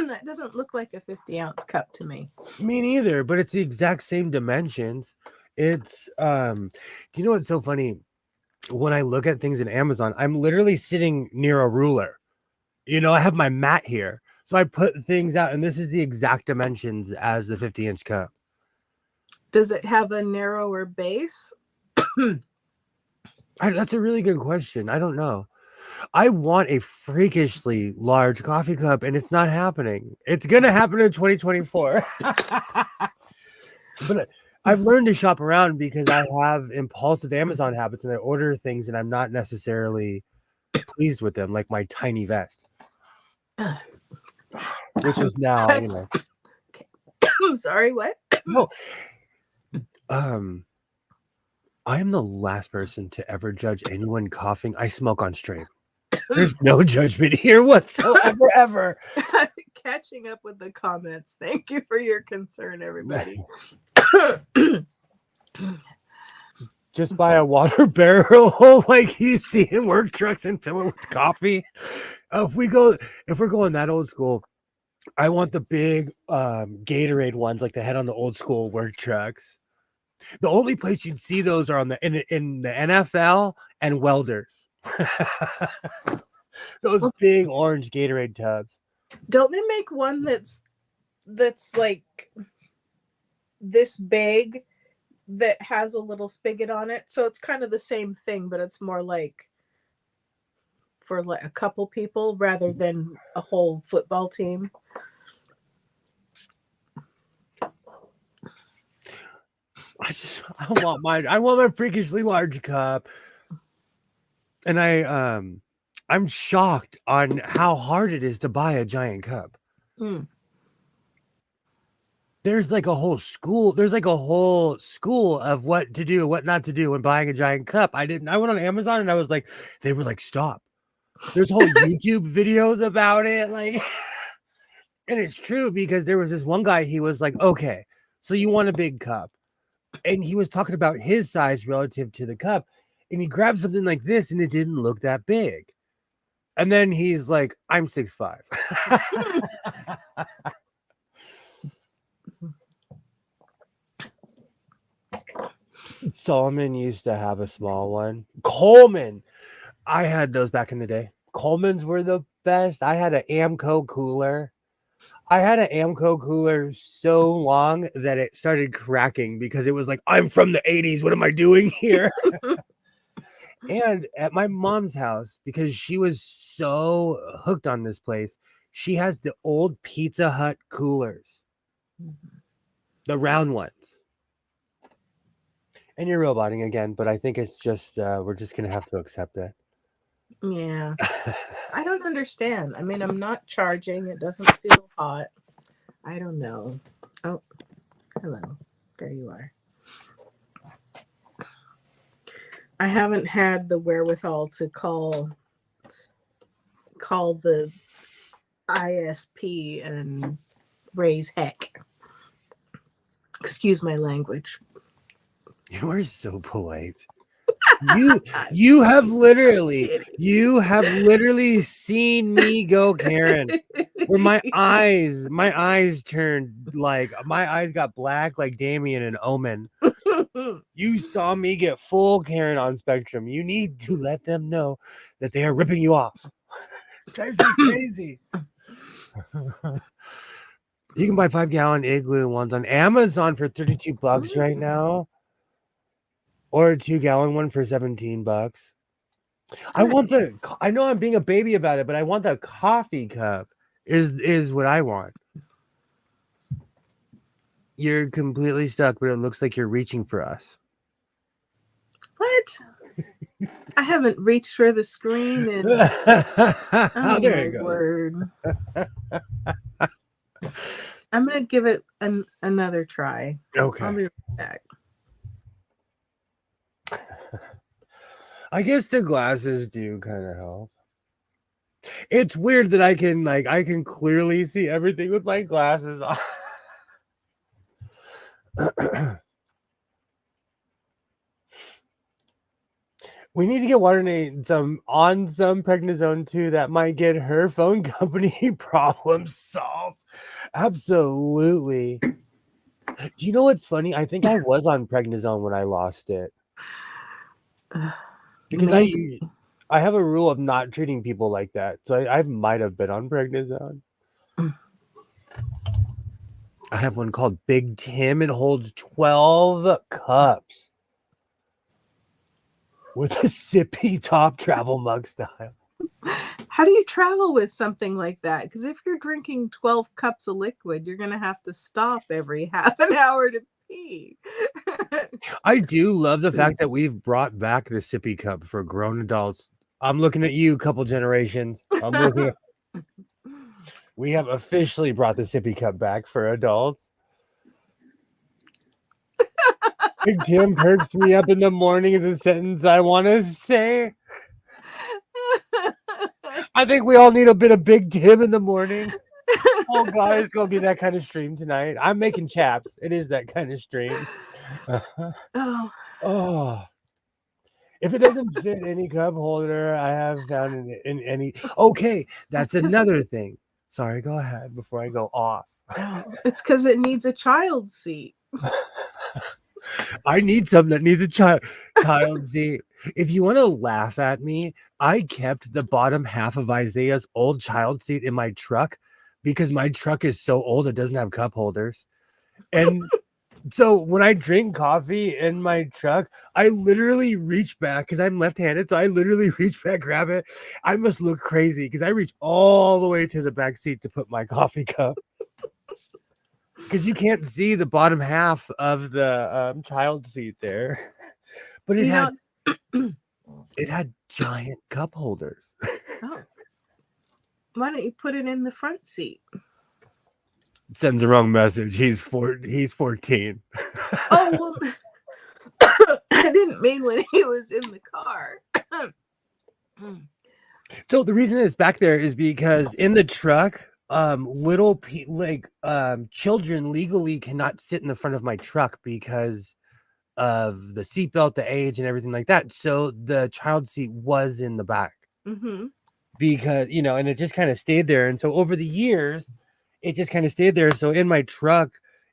that doesn't look like a 50-ounce cup to me. Me neither, but it's the exact same dimensions. It's do you know what's so funny? When I look at things in Amazon, I'm literally sitting near a ruler. I have my mat here. So I put things out, and this is the exact dimensions as the 50-inch cup. Does it have a narrower base? That's a really good question. I don't know. I want a freakishly large coffee cup, and it's not happening. It's going to happen in 2024. But I've learned to shop around because I have impulsive Amazon habits, and I order things, and I'm not necessarily pleased with them, like my tiny vest, which is now, Sorry, what? No. I am the last person to ever judge anyone coughing. I smoke on stream. There's no judgment here whatsoever, ever. Catching up with the comments. Thank you for your concern, everybody. Just buy a water barrel like you see in work trucks and fill it with coffee. If we're going that old school, I want the big Gatorade ones like they had on the old school work trucks. The only place you'd see those are on in the NFL and welders. Those big orange Gatorade tubs. Don't they make one that's like this big that has a little spigot on it? So it's kind of the same thing, but it's more like for like a couple people rather than a whole football team. I want my freakishly large cup. And I'm shocked on how hard it is to buy a giant cup. There's like a whole school. There's like a whole school of what to do, what not to do when buying a giant cup. I went on Amazon and I was like, they were like, stop. There's whole YouTube videos about it. Like, and it's true because there was this one guy, he was like, okay, so you want a big cup. And he was talking about his size relative to the cup. And he grabbed something like this and it didn't look that big. And then he's like, I'm 6'5". Solomon used to have a small one. Coleman. I had those back in the day. Coleman's were the best. I had an Amco cooler. I had an Amco cooler so long that it started cracking because it was like, I'm from the 80s. What am I doing here? And at my mom's house, because she was so hooked on this place, she has the old Pizza Hut coolers, the round ones. And you're roboting again, but I think it's just, we're just going to have to accept it. Yeah. I don't understand. I mean, I'm not charging. It doesn't feel hot. I don't know. Oh, hello. There you are. I haven't had the wherewithal to call the ISP and raise heck. Excuse my language. You are so polite. You have literally seen me go, Karen, where my eyes turned like my eyes got black like Damien and Omen. You saw me get full Karen on Spectrum. You need to let them know that they are ripping you off. Drives me crazy. You can buy 5-gallon Igloo ones on Amazon for $32 right now. Or a 2-gallon one for $17. I know I'm being a baby about it, but I want the coffee cup is what I want. You're completely stuck, but it looks like you're reaching for us. What? I haven't reached for the screen and oh there my word. I'm gonna give it another try. Okay. I'll be right back. I guess the glasses do kind of help. It's weird that I can clearly see everything with my glasses on. We need to get Waternate some prednisone too. That might get her phone company problem solved. Absolutely. Do you know what's funny? I think I was on prednisone when I lost it. Because I have a rule of not treating people like that. So I might have been on prednisone. I have one called Big Tim. It holds 12 cups. With a sippy top, travel mug style. How do you travel with something like that? Because if you're drinking 12 cups of liquid, you're going to have to stop every half an hour to pee. I do love the fact that we've brought back the sippy cup for grown adults. I'm looking at you, couple generations. We have officially brought the sippy cup back for adults. Big Tim perks me up in the morning is a sentence I want to say. I think we all need a bit of Big Tim in the morning. Oh God, it's gonna be that kind of stream tonight. I'm making chaps. It is that kind of stream. Oh, Oh, if it doesn't fit any cup holder, I have found in any. Okay, that's 'cause- another thing. Sorry, go ahead before I go off. oh, it's because it needs a child seat. I need something that needs a child seat. If you want to laugh at me, I kept the bottom half of Isaiah's old child seat in my truck because my truck is so old it doesn't have cup holders. And so when I drink coffee in my truck, I literally reach back because I'm left-handed. So I literally reach back, grab it. I must look crazy because I reach all the way to the back seat to put my coffee cup. Because you can't see the bottom half of the child seat there, but it had giant cup holders. Oh, why don't you put it in the front seat? Sends the wrong message. He's 14. Oh well, I didn't mean when he was in the car. So the reason it's back there is because in the truck, children legally cannot sit in the front of my truck because of the seatbelt, the age, and everything like that. So the child seat was in the back because and it just kind of stayed there. And so over the years, it just kind of stayed there. So in my truck,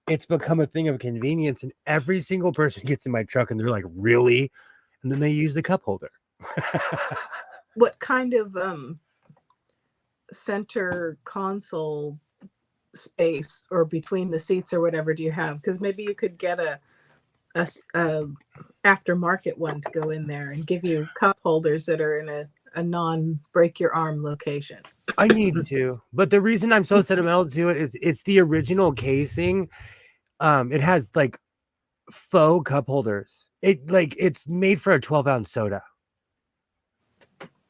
it's become a thing of convenience, and every single person gets in my truck and they're like, "Really?" And then they use the cup holder. What kind of center console space or between the seats or whatever do you have? Because maybe you could get a aftermarket one to go in there and give you cup holders that are in a non break your arm location. I need to, but the reason I'm so sentimental to it is it's the original casing. It has like faux cup holders. It's made for a 12-ounce soda.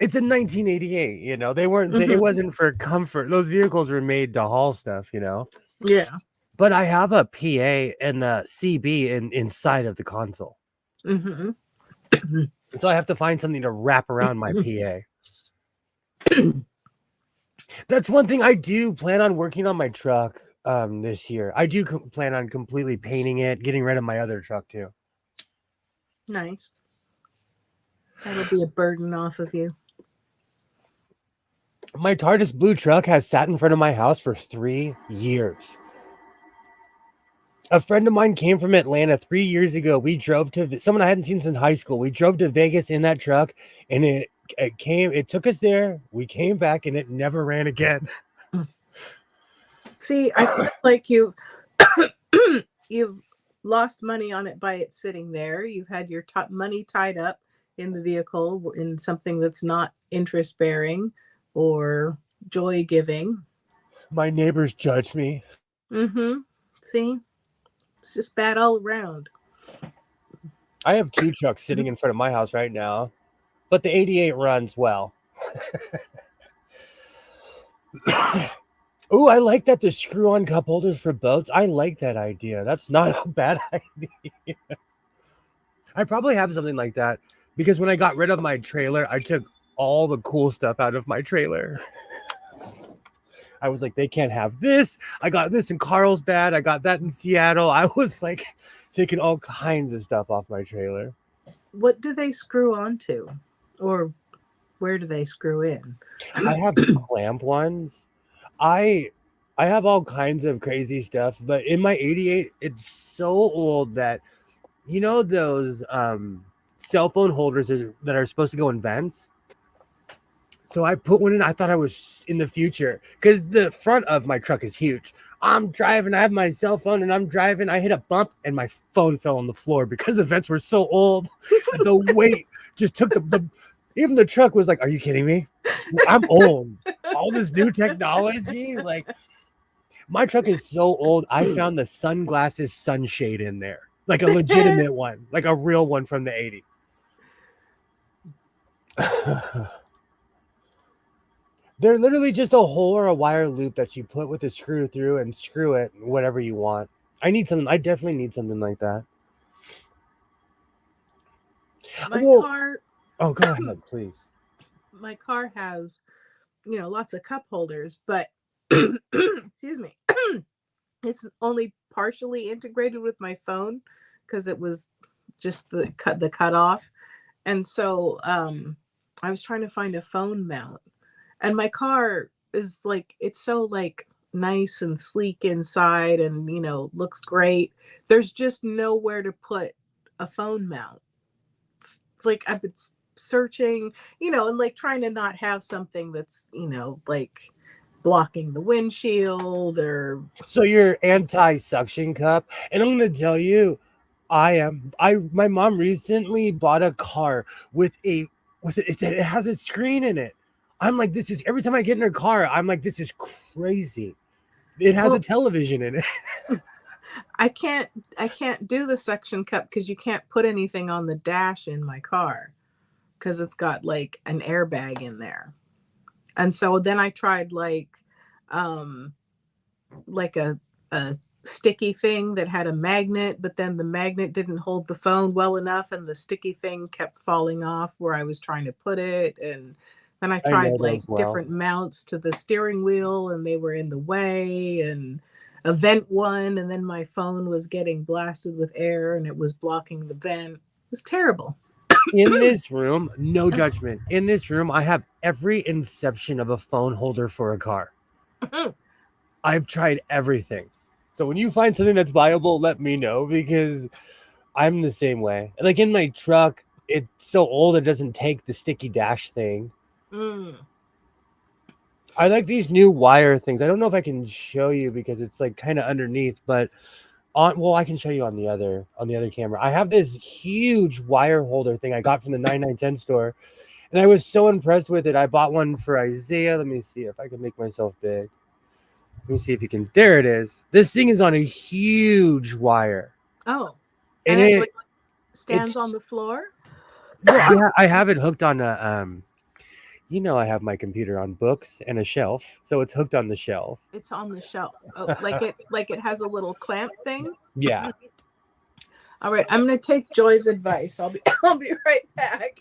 It's in 1988, they weren't, it wasn't for comfort. Those vehicles were made to haul stuff, Yeah. But I have a PA and a CB inside of the console. So I have to find something to wrap around my PA. That's one thing I do plan on working on my truck this year. I do plan on completely painting it, getting rid of my other truck too. Nice. That'll be a burden off of you. My TARDIS blue truck has sat in front of my house for 3 years. A friend of mine came from Atlanta 3 years ago. We drove to someone I hadn't seen since high school. We drove to Vegas in that truck, and it took us there. We came back, and it never ran again. See, I feel like you've lost money on it by it sitting there. You've had your money tied up in the vehicle in something that's not interest bearing or joy giving. My neighbors judge me. See, it's just bad all around. I have 2 trucks sitting in front of my house right now, but the 88 runs well. Oh, I like that the screw-on cup holders for boats. I like that idea. That's not a bad idea. I probably have something like that because when I got rid of my trailer, I took all the cool stuff out of my trailer. I was like, they can't have this. I got this in Carlsbad. I got that in Seattle. I was like taking all kinds of stuff off my trailer. What do they screw onto? Or where do they screw in? I have clamp ones. I have all kinds of crazy stuff, but in my 88, it's so old that those cell phone holders that are supposed to go in vents. So I put one in. I thought I was in the future because the front of my truck is huge. I'm driving. I have my cell phone and I'm driving. I hit a bump and my phone fell on the floor because the vents were so old. The weight just took even the truck was like, "Are you kidding me? I'm old. All this new technology, like my truck is so old. I found the sunglasses sunshade in there, like a legitimate one, like a real one from the 80s." They're literally just a hole or a wire loop that you put with a screw through and screw it whatever you want. I definitely need something like that. My Well, car, oh, go ahead, please. my car has, lots of cup holders, but excuse me, it's only partially integrated with my phone because it was just the cut off. And so I was trying to find a phone mount. And my car is like, it's so like nice and sleek inside and, looks great. There's just nowhere to put a phone mount. It's like I've been searching, and like trying to not have something that's, like blocking the windshield or So you're anti-suction cup, and I'm gonna tell you, my mom recently bought a car it has a screen in it. I'm like, this is every time I get in her car, I'm like, this is crazy. It has a well, television in it. I can't do the suction cup because you can't put anything on the dash in my car because it's got like an airbag in there. And so then I tried um like a sticky thing that had a magnet, but then the magnet didn't hold the phone well enough and the sticky thing kept falling off where I was trying to put it. And then I I know tried like those well. different mounts to the steering wheel and they were in the way, and a vent one, and then my phone was getting blasted with air and it was blocking the vent. It was terrible. In this room, no judgment. In this room, I have every inception of a phone holder for a car. I've tried everything. So when you find something that's viable, let me know because I'm the same way. Like in my truck, it's so old it doesn't take the sticky dash thing. Mm. I like these new wire things. I don't know if I can show you because it's like kind of underneath, but I can show you on the other camera. I have this huge wire holder thing I got from the 99 store, and I was so impressed with it. I bought one for Isaiah. Let me see if I can make myself big. Let me see if you can. There it is. This thing is on a huge wire, Oh, and and it it like stands it's on the floor. well, I have it hooked on a I have my computer on books and a shelf, so it's hooked on the shelf. It's on the shelf. Oh, like it has a little clamp thing. Yeah. All right, I'm gonna take Joy's advice. I'll be right back.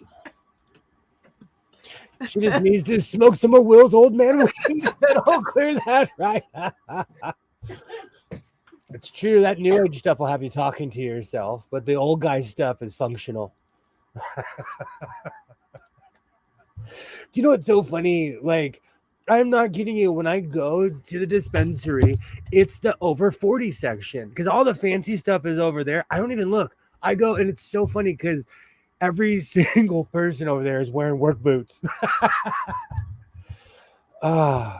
She just needs to smoke some of Will's old man weed. That'll clear that right. It's true that new age stuff will have you talking to yourself, but the old guy stuff is functional. Do you know what's so funny? Like, I'm not kidding you. When I go to the dispensary, it's the over 40 section because all the fancy stuff is over there. I don't even look. I go, and it's so funny because every single person over there is wearing work boots. I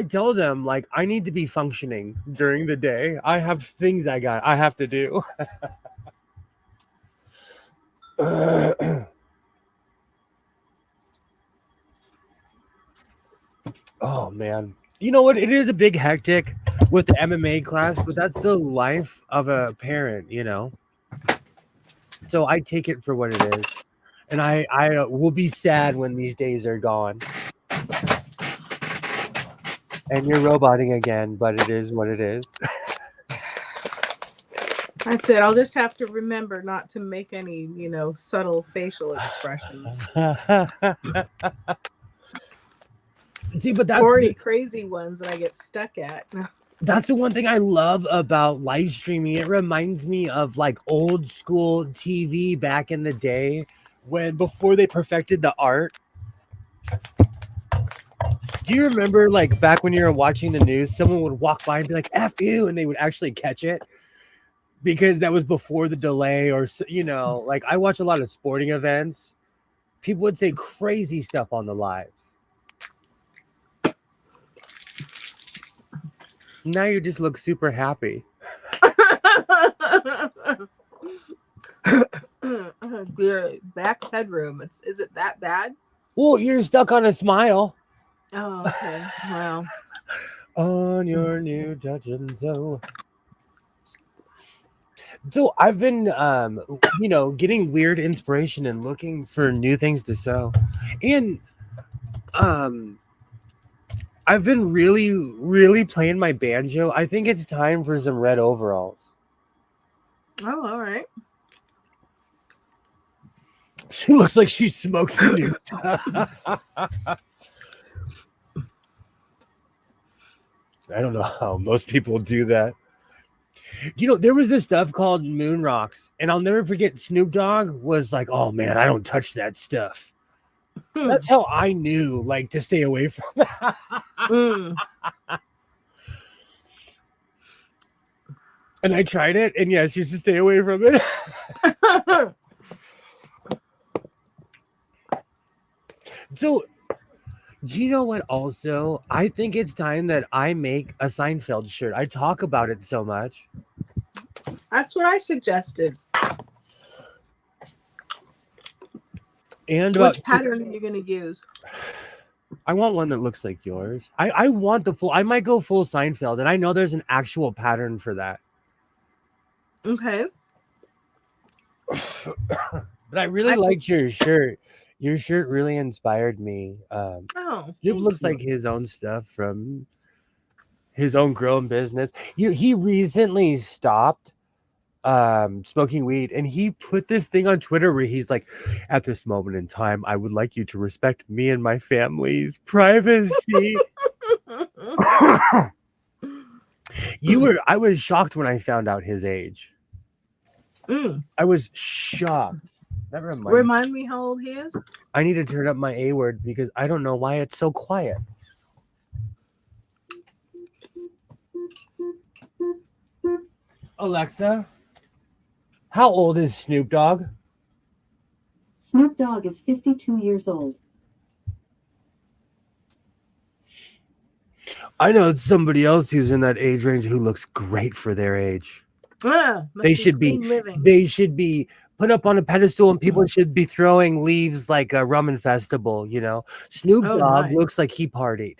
tell them, like, I need to be functioning during the day. I have things I have to do. Oh man, you know what? It is a big hectic with the MMA class, but that's the life of a parent, So I take it for what it is, and I will be sad when these days are gone. And you're roboting again, but it is what it is. That's it. I'll just have to remember not to make any, subtle facial expressions See, but or any crazy ones that I get stuck at. That's the one thing I love about live streaming. It reminds me of like old school TV back in the day before they perfected the art. Do you remember like back when you were watching the news, someone would walk by and be like, F you, and they would actually catch it because that was before the delay or, like I watch a lot of sporting events. People would say crazy stuff on the lives. Now you just look super happy. Oh, dear, back's headroom. Is it that bad? Well, you're stuck on a smile. Oh, okay. Well, on your new Dungeon Zone. So I've been, getting weird inspiration and looking for new things to sew, and I've been really, really playing my banjo. I think it's time for some red overalls. oh, all right. She looks like she's smoking new stuff. I don't know how most people do that. You know, there was this stuff called moon rocks, and I'll never forget Snoop Dogg was like, "Oh man, I don't touch that stuff." That's how I knew, like, to stay away from that. And I tried it, and yes, you should stay away from it. So, do you know what? Also, I think it's time that I make a Seinfeld shirt. I talk about it so much. That's what I suggested. And Which pattern are you going to use? I want one that looks like yours. I want the full. I might go full Seinfeld, and I know there's an actual pattern for that. Okay. But I really liked your shirt. Your shirt really inspired me. Snoop looks like his own stuff from his own growing business. He recently stopped smoking weed, and he put this thing on Twitter where he's like, "At this moment in time, I would like you to respect me and my family's privacy." I was shocked when I found out his age. I was shocked. That Remind me how old he is. I need to turn up my A word because I don't know why it's so quiet. Alexa, how old is Snoop Dogg? Snoop Dogg is 52 years old. I know somebody else who's in that age range who looks great for their age. They should be put up on a pedestal, and people should be throwing leaves like a rum festival. You know, Snoop Dogg looks like he partied.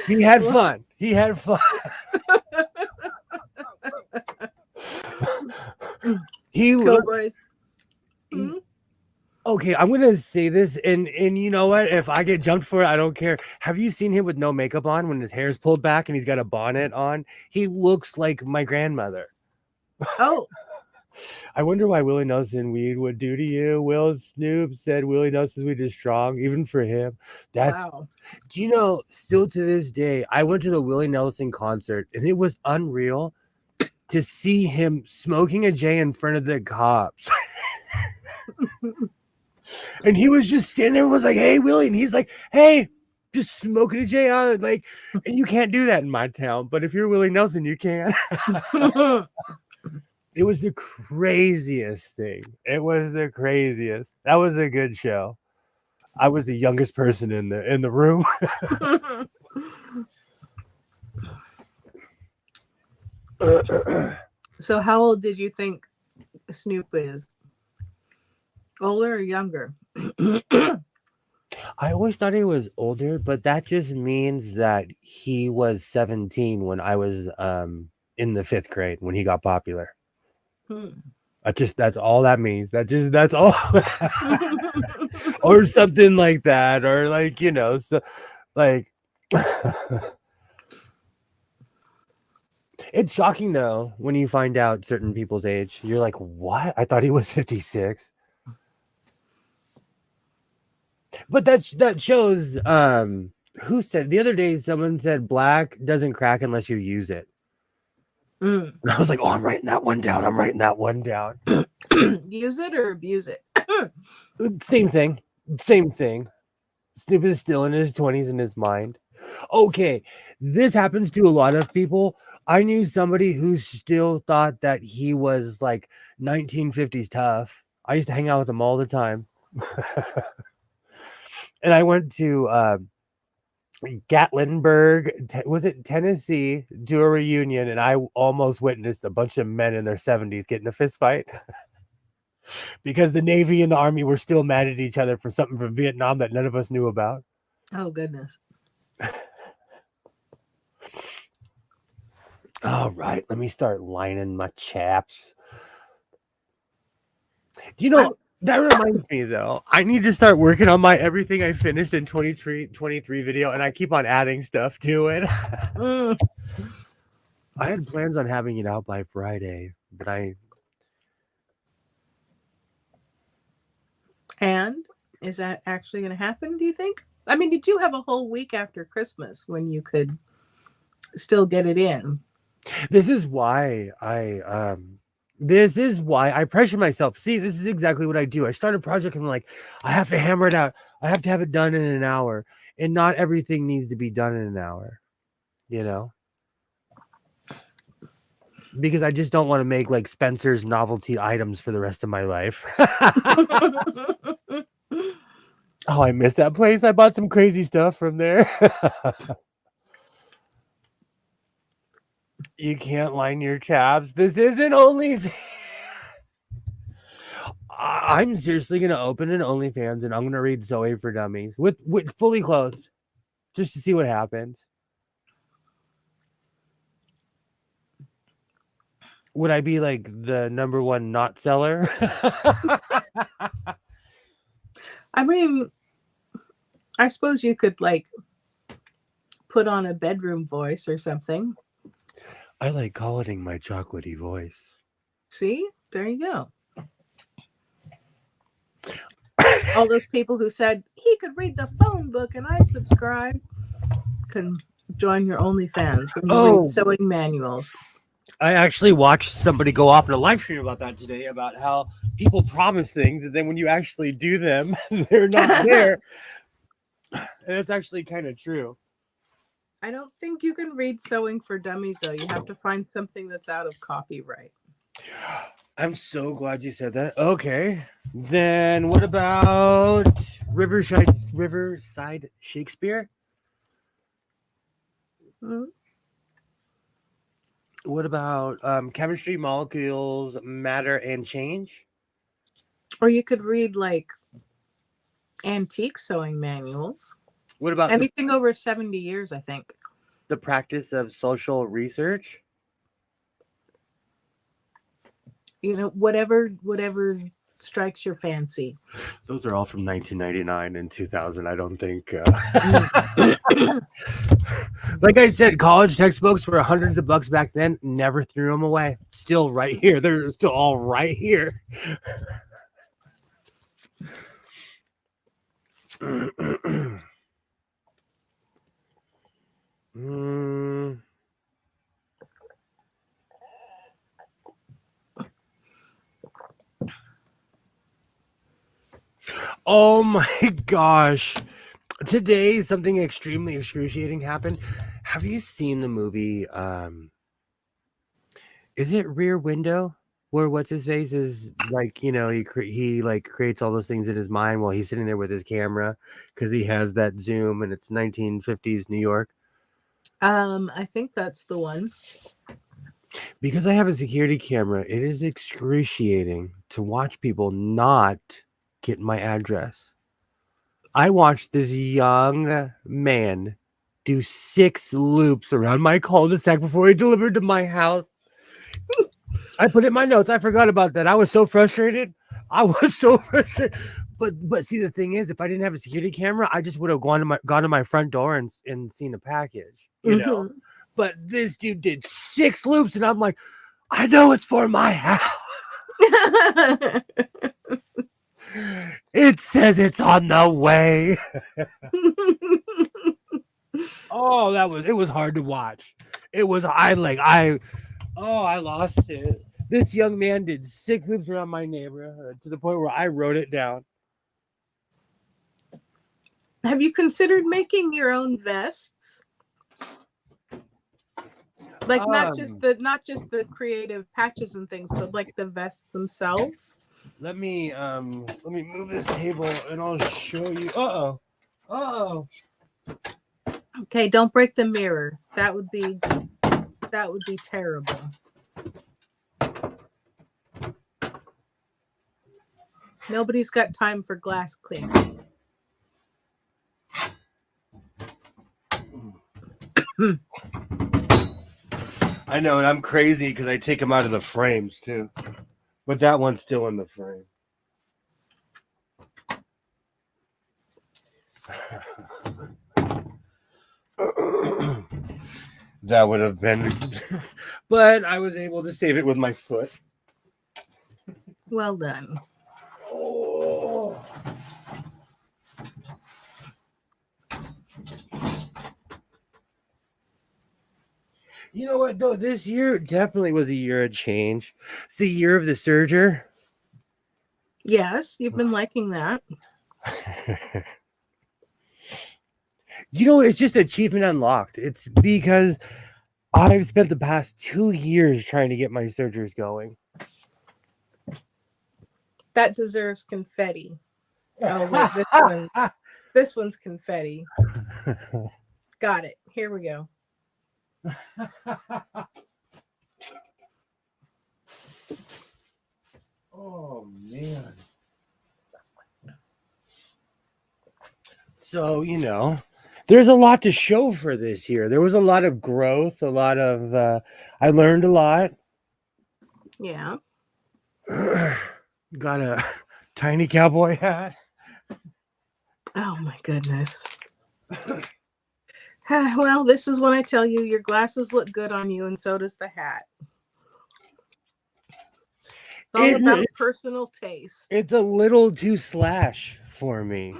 He had fun. He had fun. He looks. Okay, I'm gonna say this, and you know what? If I get jumped for it, I don't care. Have you seen him with no makeup on when his hair's pulled back and he's got a bonnet on? He looks like my grandmother. Oh. I wonder why Willie Nelson weed would do to you. Will Snoop said Willie Nelson's weed is strong, even for him. Wow. Do you know, still to this day, I went to the Willie Nelson concert, and it was unreal to see him smoking a J in front of the cops. And he was just standing there and was like, "Hey, Willie," and he's like, "Hey," just smoking a J on it. Like, and you can't do that in my town, but if you're Willie Nelson, you can. It was the craziest thing. It was the craziest. That was a good show. I was the youngest person in the room. So how old did you think Snoop is? Older or younger? I always thought he was older, but that just means that he was 17 when I was in the 5th grade when he got popular. That's all that means. That's all. Or something like that, or like, you know, so like it's shocking though when you find out certain people's age. You're like, what? I thought he was 56. But that shows who said the other day someone said black doesn't crack unless you use it. And I was like, oh, I'm writing that one down. Use it or abuse it? Same thing. Snoop is still in his 20s in his mind. Okay, this happens to a lot of people. I knew somebody who still thought that he was like 1950s tough. I used to hang out with him all the time. And I went to Gatlinburg, was it Tennessee, do a reunion, and I almost witnessed a bunch of men in their 70s getting a fist fight because the Navy and the Army were still mad at each other for something from Vietnam that none of us knew about. Oh, goodness. All right, let me start lining my chaps. Do you know, that reminds me though, I need to start working on my everything I finished in 23 video, and I keep on adding stuff to it. I had plans on having it out by Friday, but And is that actually going to happen, do you think? I mean, you do have a whole week after Christmas when you could still get it in. This is why I pressure myself. See, this is exactly what I do. I start a project and I'm like, I have to hammer it out. I have to have it done in an hour. And not everything needs to be done in an hour, you know? Because I just don't want to make like Spencer's novelty items for the rest of my life. Oh, I miss that place. I bought some crazy stuff from there. You can't line your tabs. This isn't OnlyFans. I'm seriously gonna open an OnlyFans and I'm gonna read Zoe for Dummies with fully clothed, just to see what happens. Would I be like the number one not seller? I mean, I suppose you could like put on a bedroom voice or something. I like calling my chocolatey voice. See, there you go. All those people who said he could read the phone book and I'd subscribe can join your OnlyFans when you read sewing manuals. I actually watched somebody go off in a live stream about that today, about how people promise things and then when you actually do them, they're not there. And it's actually kind of true. I don't think you can read Sewing for Dummies, though. You have to find something that's out of copyright. I'm so glad you said that. Okay. Then what about Riverside Shakespeare? Mm-hmm. What about Chemistry, Molecules, Matter, and Change? Or you could read like antique sewing manuals. What about anything over 70 years, I think. The Practice of Social Research? You know, whatever strikes your fancy. Those are all from 1999 and 2000. I don't think. Like I said, college textbooks were hundreds of bucks back then. Never threw them away. Still right here. They're still all right here. Oh my gosh. Today, something extremely excruciating happened. Have you seen the movie? Is it Rear Window? Where what's his face is like, you know, he like creates all those things in his mind while he's sitting there with his camera because he has that zoom and it's 1950s New York. I think that's the one. Because I have a security camera, it is excruciating to watch people not get my address. I watched this young man do 6 loops around my cul-de-sac before he delivered to my house. I put it in my notes. I forgot about that. I was so frustrated. But see, the thing is, if I didn't have a security camera, I just would have gone to my front door and seen a package, you know. But this dude did 6 loops, and I'm like, I know it's for my house. It says it's on the way. Oh, it was hard to watch. I lost it. This young man did 6 loops around my neighborhood to the point where I wrote it down. Have you considered making your own vests? Like not just the creative patches and things, but like the vests themselves. Let me move this table and I'll show you. Uh-oh. Okay, don't break the mirror. That would be terrible. Nobody's got time for glass cleaning. I know, and I'm crazy because I take them out of the frames too. But that one's still in the frame. That would have been, but I was able to save it with my foot. Well done. Oh. You know what, though? This year definitely was a year of change. It's the year of the surger. Yes, you've been liking that. You know, it's just achievement unlocked. It's because I've spent the past 2 years trying to get my surgers going. That deserves confetti. Oh wait, this one's confetti. Got it. Here we go. Oh man. So, you know, there's a lot to show for this year. There was a lot of growth, a lot of I learned a lot. Yeah. Got a tiny cowboy hat. Oh my goodness. Well, this is when I tell you your glasses look good on you, and so does the hat. It's all about personal taste. It's a little too slash for me.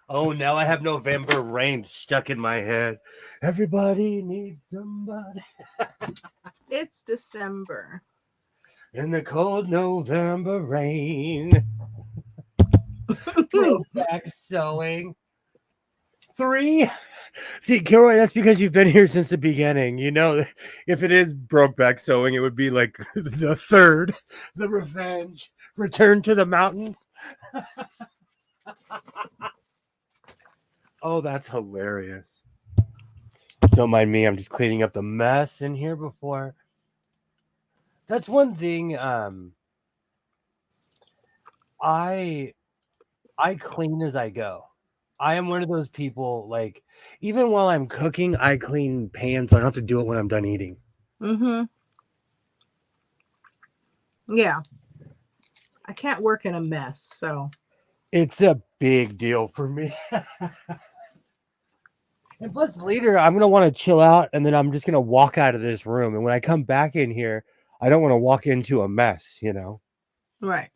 Oh, now I have November Rain stuck in my head. Everybody needs somebody. It's December. In the cold November rain. Throwback sewing. 3. See, Kilroy, that's because you've been here since the beginning. You know, if it is Brokeback Sewing, it would be like the 3rd, the Revenge, Return to the Mountain. Oh, that's hilarious. Don't mind me. I'm just cleaning up the mess in here before. That's one thing. I clean as I go. I am one of those people, like, even while I'm cooking, I clean pans so I don't have to do it when I'm done eating. Mm-hmm. Yeah. I can't work in a mess, so. It's a big deal for me. And plus later, I'm going to want to chill out, and then I'm just going to walk out of this room. And when I come back in here, I don't want to walk into a mess, you know? Right.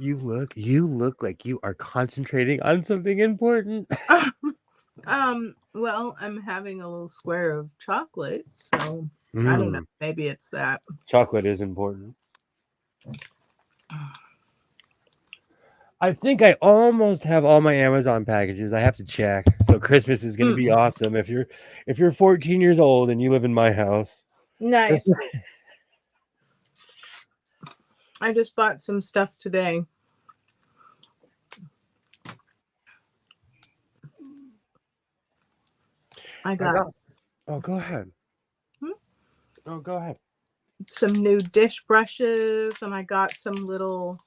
You look like you are concentrating on something important. Well, I'm having a little square of chocolate, so I don't know. Maybe it's that. Chocolate is important. I think I almost have all my Amazon packages. I have to check. So Christmas is going to be awesome if you're 14 years old and you live in my house. Nice. I just bought some stuff today. I got oh, go ahead. Oh, go ahead. Some new dish brushes, and I got some little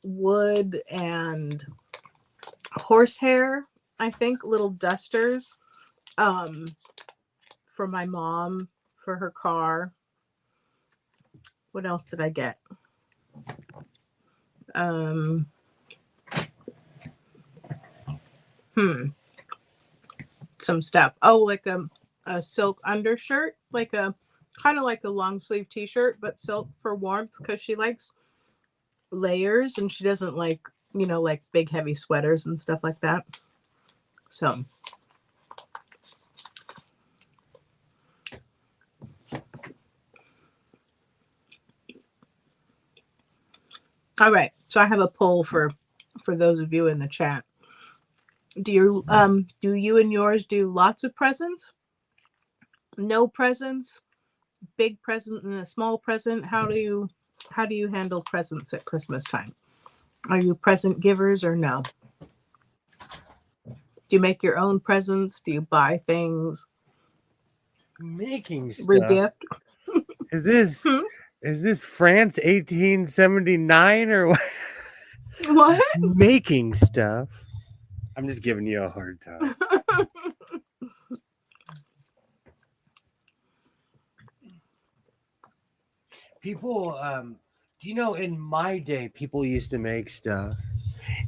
wood and horsehair, I think, little dusters for my mom for her car. What else did I get? Some stuff. Oh, like a silk undershirt, like a kind of like a long sleeve t-shirt, but silk for warmth, because she likes layers and she doesn't like, you know, like big heavy sweaters and stuff like that. So all right, so I have a poll for those of you in the chat. Do you and yours do lots of presents, no presents, big present and a small present? How do you handle presents at Christmas time? Are you present givers or no? Do you make your own presents? Do you buy things? Making stuff. Regift? Is this France 1879 or what? What? Making stuff. I'm just giving you a hard time. People, do you know, in my day, people used to make stuff.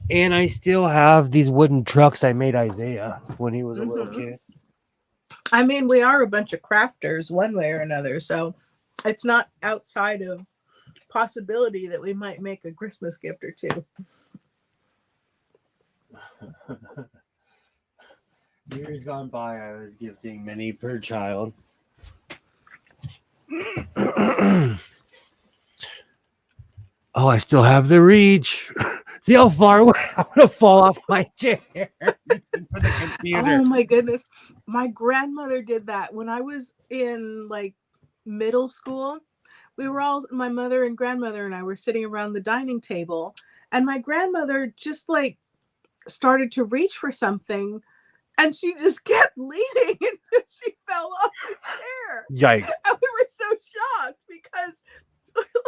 And I still have these wooden trucks I made Isaiah when he was a little kid. I mean, we are a bunch of crafters one way or another, so it's not outside of possibility that we might make a Christmas gift or two. Years gone by, I was gifting many per child. Oh, I still have the reach. See how far away I'm gonna fall off my chair for the computer. Oh my goodness. My grandmother did that when I was in like middle school. We were all, my mother and grandmother and I were sitting around the dining table, and my grandmother just like started to reach for something, and she just kept leaning until she fell off the chair. Yikes. And we were so shocked because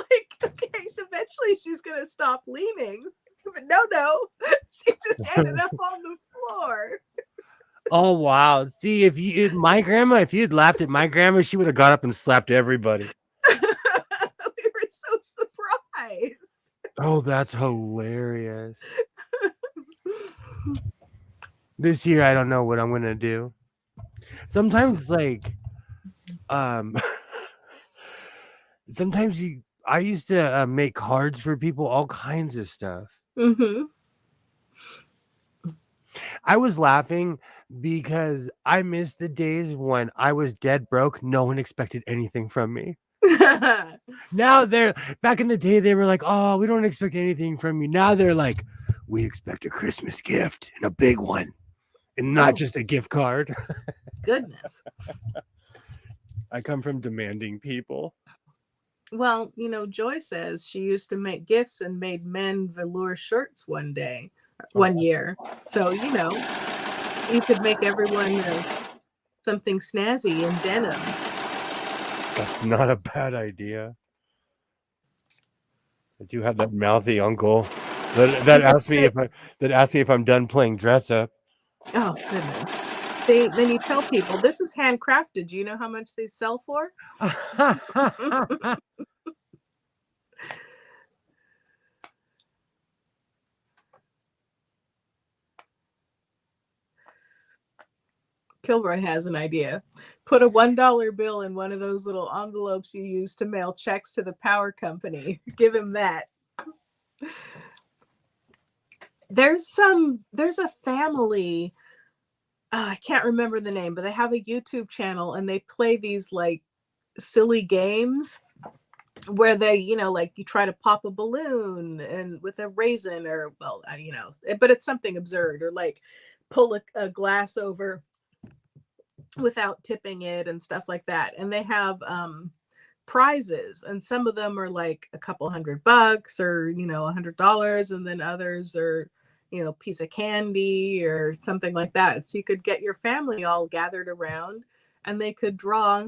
like, okay, so eventually she's gonna stop leaning. But no, she just ended up on the floor. Oh wow. See, if you had laughed at my grandma, she would have got up and slapped everybody. We were so surprised. Oh, that's hilarious. This year I don't know what I'm gonna do. Sometimes like sometimes I used to make cards for people, all kinds of stuff. Mm-hmm. I was laughing because I miss the days when I was dead broke. No one expected anything from me. Now they're back in the day, they were like, oh, we don't expect anything from you. Now they're like, we expect a Christmas gift and a big one and not just a gift card. Goodness. I come from demanding people. Well, Joy says she used to make gifts and made men velour shirts one year. So, you could make everyone something snazzy in denim. That's not a bad idea. I do have that mouthy uncle that asked me if I'm done playing dress up. Oh, goodness. Then you tell people this is handcrafted. Do you know how much they sell for? Kilroy has an idea. Put a $1 bill in one of those little envelopes you use to mail checks to the power company. Give him that. There's a family, I can't remember the name, but they have a YouTube channel and they play these like silly games where they, like you try to pop a balloon and with a raisin or, well, but it's something absurd, or like pull a glass over without tipping it and stuff like that. And they have prizes, and some of them are like a couple $100 or $100, and then others are piece of candy or something like that. So you could get your family all gathered around and they could draw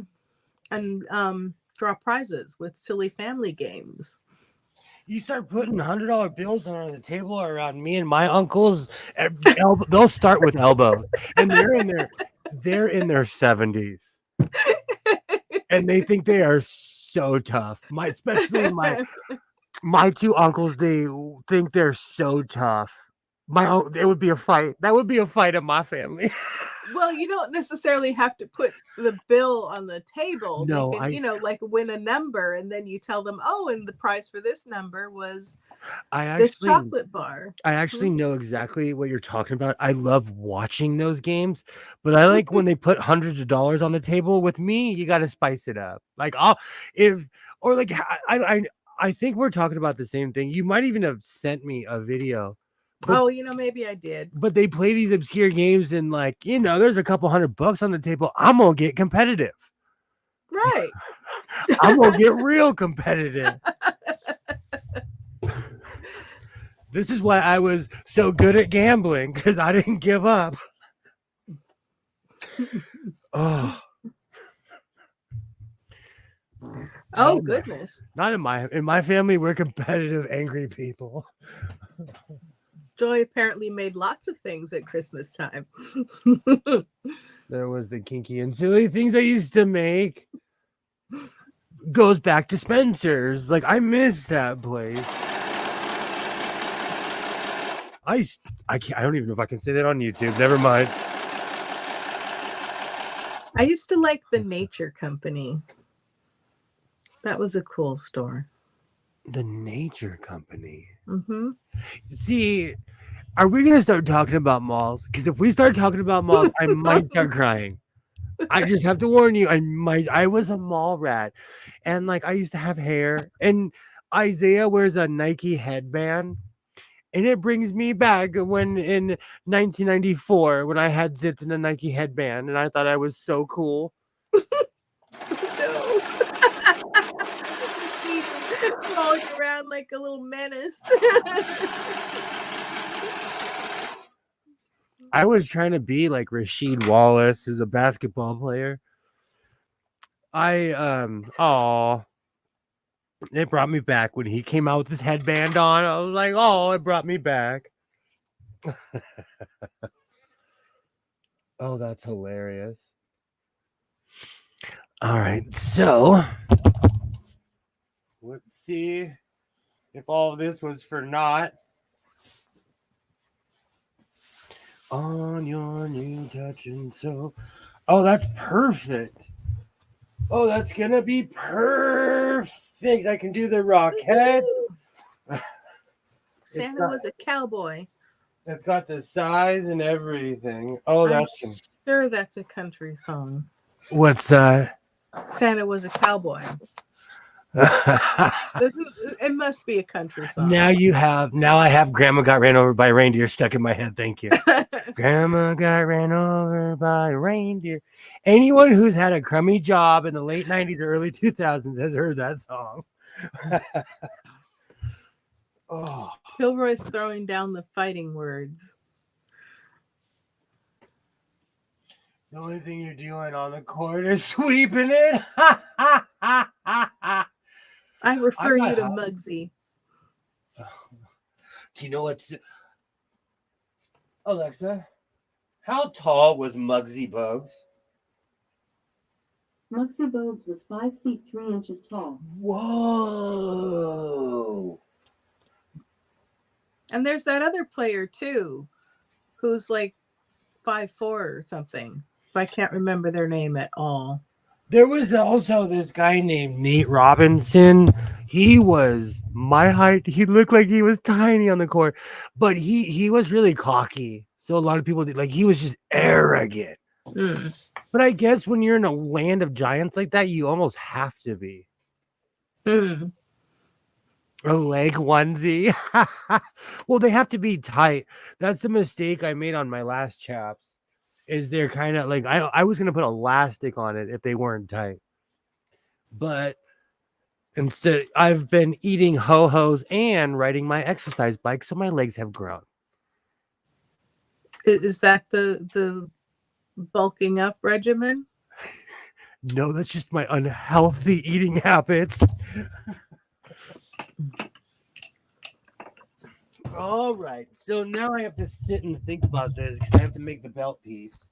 prizes with silly family games. You start putting $100 bills on the table around me and my uncles, they'll start with elbows, and they're in their 70s, and they think they are so tough. Especially my two uncles, they think they're so tough. It would be a fight. That would be a fight in my family. Well, you don't necessarily have to put the bill on the table. No, they can, like win a number, and then you tell them, oh, and the prize for this number was this chocolate bar. I actually know exactly what you're talking about. I love watching those games, but I like when they put hundreds of dollars on the table. With me, you got to spice it up. Like I think we're talking about the same thing. You might even have sent me a video. But, maybe I did. But they play these obscure games and there's a couple $100 on the table. I'm going to get competitive. Right. I'm going to get real competitive. This is why I was so good at gambling, because I didn't give up. Oh. Oh, goodness. Not in my family, we're competitive, angry people. Joy apparently made lots of things at Christmas time. There was the kinky and silly things I used to make. Goes back to Spencer's. Like, I miss that place. I don't even know if I can say that on YouTube. Never mind. I used to like the Nature Company. That was a cool store. The Nature Company. Mm-hmm. See, are we gonna start talking about malls? Because if we start talking about malls, I might start crying. I just have to warn you. I was a mall rat, and like I used to have hair, and Isaiah wears a Nike headband, and it brings me back when in 1994 when I had zits and a Nike headband, and I thought I was so cool. No. Rolling around like a little menace. I was trying to be like Rasheed Wallace, who's a basketball player. It brought me back when he came out with his headband on. I was like, oh, it brought me back. Oh, that's hilarious. All right, so let's see if all of this was for naught. On your new touch and so. Oh, that's perfect. Oh, that's gonna be perfect. I can do the rocket. Santa was a cowboy. It's got the size and everything. Oh, I'm that's sure that's a country song. what's that? Santa was a cowboy. It must be a country song. Now I have Grandma Got Ran Over by a Reindeer stuck in my head. Thank you. Grandma got ran over by a reindeer. Anyone who's had a crummy job in the late 90s or early 2000s has heard that song. Oh, Kilroy's throwing down the fighting words. the only thing you're doing on the court is sweeping it. I refer got you to help. Muggsy. Do you know what's Alexa? How tall was Muggsy Bogues? Muggsy Bogues was 5 feet 3 inches tall. Whoa. And there's that other player too, who's like 5'4" or something. But I can't remember their name at all. There was also this guy named Nate Robinson. He was my height. He looked like he was tiny on the court, but he was really cocky. So a lot of people did like he was just arrogant. Mm. But I guess when you're in a land of giants like that, you almost have to be. Mm. A leg onesie. Well, they have to be tight. That's the mistake I made on my last chaps. Is they're kind of like I was gonna put elastic on it if they weren't tight. But instead, I've been eating ho-hos and riding my exercise bike, so my legs have grown. Is that the bulking up regimen? No, that's just my unhealthy eating habits. All right, so now I have to sit and think about this because I have to make the belt piece.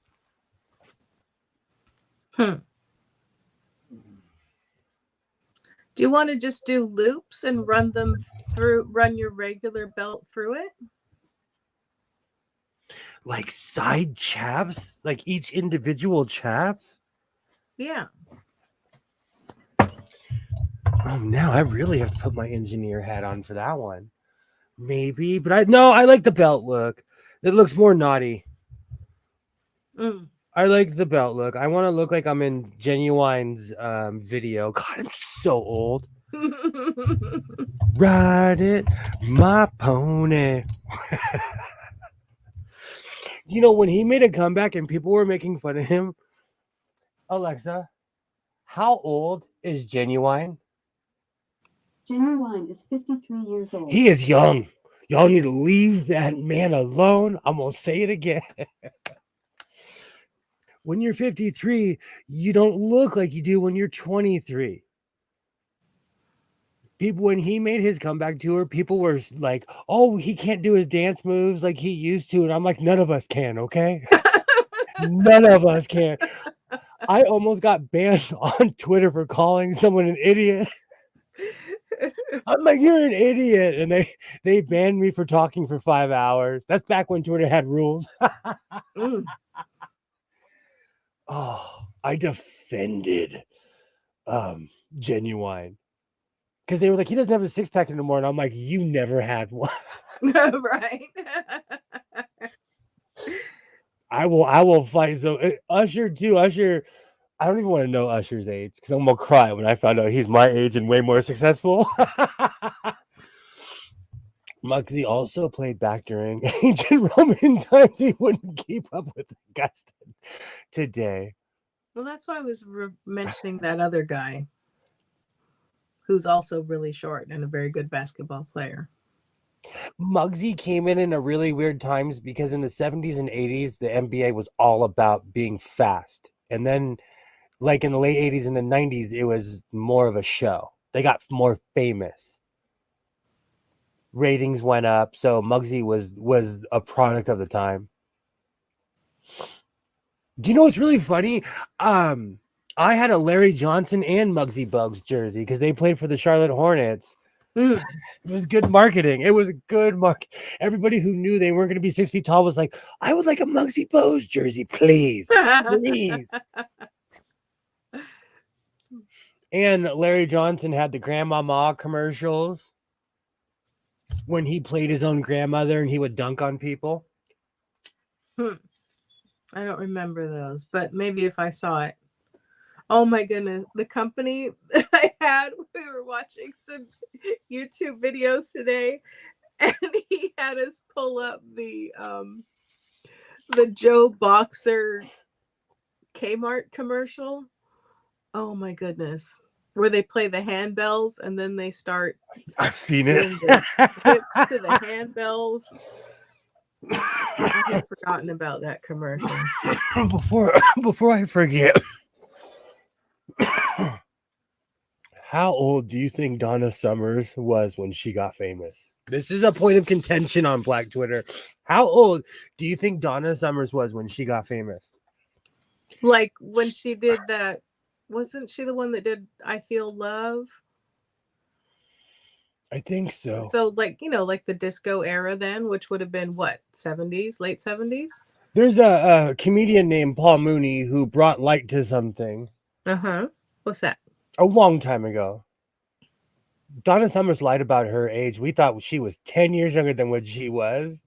Do you want to just do loops and run your regular belt through it? Like side chaps? Like each individual chaps? Yeah. Oh, now I really have to put my engineer hat on for that one. Maybe, but I like the belt look. It looks more naughty. Mm. I like the belt look. I want to look like I'm in Genuine's video. God, I'm so old. Ride it, my pony. You know, when he made a comeback and people were making fun of him, Alexa, how old is Genuine? Genuine is 53 years old. He is young. Y'all need to leave that man alone. I'm going to say it again. When you're 53, you don't look like you do when you're 23. People, when he made his comeback tour, people were like, oh, he can't do his dance moves like he used to. And I'm like, none of us can, okay? None of us can. I almost got banned on Twitter for calling someone an idiot. I'm like, you're an idiot. And they banned me for talking for 5 hours. That's back when Twitter had rules. Mm. Oh, I defended Genuine because they were like, he doesn't have a six pack anymore, and I'm like, you never had one. Right. I will fight. So Usher too. Usher, I don't even want to know Usher's age because I'm gonna cry when I found out he's my age and way more successful. Muggsy also played back during ancient Roman times. He wouldn't keep up with the guys today. Well, that's why I was mentioning that other guy who's also really short and a very good basketball player. Muggsy came in a really weird times because in the 70s and 80s, the NBA was all about being fast. And then, like in the late 80s and the 90s, it was more of a show. They got more famous. Ratings went up, so Muggsy was a product of the time. Do you know what's really funny? I had a Larry Johnson and Muggsy Bogues jersey because they played for the Charlotte Hornets. Mm. It was good marketing. It was a good market. Everybody who knew they weren't going to be 6 feet tall was like, I would like a Muggsy Bogues jersey, please. Please. And Larry Johnson had the Grandmama commercials when he played his own grandmother and he would dunk on people. I don't remember those, but maybe if I saw it. Oh my goodness. The company that I had, we were watching some YouTube videos today, and he had us pull up the Joe Boxer Kmart commercial. Oh my goodness. Where they play the handbells and then they start I've seen it. doing the hips to the handbells. I had forgotten about that commercial. Before I forget, how old do you think Donna Summers was when she got famous? This is a point of contention on Black Twitter. How old do you think Donna Summers was when she got famous? Like when she did that, wasn't she the one that did I Feel Love? I think so. So like, like the disco era then, which would have been what, 70s, late 70s? There's a comedian named Paul Mooney who brought light to something. Uh-huh. What's that? A long time ago. Donna Summers lied about her age. We thought she was 10 years younger than what she was.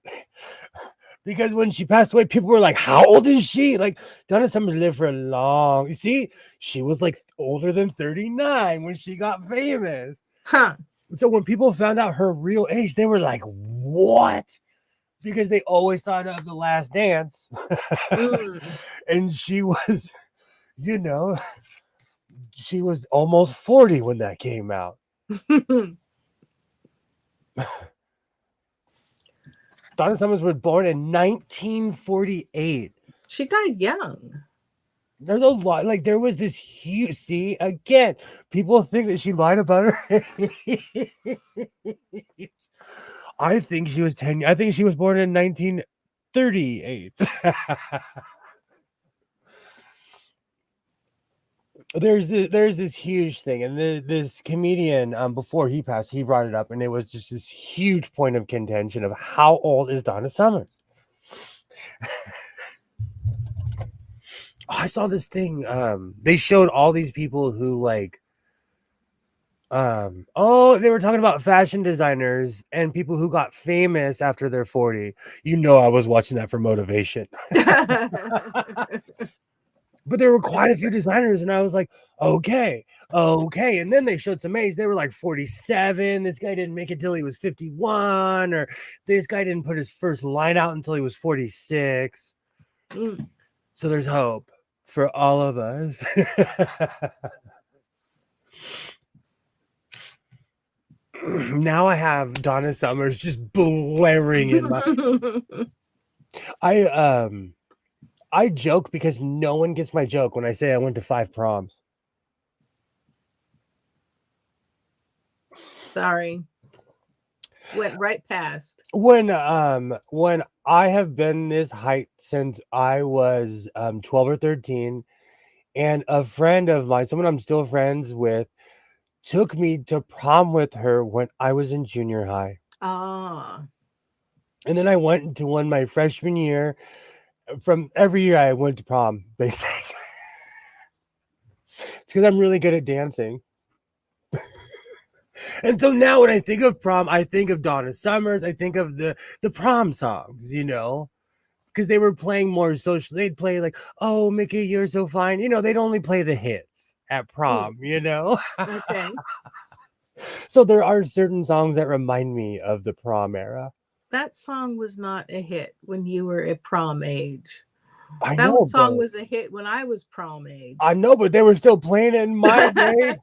Because when she passed away, people were like, how old is she? Like, Donna Summers lived for a long... You see, she was like older than 39 when she got famous. Huh. So when people found out her real age, they were like, what? Because they always thought of The Last Dance. And she was, she was almost 40 when that came out. Donna Summers was born in 1948. She died young. There's a lot, like there was this huge, see, again, people think that she lied about her. I think she was 10. I think she was born in 1938. There's this huge thing, and this comedian before he passed, he brought it up, and it was just this huge point of contention of how old is Donna Summers. I saw this thing. They showed all these people who like they were talking about fashion designers and people who got famous after they're 40. I was watching that for motivation. But there were quite a few designers, and I was like, okay. And then they showed some age. They were like 47. This guy didn't make it till he was 51, or this guy didn't put his first line out until he was 46. So there's hope for all of us. Now I have Donna Summers just blaring in my... I joke because no one gets my joke when I say I went to 5 proms. Sorry. Went right past. When I have been this height since I was 12 or 13, and a friend of mine, someone I'm still friends with, took me to prom with her when I was in junior high. Ah. And then I went to one my freshman year. From every year I went to prom, basically. It's because I'm really good at dancing. And so now when I think of prom, I think of Donna Summers. I think of the prom songs, because they were playing more social. They'd play like, "Oh, Mickey, you're so fine." They'd only play the hits at prom. Okay. So there are certain songs that remind me of the prom era. That song was not a hit when you were at prom age. I That know, song but was a hit when I was prom age. they were still playing it in my day.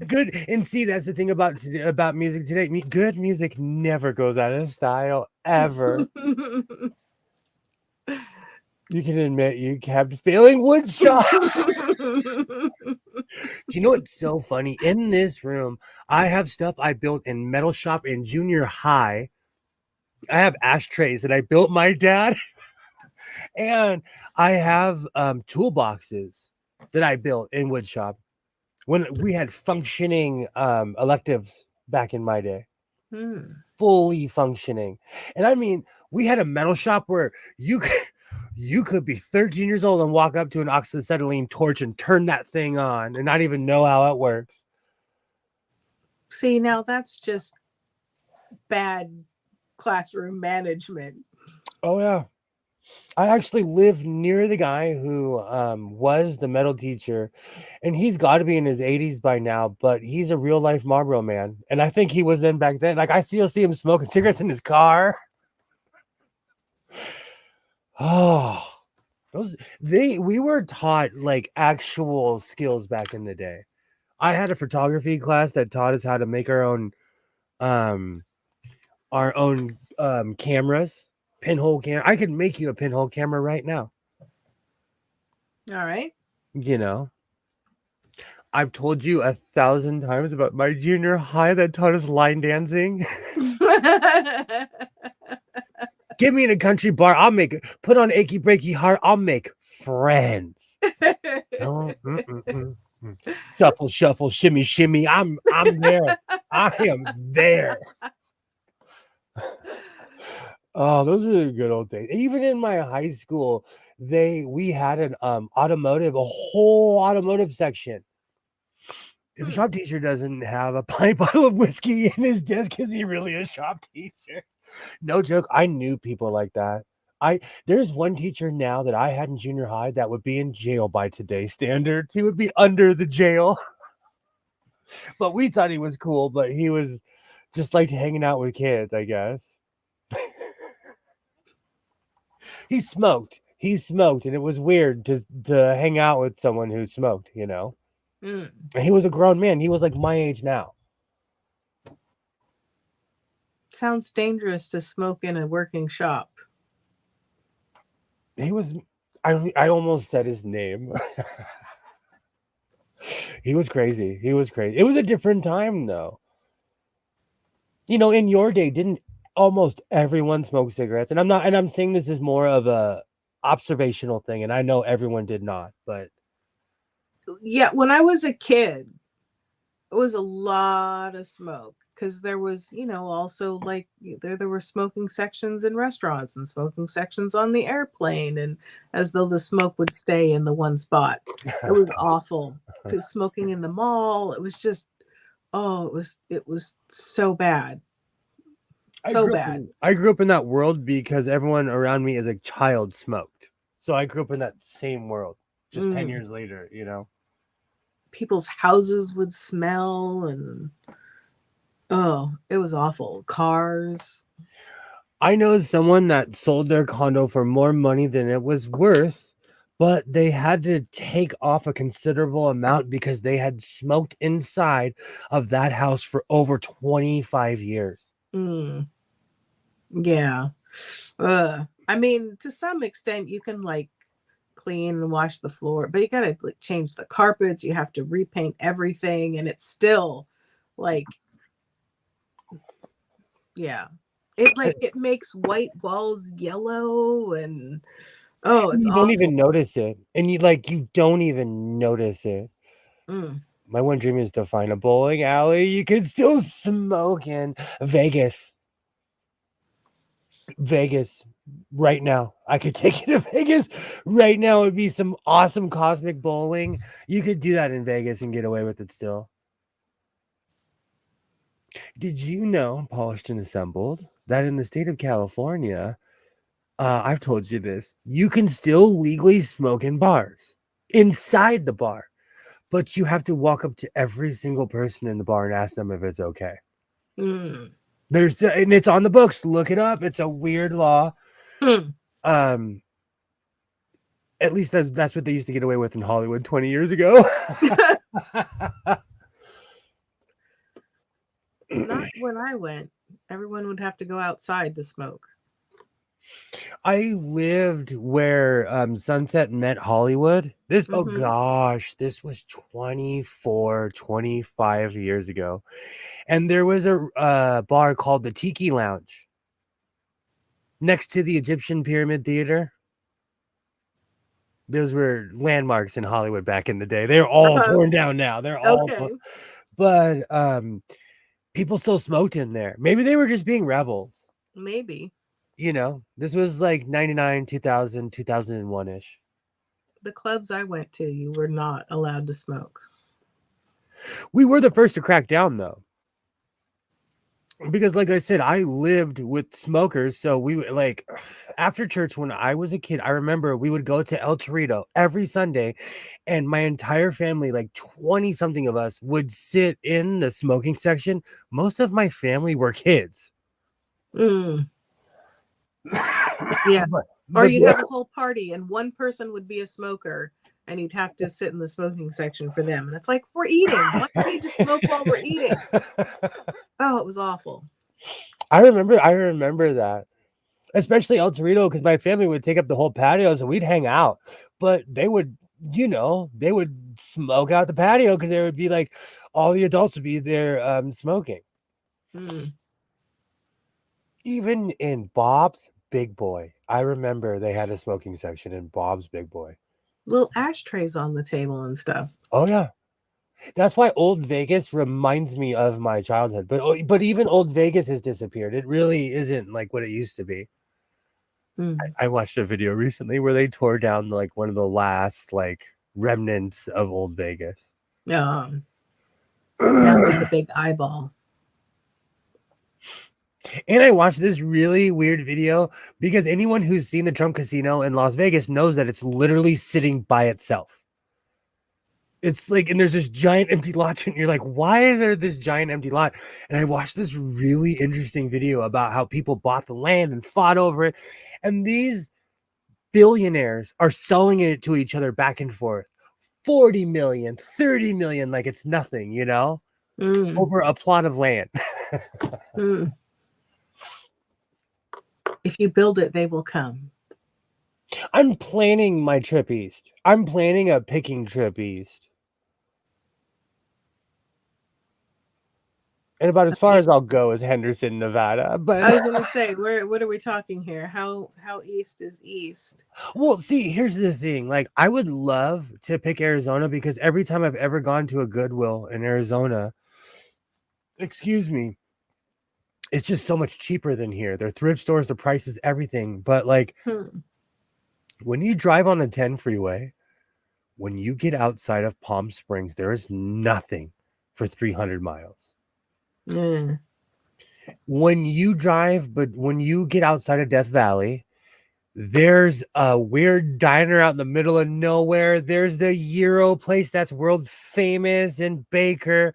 Good, and see, that's the thing about music today. Good music never goes out of style ever. You can admit you kept failing woodshop. Do you know what's so funny? In this room, I have stuff I built in metal shop in junior high. I have ashtrays that I built my dad, and I have toolboxes that I built in wood shop when we had functioning electives back in my day. Fully functioning. And I mean, we had a metal shop where you could be 13 years old and walk up to an oxyacetylene torch and turn that thing on and not even know how it works. See, now that's just bad classroom management. Oh yeah. I actually live near the guy who was the metal teacher, and he's got to be in his 80s by now, but he's a real life Marlboro man. And I think he was then back then. Like I still see him smoking cigarettes in his car. Oh, we were taught like actual skills back in the day. I had a photography class that taught us how to make our own cameras, pinhole camera. I could make you a pinhole camera right now. All right. I've told you 1,000 times about my junior high that taught us line dancing. Get me in a country bar. Put on achy breaky heart. I'll make friends. Shuffle, shuffle, shimmy, shimmy. I'm there. I am there. Oh, those are the good old days. Even in my high school, we had an a whole automotive section. If the shop teacher doesn't have a pint bottle of whiskey in his desk, is he really a shop teacher? No joke. I knew people like that. There's one teacher now that I had in junior high that would be in jail by today's standards. He would be under the jail. But we thought he was cool, but he was just like hanging out with kids, I guess. He smoked, and it was weird to hang out with someone who smoked, And he was a grown man. He was like my age now. Sounds dangerous to smoke in a working shop. He was, I almost said his name. He was crazy. It was a different time though. In your day, didn't almost everyone smoke cigarettes? And I'm saying this is more of a observational thing, and I know everyone did not, but yeah, when I was a kid, it was a lot of smoke because there was, also like there were smoking sections in restaurants and smoking sections on the airplane, and as though the smoke would stay in the one spot. It was awful. Because smoking in the mall, it was just, it was so bad. So bad. I grew up in that world because everyone around me as a child smoked. So I grew up in that same world just 10 years later, People's houses would smell and it was awful. Cars. I know someone that sold their condo for more money than it was worth, but they had to take off a considerable amount because they had smoked inside of that house for over 25 years. Yeah. I mean, to some extent, you can like clean and wash the floor, but you gotta like change the carpets. You have to repaint everything, and it's still like, yeah, it makes white walls yellow, and it's you awful. don't even notice it, and you don't even notice it. My one dream is to find a bowling alley you can still smoke in Vegas. right now. I could take you to Vegas right now. It would be some awesome cosmic bowling. You could do that in Vegas and get away with it still. Did you know, Polished and Assembled, that in the state of California, I've told you this, you can still legally smoke in bars, inside the bar, but you have to walk up to every single person in the bar and ask them if it's okay. Mm. And it's on the books. Look it up. It's a weird law. Hmm. At least that's what they used to get away with in Hollywood 20 years ago. Not when I went. Everyone would have to go outside to smoke. I lived where Sunset met Hollywood. Oh Mhm. gosh, this was 25 years ago. And there was a bar called the Tiki Lounge next to the Egyptian Pyramid Theater. Those were landmarks in Hollywood back in the day. They're all torn down now. They're all Okay. but people still smoked in there. Maybe they were just being rebels. Maybe. You know, this was like 99, 2000, 2001-ish. The clubs I went to, you were not allowed to smoke. We were the first to crack down, though. Because, like I said, I lived with smokers. So we like after church when I was a kid, I remember we would go to El Torito every Sunday, and my entire family, like 20 something of us, would sit in the smoking section. Most of my family were kids. Mm. Yeah. Or you'd have a whole party and one person would be a smoker and you'd have to sit in the smoking section for them. And it's like, we're eating. Why do we need to smoke while we're eating? Oh, it was awful. I remember that. Especially El Torito, because my family would take up the whole patio, so we'd hang out. But they would, they would smoke out the patio because there would be like all the adults would be there smoking. Mm. Even in Bob's Big Boy, I remember they had a smoking section in Bob's Big Boy. Little ashtrays on the table and stuff. Oh yeah. That's why Old Vegas reminds me of my childhood. But even Old Vegas has disappeared. It really isn't like what it used to be. Mm. I watched a video recently where they tore down like one of the last like remnants of Old Vegas. Now there's a big eyeball. And I watched this really weird video because anyone who's seen the Trump Casino in Las Vegas knows that it's literally sitting by itself. It's like, and there's this giant empty lot, and you're like, why is there this giant empty lot? And I watched this really interesting video about how people bought the land and fought over it. And these billionaires are selling it to each other back and forth. 40 million, 30 million, like it's nothing, over a plot of land. Mm. If you build it, they will come. I'm planning my trip east. I'm planning a picking trip east. And about as far as I'll go is Henderson, Nevada. But I was going to say, what are we talking here? How east is east? Well, see, here's the thing. Like, I would love to pick Arizona because every time I've ever gone to a Goodwill in Arizona, excuse me, it's just so much cheaper than here. Their thrift stores, the prices, everything. But like, when you drive on the 10 freeway, when you get outside of Palm Springs, there is nothing for 300 miles. Yeah. When you get outside of Death Valley, there's a weird diner out in the middle of nowhere. There's the Euro place that's world famous in Baker.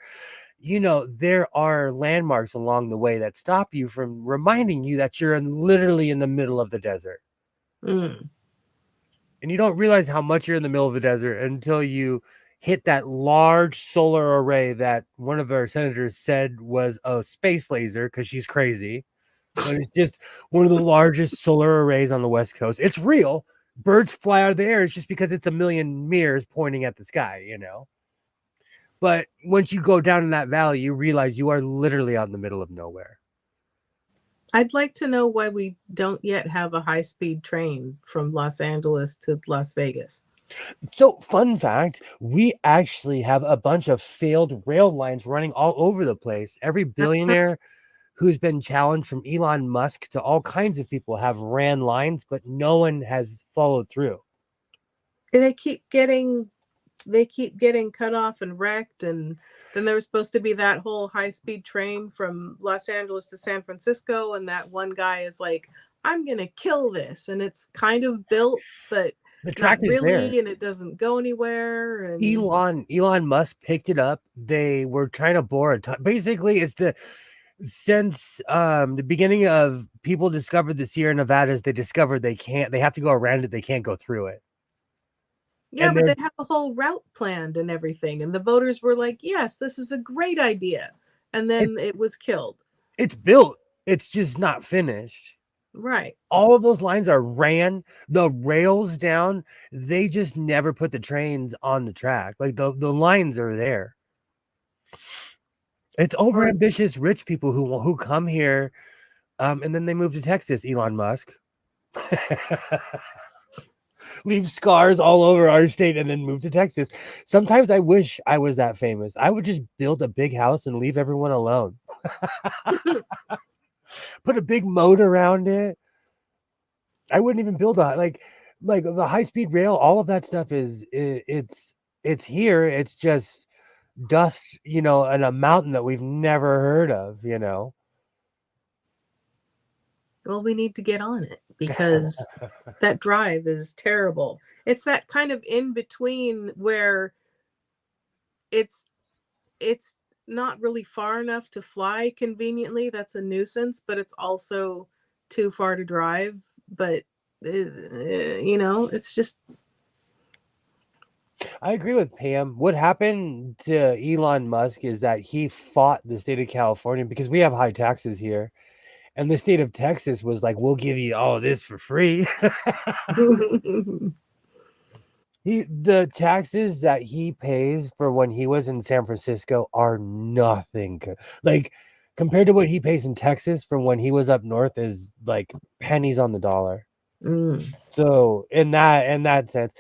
There are landmarks along the way that stop you from reminding you that you're literally in the middle of the desert. Mm. And you don't realize how much you're in the middle of the desert until you hit that large solar array that one of our senators said was a space laser because she's crazy. But it's just one of the largest solar arrays on the West Coast. It's real. Birds fly out of the air. It's just because it's a million mirrors pointing at the sky, But once you go down in that valley, you realize you are literally out in the middle of nowhere. I'd like to know why we don't yet have a high-speed train from Los Angeles to Las Vegas. So, fun fact, we actually have a bunch of failed rail lines running all over the place. Every billionaire who's been challenged from Elon Musk to all kinds of people have ran lines, but no one has followed through. They keep getting cut off and wrecked, and then there was supposed to be that whole high-speed train from Los Angeles to San Francisco, and that one guy is like, I'm gonna kill this, and it's kind of built, but The track not is there. really, and it doesn't go anywhere. And Elon Musk picked it up. They were trying to bore a ton. Basically, it's since the beginning of people discovered the Sierra Nevadas, they discovered they have to go around it. They can't go through it. yeah, And but they have a whole route planned and everything, and the voters were like, yes, this is a great idea, and then it was killed. It's built. It's just not finished. Right. All of those lines are ran, the rails down. They just never put the trains on the track. Like the lines are there. It's overambitious rich people who come here, and then they move to Texas. Elon Musk leave scars all over our state and then move to Texas. Sometimes I wish I was that famous. I would just build a big house and leave everyone alone. Put a big moat around it. I wouldn't even build like the high-speed rail. All of that stuff it's here. It's just dust, and a mountain that we've never heard of, Well, we need to get on it because that drive is terrible. It's that kind of in between where it's not really far enough to fly conveniently. That's a nuisance, but it's also too far to drive. But it's just. I agree with Pam. What happened to Elon Musk is that he fought the state of California because we have high taxes here. And the state of Texas was like, we'll give you all of this for free. The taxes that he pays for when he was in San Francisco are nothing. Like, compared to what he pays in Texas from when he was up north is like pennies on the dollar. So in that sense,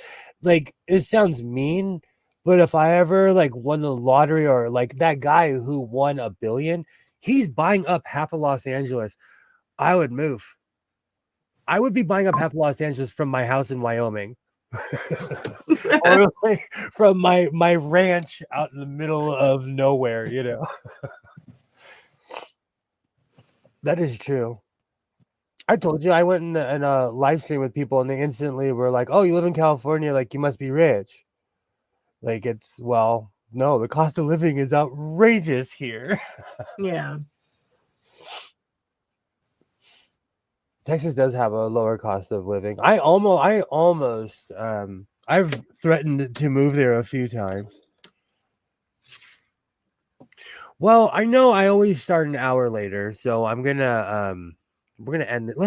like, it sounds mean, but if I ever like won the lottery, or like that guy who won $1 billion, he's buying up half of Los Angeles, I would move. I would be buying up half of Los Angeles from my house in Wyoming. Or like from my ranch out in the middle of nowhere, That is true. I told you I went in a live stream with people and they instantly were like, oh, you live in California, like you must be rich. Like, no, the cost of living is outrageous here. Yeah. Texas does have a lower cost of living. I almost I've threatened to move there a few times. Well, I know I always start an hour later, so we're gonna end it.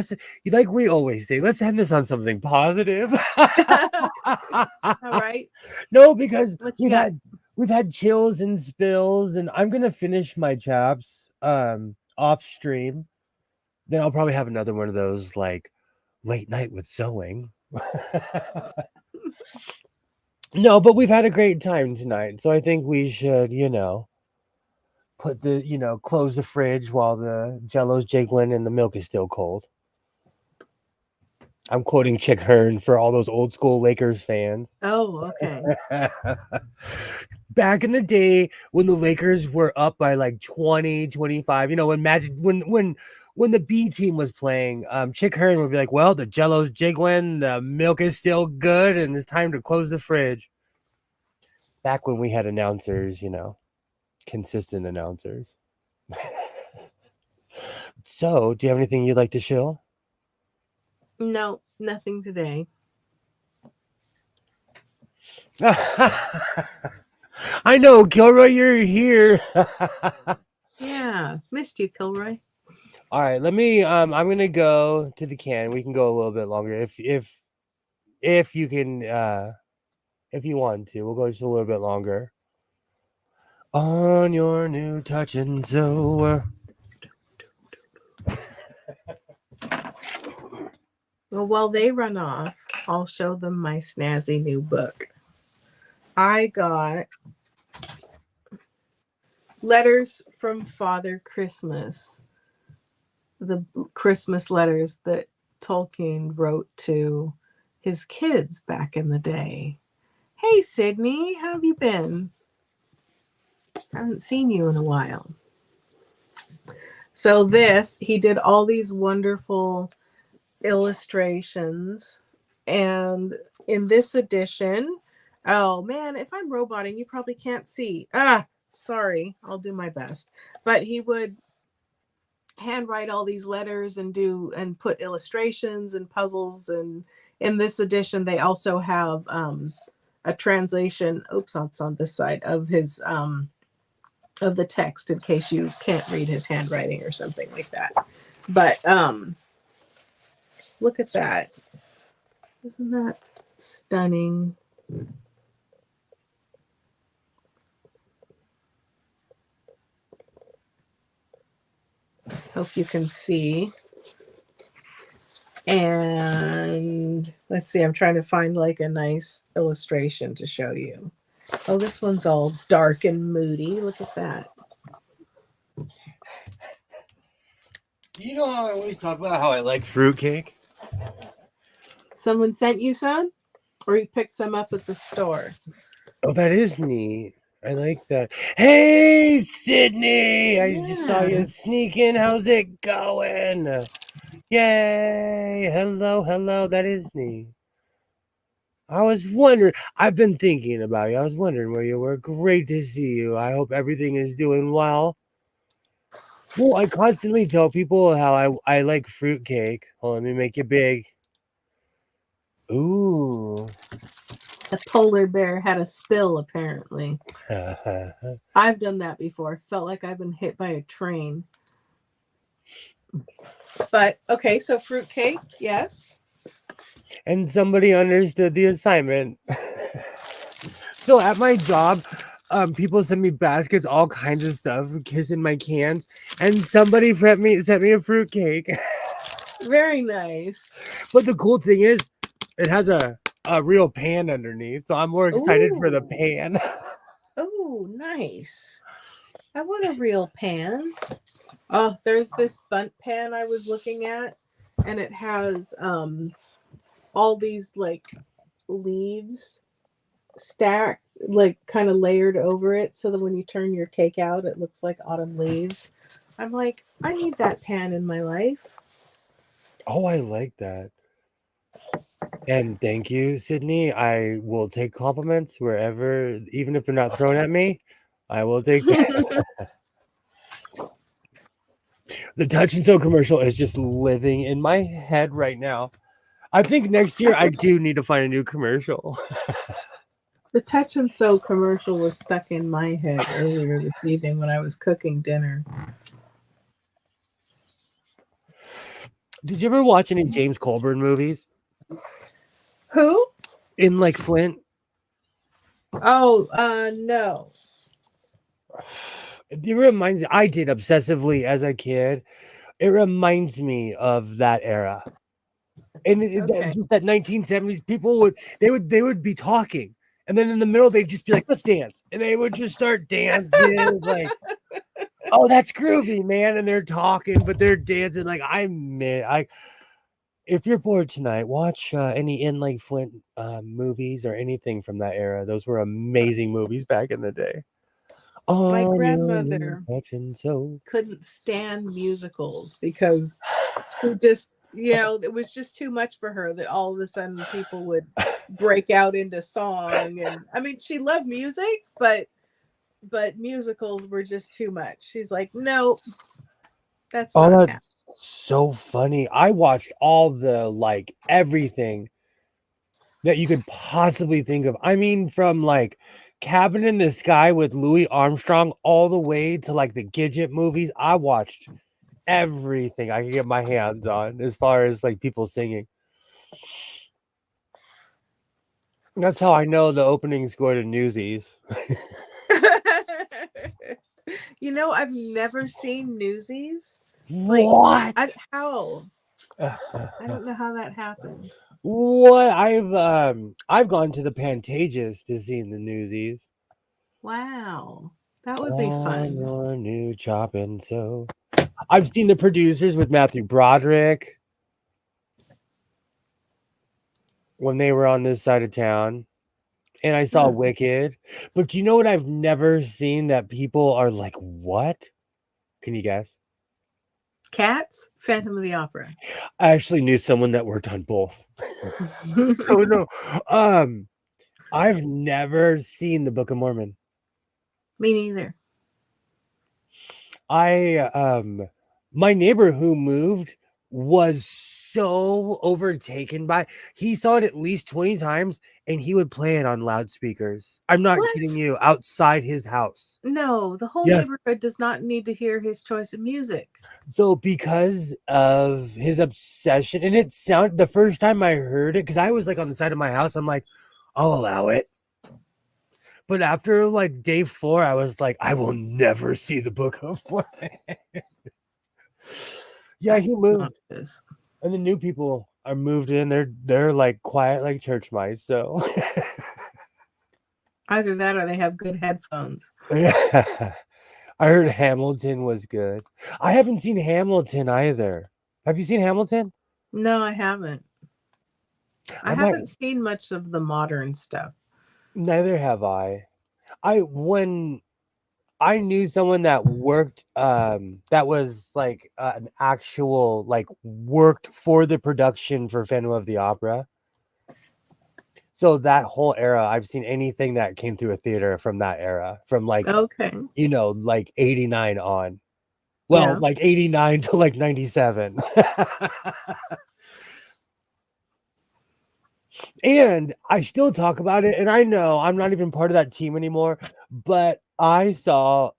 Like we always say, let's end this on something positive. All right. No, because we've had chills and spills, and I'm gonna finish my chaps off stream. Then I'll probably have another one of those like late night with sewing. No, but we've had a great time tonight, so I think we should, close the fridge while the Jello's jiggling and the milk is still cold. I'm quoting Chick Hearn for all those old school Lakers fans. Oh, okay. Back in the day when the Lakers were up by like 20, 25, when Magic, when the B team was playing, Chick Hearn would be like, well, the Jello's jiggling, the milk is still good, and it's time to close the fridge. Back when we had announcers, consistent announcers. So, do you have anything you'd like to show? No, nothing today. I know, Kilroy, you're here. Yeah, missed you, Kilroy. All right, let me. I'm gonna go to the can. We can go a little bit longer if you can. If you want to, we'll go just a little bit longer. On your new touch and so. Well, while they run off, I'll show them my snazzy new book. I got Letters from Father Christmas the Christmas letters that Tolkien wrote to his kids back in the day. Hey, Sydney, how have you been? I haven't seen you in a while. So he did all these wonderful illustrations. And in this edition, oh man, if I'm roboting, you probably can't see. Sorry, I'll do my best. But he would handwrite all these letters and put illustrations and puzzles. And in this edition, they also have a translation. Oops, it's on this side of his of the text in case you can't read his handwriting or something like that. But look at that. Isn't that stunning? Hope you can see. And let's see, I'm trying to find like a nice illustration to show you. Oh, this one's all dark and moody. Look at that. You know how I always talk about how I like fruitcake? Someone sent you some? Or you picked some up at the store? Oh, that is neat. I like that. Hey, Sydney! I just saw you Yeah. sneaking. How's it going? Yay! Hello, hello. That is neat. I was wondering. I've been thinking about you. I was wondering where you were. Great to see you. I hope everything is doing well. Well, I constantly tell people how I like fruitcake. Hold on, let me make it big. Ooh. A polar bear had a spill, apparently. I've done that before. Felt like I've been hit by a train. But, okay, so fruitcake, yes. And somebody understood the assignment. So at my job, people send me baskets, all kinds of stuff, kissing my cans, and somebody sent me a fruitcake. Very nice. But the cool thing is, it has a real pan underneath, so I'm more excited for the Ooh. pan. Oh, nice. I want a real pan. Oh, there's this bundt pan I was looking at, and it has all these like leaves stacked, like kind of layered over it, so that when you turn your cake out, it looks like autumn leaves. I'm like, I need that pan in my life. Oh, I like that. And thank you, Sydney. I will take compliments wherever, even if they're not thrown at me. I will take that. The Touch and Sew commercial is just living in my head right now. I think next year I do need to find a new commercial. The Touch and Sew commercial was stuck in my head earlier this evening when I was cooking dinner. Did you ever watch any James Colburn movies? Who? In like Flint? Oh, no. It reminds me, I did obsessively as a kid. It reminds me of that era. And Okay. just that 1970s, people would be talking. And then in the middle, they'd just be like, let's dance. And they would just start dancing. Like, oh, that's groovy, man. And they're talking, but they're dancing. Like, if you're bored tonight, watch any In Lake Flint movies or anything from that era. Those were amazing movies back in the day. My On grandmother Touch and Sew. couldn't stand musicals because she just, it was just too much for her that all of a sudden people would break out into song. And I mean, she loved music, but musicals were just too much. She's like, no, that's Oh, not that's happening. so funny. I watched all the like everything that you could possibly think of. I mean, from like Cabin in the Sky with Louis Armstrong all the way to like the Gidget movies. I watched everything I could get my hands on as far as like people singing. That's how I know the opening score to Newsies. I've never seen Newsies. What? How? I don't know how that happened. What? I've gone to the Pantages to see the Newsies. Wow. That would be On fun. your new chop and sew. I've seen the producers with Matthew Broderick when they were on this side of town. And I saw Wicked. But do you know what I've never seen that people are like, what? Can you guess? Cats, Phantom of the Opera. I actually knew someone that worked on both. So no. I've never seen the Book of Mormon. Me neither. My neighbor who moved was so overtaken by, he saw it at least 20 times and he would play it on loudspeakers. I'm not What? kidding you, outside his house. No, the whole Yes. neighborhood does not need to hear his choice of music. So because of his obsession, and it sounded, the first time I heard it, because I was like on the side of my house, I'm like, I'll allow it. But after like day 4, I was like, I will never see the Book of Mormon. Yeah, he moved. And the new people are moved in. They're like quiet like church mice. So either that or they have good headphones. yeah. I heard Hamilton was good. I haven't seen Hamilton either. Have you seen Hamilton? No, I haven't. I haven't seen much of the modern stuff. Neither have I. When I knew someone that worked that was like an actual like worked for the production for Phantom of the Opera. So that whole era, I've seen anything that came through a theater from that era, from like like 89 on. Well, like 89 to like 97. And I still talk about it, and I know I'm not even part of that team anymore, but I saw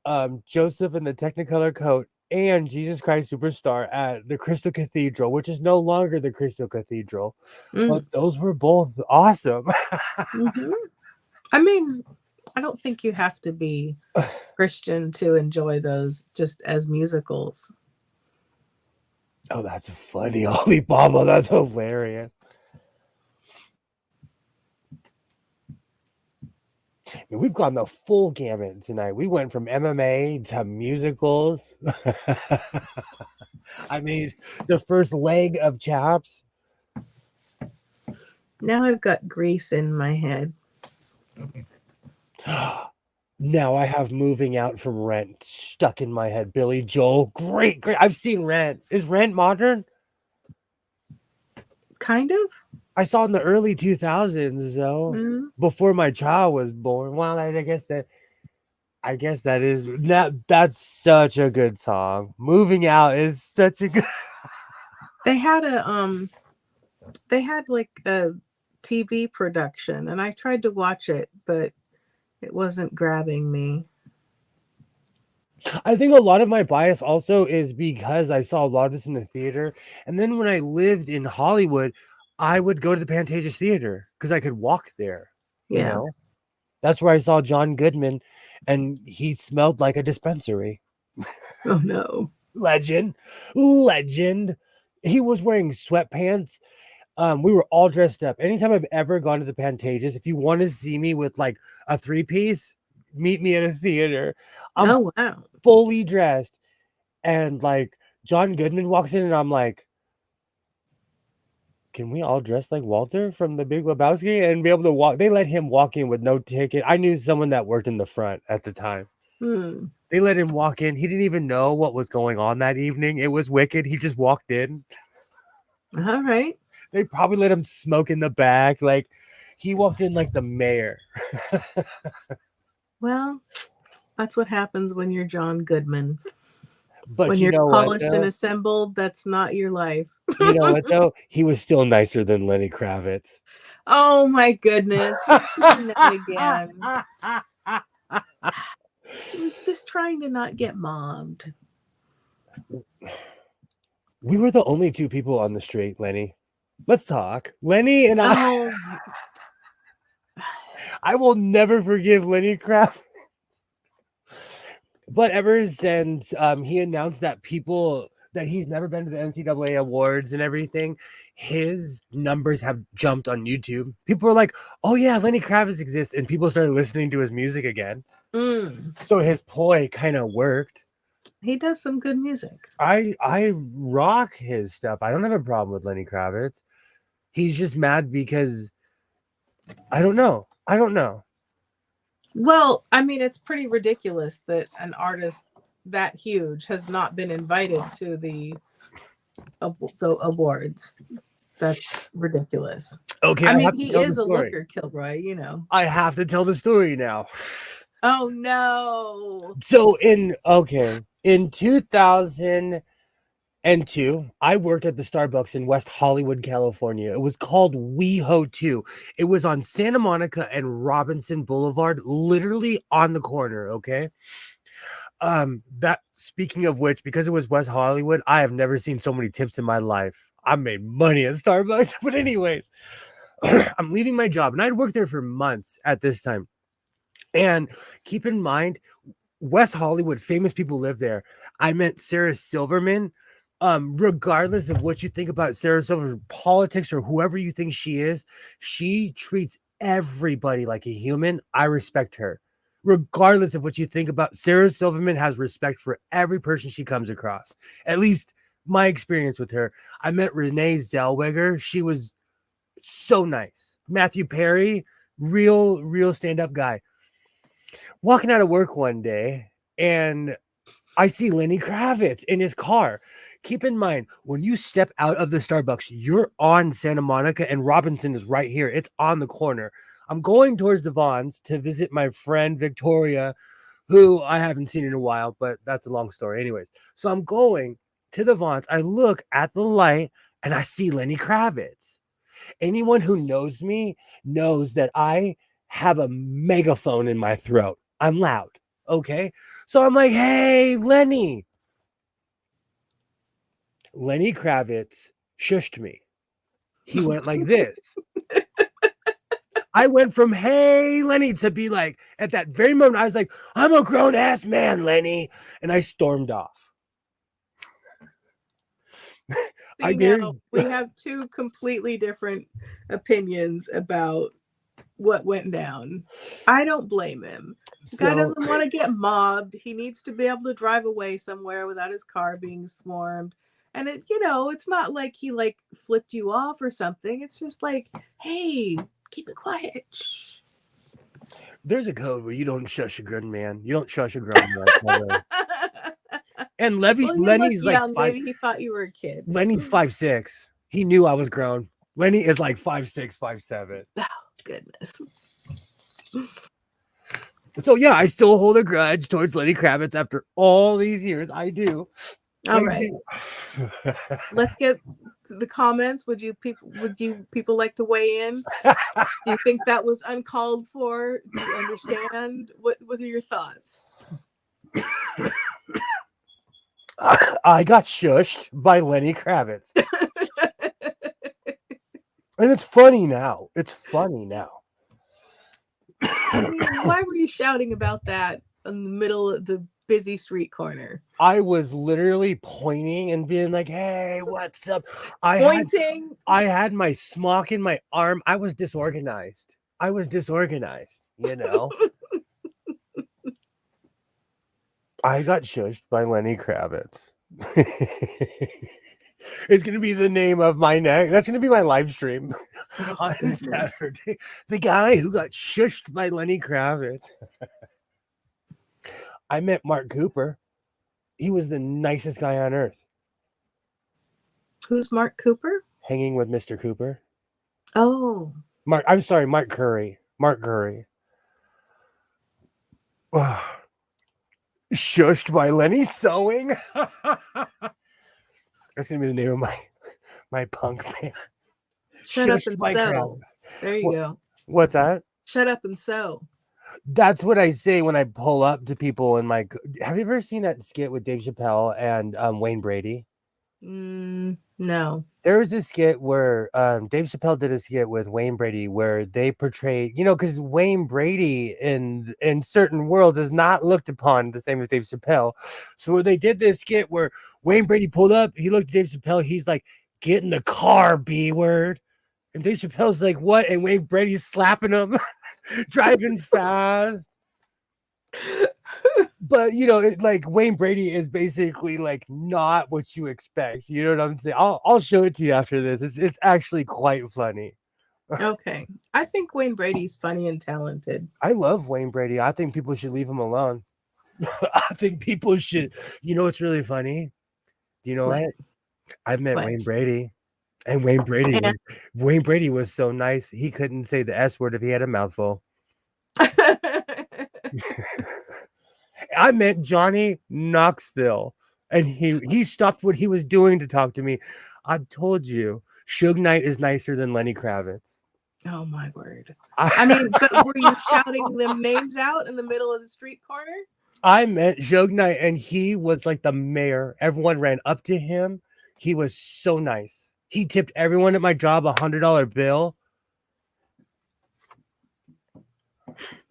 Joseph in the Technicolor coat and Jesus Christ Superstar at the Crystal Cathedral, which is no longer the Crystal Cathedral, but those were both awesome. I mean, I don't think you have to be Christian to enjoy those just as musicals. Oh, that's funny, Alibaba. That's hilarious. We've gone the full gamut tonight. We went from MMA to musicals. I made the first leg of Chaps. Now I've got Grease in my head. Now I have Moving Out from Rent stuck in my head. Billy Joel. Great. I've seen Rent. Is Rent modern? Kind of. I saw in the early 2000s though, before my child was born. Well, I guess that is that's such a good song. Moving Out is such a good. They had like a TV production, and I tried to watch it, but it wasn't grabbing me. I think a lot of my bias also is because I saw a lot of this in the theater, and then when I lived in Hollywood, I would go to the Pantages Theater because I could walk there. Yeah. You know, that's where I saw John Goodman, and he smelled like a dispensary. Oh no! Legend. He was wearing sweatpants. We were all dressed up. Anytime I've ever gone to the Pantages, if you want to see me with like a 3-piece, meet me at a theater. I'm fully dressed, and like John Goodman walks in, and I'm like, can we all dress like Walter from The Big Lebowski and be able to walk? They let him walk in with no ticket. I knew someone that worked in the front at the time. They let him walk in. He didn't even know what was going on that evening. It was Wicked. He just walked in. All right. They probably let him smoke in the back. Like, he walked in like the mayor. Well, that's what happens when you're John Goodman. But when you you're know polished what, and assembled, that's not your life. You know what, though? He was still nicer than Lenny Kravitz. Oh, my goodness. Again. He was just trying to not get mobbed. We were the only 2 people on the street, Lenny. Let's talk. Lenny and I. I will never forgive Lenny Kravitz. But ever since he announced that he's never been to the NCAA awards and everything, his numbers have jumped on YouTube. People are like, oh yeah, Lenny Kravitz exists. And people started listening to his music again. So his ploy kind of worked. He does some good music. I rock his stuff. I don't have a problem with Lenny Kravitz. He's just mad because I don't know. I don't know. Well, I mean, it's pretty ridiculous that an artist that huge has not been invited to the awards. That's ridiculous. Okay, I I mean, have to he tell the is a story. looker, Kilroy, you know. I have to tell the story now. Oh no. So in 2002, I worked at the Starbucks in West Hollywood, California. It was called WeHo 2. It was on Santa Monica and Robinson Boulevard, literally on the corner, okay? That speaking of which, because it was West Hollywood, I have never seen so many tips in my life. I made money at Starbucks. But anyways, I'm leaving my job and I'd worked there for months at this time. And keep in mind, West Hollywood, famous people live there. I met Sarah Silverman. Regardless of what you think about Sarah Silverman, politics, or whoever you think she is, she treats everybody like a human. I respect her. Regardless of what you think about Sarah Silverman, has respect for every person she comes across. At least my experience with her. I met Renee Zellweger. She was so nice. Matthew Perry, real stand-up guy. Walking out of work one day, and I see Lenny Kravitz in his car. Keep in mind, when you step out of the Starbucks, you're on Santa Monica and Robinson is right here. It's on the corner. I'm going towards the Vons to visit my friend Victoria, who I haven't seen in a while, but that's a long story. Anyways, so I'm going to the Vons. I look at the light and I see Lenny Kravitz. Anyone who knows me knows that I have a megaphone in my throat. I'm loud. Okay. So I'm like, hey, Lenny. Lenny Kravitz shushed me. He went like this. I went from, hey, Lenny, to be like, at that very moment, I was like, I'm a grown ass man, Lenny. And I stormed off. See, now we have two completely different opinions about what went down. I don't blame him. The guy doesn't want to get mobbed. He needs to be able to drive away somewhere without his car being swarmed. And it, it's not like he like flipped you off or something. It's just like, hey, keep it quiet. Shh. There's a code where you don't shush a grown man. You don't shush a grown man. And Lenny's like young. Maybe he thought you were a kid. Lenny's 5'6". He knew I was grown. Lenny is like 5'6", 5'7". Oh, goodness. So yeah, I still hold a grudge towards Lenny Kravitz after all these years. I do. All right. Let's get to the comments. Would you people like to weigh in? Do you think that was uncalled for? Do you understand? What are your thoughts? I got shushed by Lenny Kravitz. And it's funny now. I mean, why were you shouting about that in the middle of the busy street corner? I was literally pointing and being like, hey, what's up? I had my smock in my arm. I was disorganized, you know. I got shushed by Lenny Kravitz. It's going to be the name of my neck. That's going to be my live stream on Saturday. The guy who got shushed by Lenny Kravitz. I met Mark Cooper. He was the nicest guy on earth. Who's Mark Cooper? Hanging with Mr. Cooper. Oh. Mark Curry. Shushed by Lenny Sewing. That's gonna be the name of my punk band. Shut up and sew. There you go. What's that? Shut up and sew. That's what I say when I pull up to people in my. Have you ever seen that skit with Dave Chappelle and Wayne Brady? No. There was a skit where Dave Chappelle did a skit with Wayne Brady where they portrayed, because Wayne Brady in certain worlds is not looked upon the same as Dave Chappelle. So where they did this skit where Wayne Brady pulled up, he looked at Dave Chappelle, he's like, get in the car, B-word. And Dave Chappelle's like, what? And Wayne Brady's slapping him, driving fast. But like Wayne Brady is basically like not what you expect. You know what I'm saying? I'll show it to you after this. It's actually quite funny. Okay. I think Wayne Brady's funny and talented. I love Wayne Brady. I think people should leave him alone. I think people should. You know what's really funny? Do you know What? what? I met What? Wayne Brady, and Wayne Brady And was so nice. He couldn't say the S word if he had a mouthful. I met Johnny Knoxville, and he stopped what he was doing to talk to me. I told you, Suge Knight is nicer than Lenny Kravitz. oh my word. I mean, but were you shouting them names out in the middle of the street corner? I met Suge Knight, and he was like the mayor. Everyone ran up to him. He was so nice. He tipped everyone at my job $100 bill.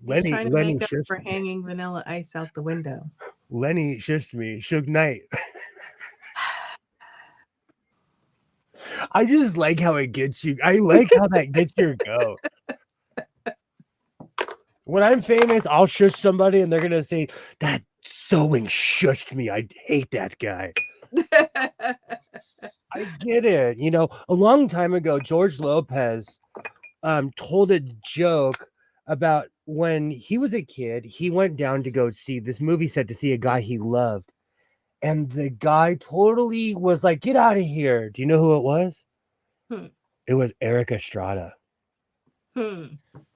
He's trying to Lenny make up shushed for me. hanging Vanilla Ice out the window. Lenny shushed me. Suge Knight. I just like how it gets you. I like how that gets your goat. When I'm famous, I'll shush somebody and they're gonna say that sewing shushed me. I hate that guy. I get it. A long time ago, George Lopez told a joke about when he was a kid. He went down to go see this movie set to see a guy he loved, and the guy totally was like, "Get out of here!" Do you know who it was? Hmm. It was Eric Estrada. Hmm.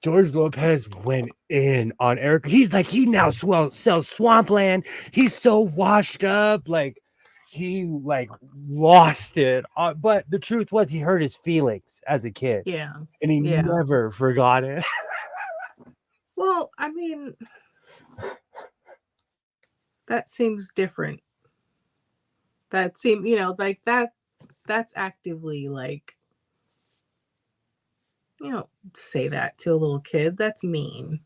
George Lopez went in on Eric. He's like, he now sells swampland. He's so washed up, like he like lost it. But the truth was, he hurt his feelings as a kid, Yeah. and he Yeah. never forgot it. Well, I mean, that seems different. That seems, like that's actively like, say that to a little kid. That's mean.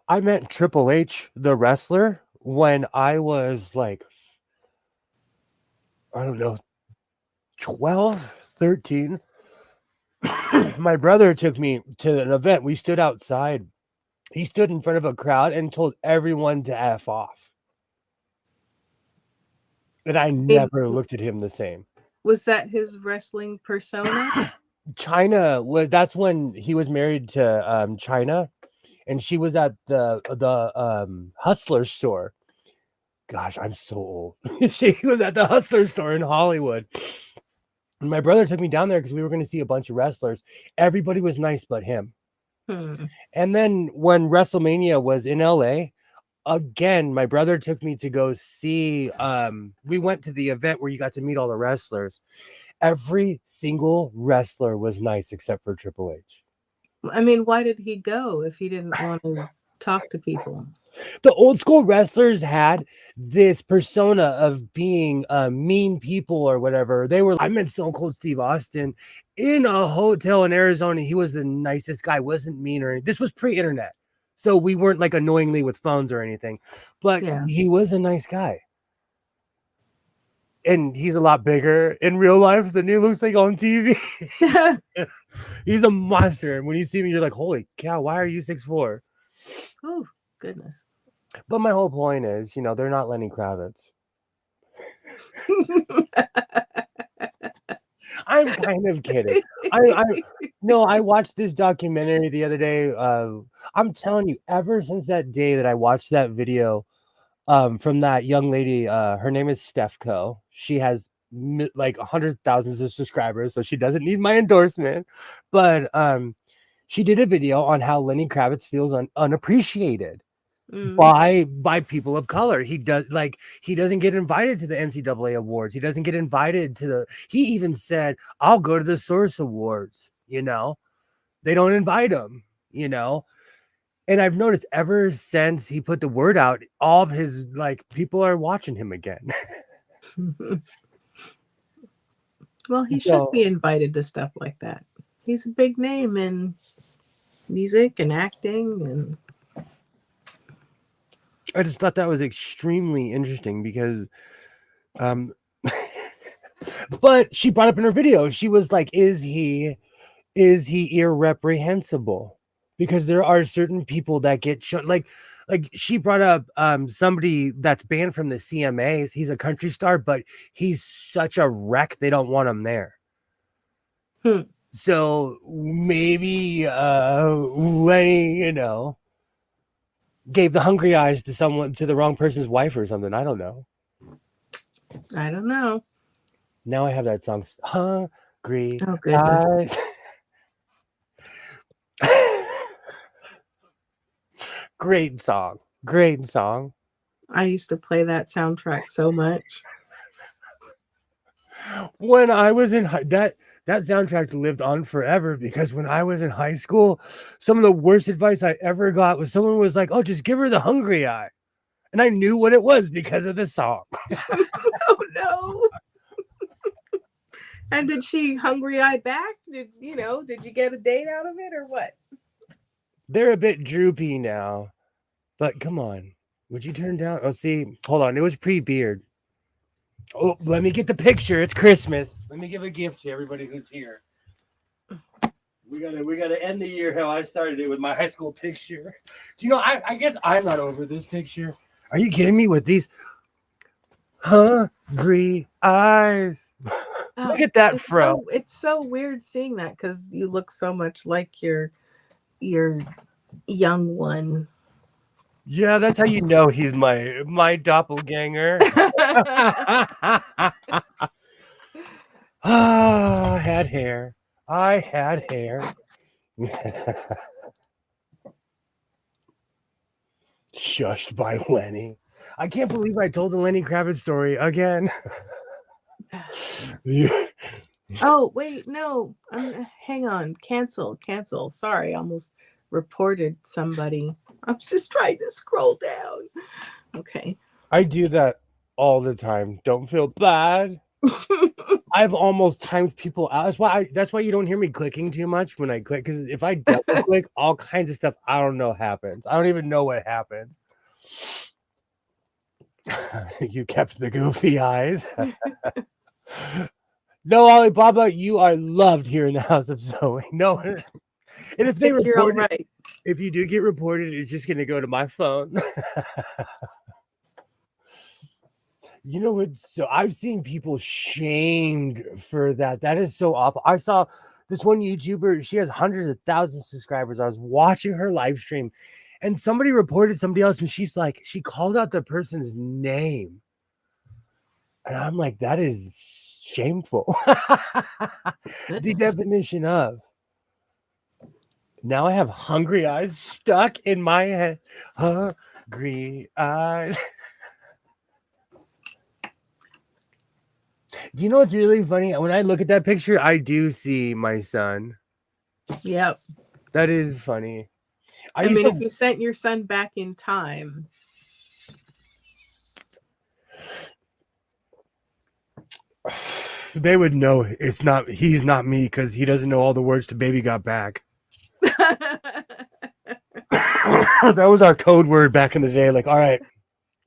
I met Triple H, the wrestler, when I was like, I don't know, 12, 13. My brother took me to an event. We stood outside. He stood in front of a crowd and told everyone to F off. And I never looked at him the same. Was that his wrestling persona? That's when he was married to China, and she was at the Hustler store. Gosh, I'm so old. She was at the Hustler store in Hollywood. And my brother took me down there because we were going to see a bunch of wrestlers. Everybody was nice but him. And then when WrestleMania was in LA, again, my brother took me to go see. We went to the event where you got to meet all the wrestlers. Every single wrestler was nice except for Triple H. I mean, why did he go if he didn't want to talk to people? The old school wrestlers had this persona of being mean people or whatever. I met Stone Cold Steve Austin in a hotel in Arizona. He was the nicest guy, wasn't mean or anything. This was pre-internet. So we weren't like annoyingly with phones or anything, but he was a nice guy. And he's a lot bigger in real life than he looks like on TV. He's a monster. And when you see him, you're like, holy cow, why are you 6'4"? Oh, goodness. But my whole point is, they're not Lenny Kravitz. I'm kind of kidding. I watched this documentary the other day. I'm telling you, ever since that day that I watched that video from that young lady, her name is Steph Co. She has like 100,000 of subscribers, so she doesn't need my endorsement. But she did a video on how Lenny Kravitz feels unappreciated by people of color. He doesn't get invited to the NCAA awards. He doesn't get invited he even said, I'll go to the Source Awards. They don't invite him, and I've noticed ever since he put the word out, all of his people are watching him again. Well, he should be invited to stuff like that. He's a big name in music and acting, and I just thought that was extremely interesting because but she brought up in her video, she was like, is he irreprehensible? because there are certain people that get shut. Like she brought up somebody that's banned from the CMAs. He's a country star, but he's such a wreck. They don't want him there. Hmm. So maybe Lenny, gave the hungry eyes to the wrong person's wife or something. I don't know. I don't know. Now I have that song, Hungry Oh goodness. Eyes. Great song. Great song. I used to play that soundtrack so much. When I was in that soundtrack lived on forever, because when I was in high school, some of the worst advice I ever got was someone was like, "Oh, just give her the hungry eye." And I knew what it was because of this song. Oh no. And did she hungry eye back? Did you get a date out of it or what? They're a bit droopy now. But come on. Would you turn down? Oh, see, hold on. It was pre-beard. Oh, let me get the picture. It's Christmas. Let me give a gift to everybody who's here. We gotta end the year how I started it with my high school picture. Do you know, I guess I'm not over this picture. Are you kidding me with these hungry eyes? Look at that fro. It's so weird seeing that because you look so much like your young one. Yeah, that's how you know he's my doppelganger. I had hair. Shushed by Lenny. I can't believe I told the Lenny Kravitz story again. Yeah. Oh, wait, no. Hang on. Cancel. Sorry, I almost reported somebody. I'm just trying to scroll down. Okay. I do that all the time. Don't feel bad. I've almost timed people out. That's why you don't hear me clicking too much when I click, because if I double click, all kinds of stuff I don't know happens. I don't even know what happens. You kept the goofy eyes. No, Alibaba, you are loved here in the house of Zoe. No, and if they You're all report it, right. if you do get reported, it's just going to go to my phone. You know what? So I've seen people shamed for that. That is so awful. I saw this one YouTuber. She has hundreds of thousands of subscribers. I was watching her live stream, and somebody reported somebody else, and she's like, she called out the person's name, and I'm like, that is shameful. The definition of. Now I have hungry eyes stuck in my head. Hungry eyes. Do you know what's really funny? When I look at that picture, I do see my son. Yep. That is funny. I mean, if you sent your son back in time. They would know he's not me, because he doesn't know all the words to Baby Got Back. That was our code word back in the day. Like, all right,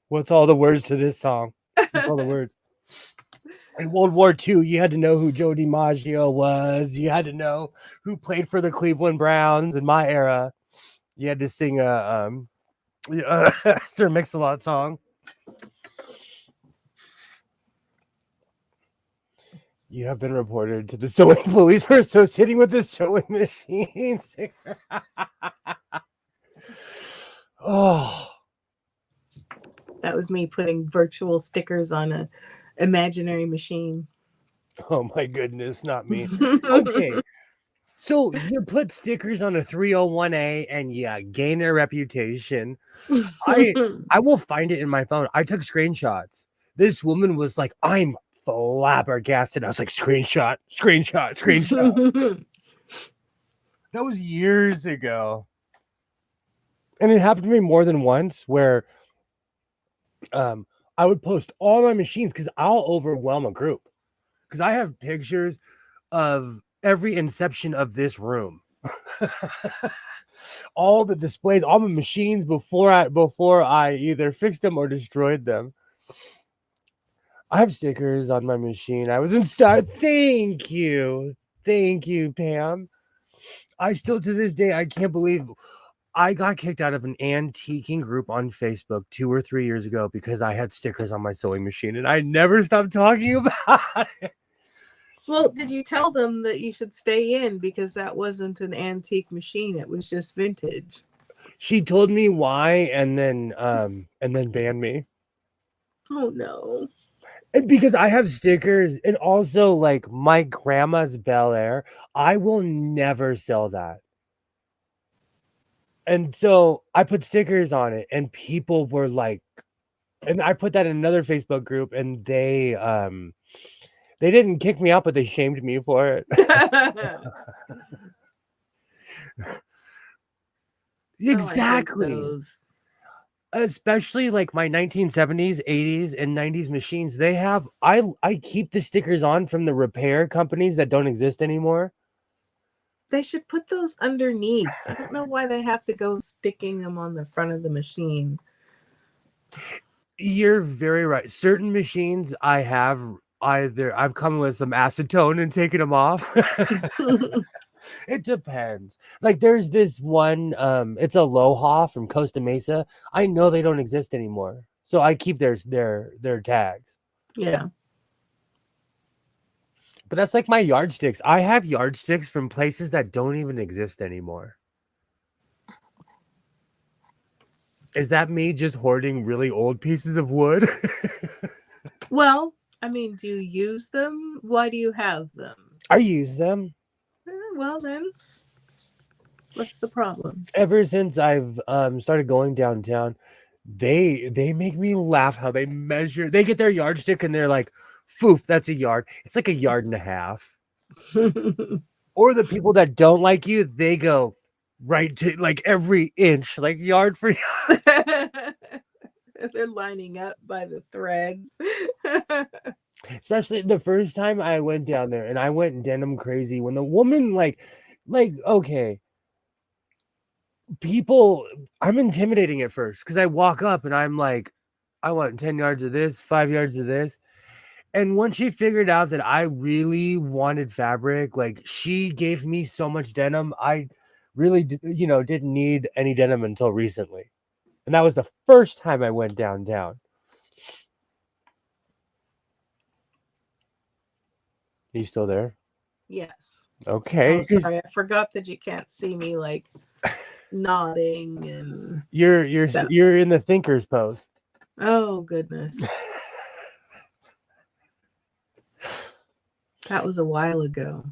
what's all the words to this song? What's all the words? In World War II, you had to know who Joe DiMaggio was. You had to know who played for the Cleveland Browns. In my era, you had to sing a Sir Mix-a-Lot song. You have been reported to the sewing police for associating with the sewing machine. Oh, That was me putting virtual stickers on a imaginary machine. oh my goodness, not me. Okay, so you put stickers on a 301A and you gain a reputation. I will find it in my phone. I took screenshots. This woman was like, I'm flabbergasted. I was like, screenshot. That was years ago. And it happened to me more than once, where I would post all my machines, because I'll overwhelm a group, because I have pictures of every inception of this room. All the displays, all my machines before I either fixed them or destroyed them. I have stickers on my machine. I was in Star. Thank you, Pam. I still to this day I can't believe I got kicked out of an antiquing group on Facebook 2 or 3 years ago because I had stickers on my sewing machine, and I never stopped talking about it. Well, did you tell them that you should stay in because that wasn't an antique machine? It was just vintage. She told me why, and then banned me. Oh no. And because I have stickers, and also like my grandma's Bel Air, I will never sell that. And so I put stickers on it, and people were like, and I put that in another Facebook group, and they didn't kick me out, but they shamed me for it. Exactly. Those. Especially like my 1970s, 80s, and 90s machines. They have I keep the stickers on from the repair companies that don't exist anymore. They should put those underneath. I don't know why they have to go sticking them on the front of the machine. You're very right. Certain machines I have I've come with some acetone and taken them off. It depends. Like there's this one, it's Aloha from Costa Mesa. I know they don't exist anymore, so I keep their tags. Yeah. But that's like my yardsticks. I have yardsticks from places that don't even exist anymore. Is that me just hoarding really old pieces of wood? Well, I mean, do you use them? Why do you have them? I use them. Well, then, what's the problem? Ever since I've started going downtown, they make me laugh how they measure. They get their yardstick and they're like, "Foof, that's a yard." It's like a yard and a half. Or the people that don't like you, they go right to like every inch, like yard for yard. They're lining up by the threads. Especially the first time I went down there, and I went denim crazy when the woman like okay, people, I'm intimidating at first because I walk up and I'm like, I want 10 yards of this, 5 yards of this. And once she figured out that I really wanted fabric, like she gave me so much denim, I really didn't need any denim until recently. And that was the first time I went downtown. Are you still there? Yes. Okay. Oh, sorry, I forgot that you can't see me like nodding and You're in the thinker's pose. oh goodness. That was a while ago.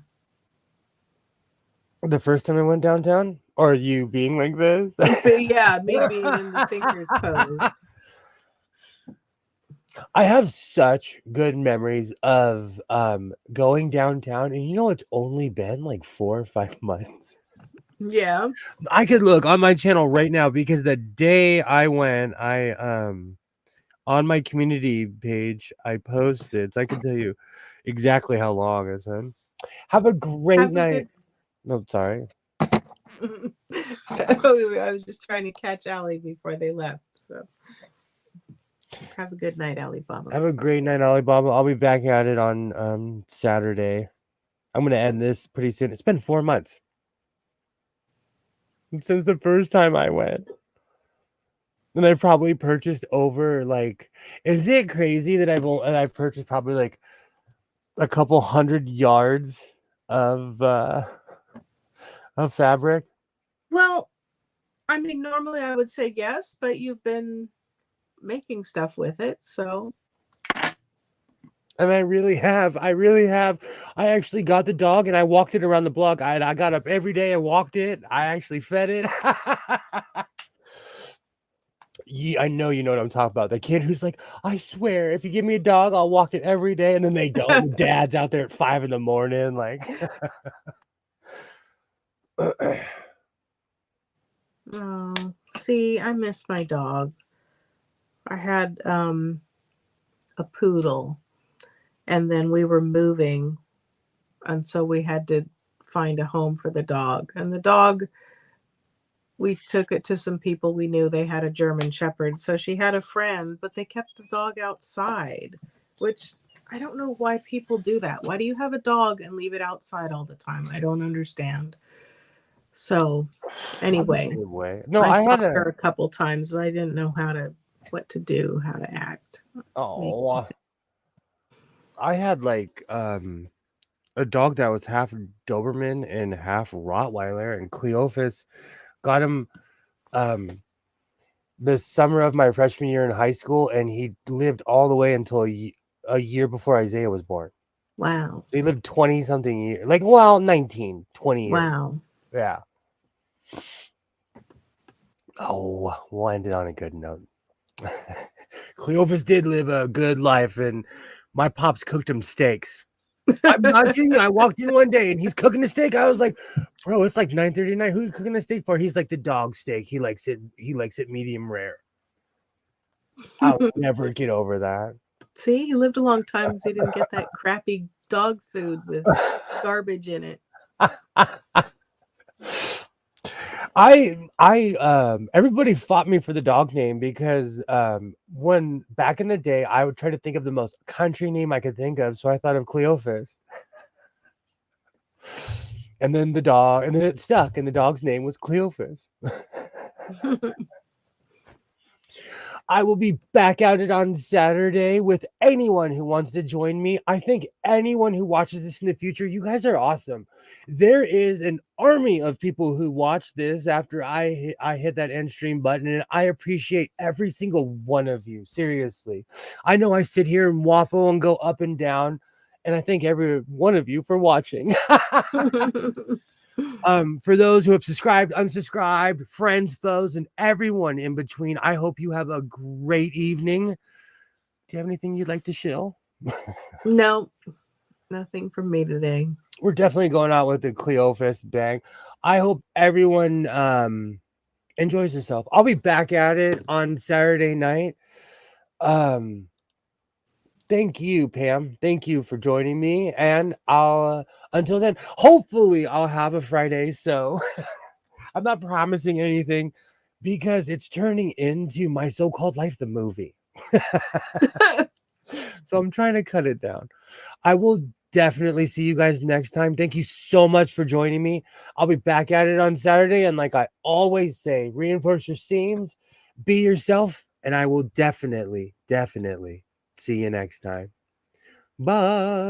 The first time I went downtown? Or you being like this? Yeah, me being in the thinker's pose. I have such good memories of going downtown, and it's only been like 4 or 5 months. Yeah. I could look on my channel right now because the day I went, I on my community page I posted, so I can tell you exactly how long it's been. Have a great night. No, sorry. I was just trying to catch Allie before they left. So have a good night, Alibaba. Have a great night, Alibaba. I'll be back at it on Saturday. I'm gonna end this pretty soon. It's been 4 months since the first time I went. And I've probably purchased over like, is it crazy that I've purchased probably like a couple hundred yards of fabric? Well, I mean, normally I would say yes, but you've been making stuff with it, so. And I really have. I actually got the dog and I walked it around the block. I got up every day and walked it. I actually fed it. Yeah, I know you know what I'm talking about. The kid who's like, I swear, if you give me a dog, I'll walk it every day. And then they don't. Dad's out there at 5 a.m. like. Oh, see, I miss my dog. I had a poodle, and then we were moving, and so we had to find a home for the dog. And the dog, we took it to some people we knew. They had a German Shepherd, so she had a friend, but they kept the dog outside, which I don't know why people do that. Why do you have a dog and leave it outside all the time? I don't understand. So anyway, No, I I saw had her a a couple times, but I didn't know what to do, how to act. I had like a dog that was half Doberman and half Rottweiler, and Cleophas got him the summer of my freshman year in high school, and he lived all the way until a year before Isaiah was born. Wow. So he lived 20 something years, like, well, 19, 20 years. Wow. Yeah. Oh, we'll end it on a good note. Cleophas did live a good life, and my pops cooked him steaks. I'm not kidding you. I walked in one day and he's cooking the steak. I was like, bro, it's like 9:30 at night. Who are you cooking the steak for? He's like, the dog steak. He likes it medium rare. I'll never get over that. See, he lived a long time because he didn't get that crappy dog food with garbage in it. Everybody fought me for the dog name because when back in the day I would try to think of the most country name I could think of, so I thought of Cleophas. And then it stuck, and the dog's name was Cleophas. I will be back at it on Saturday with anyone who wants to join me. I think anyone who watches this in the future, you guys are awesome. There is an army of people who watch this after I hit that end stream button, and I appreciate every single one of you. Seriously. I know I sit here and waffle and go up and down, and I thank every one of you for watching. For those who have subscribed, unsubscribed, friends, foes, and everyone in between, I hope you have a great evening. Do you have anything you'd like to shill? No, nothing from me today. We're definitely going out with the Cleophas bang. I hope everyone enjoys yourself. I'll be back at it on Saturday night. Thank you, Pam. Thank you for joining me. And I'll until then, hopefully I'll have a Friday. So I'm not promising anything because it's turning into My So-Called Life, the movie. So I'm trying to cut it down. I will definitely see you guys next time. Thank you so much for joining me. I'll be back at it on Saturday. And like I always say, reinforce your seams, be yourself, and I will definitely see you next time. Bye.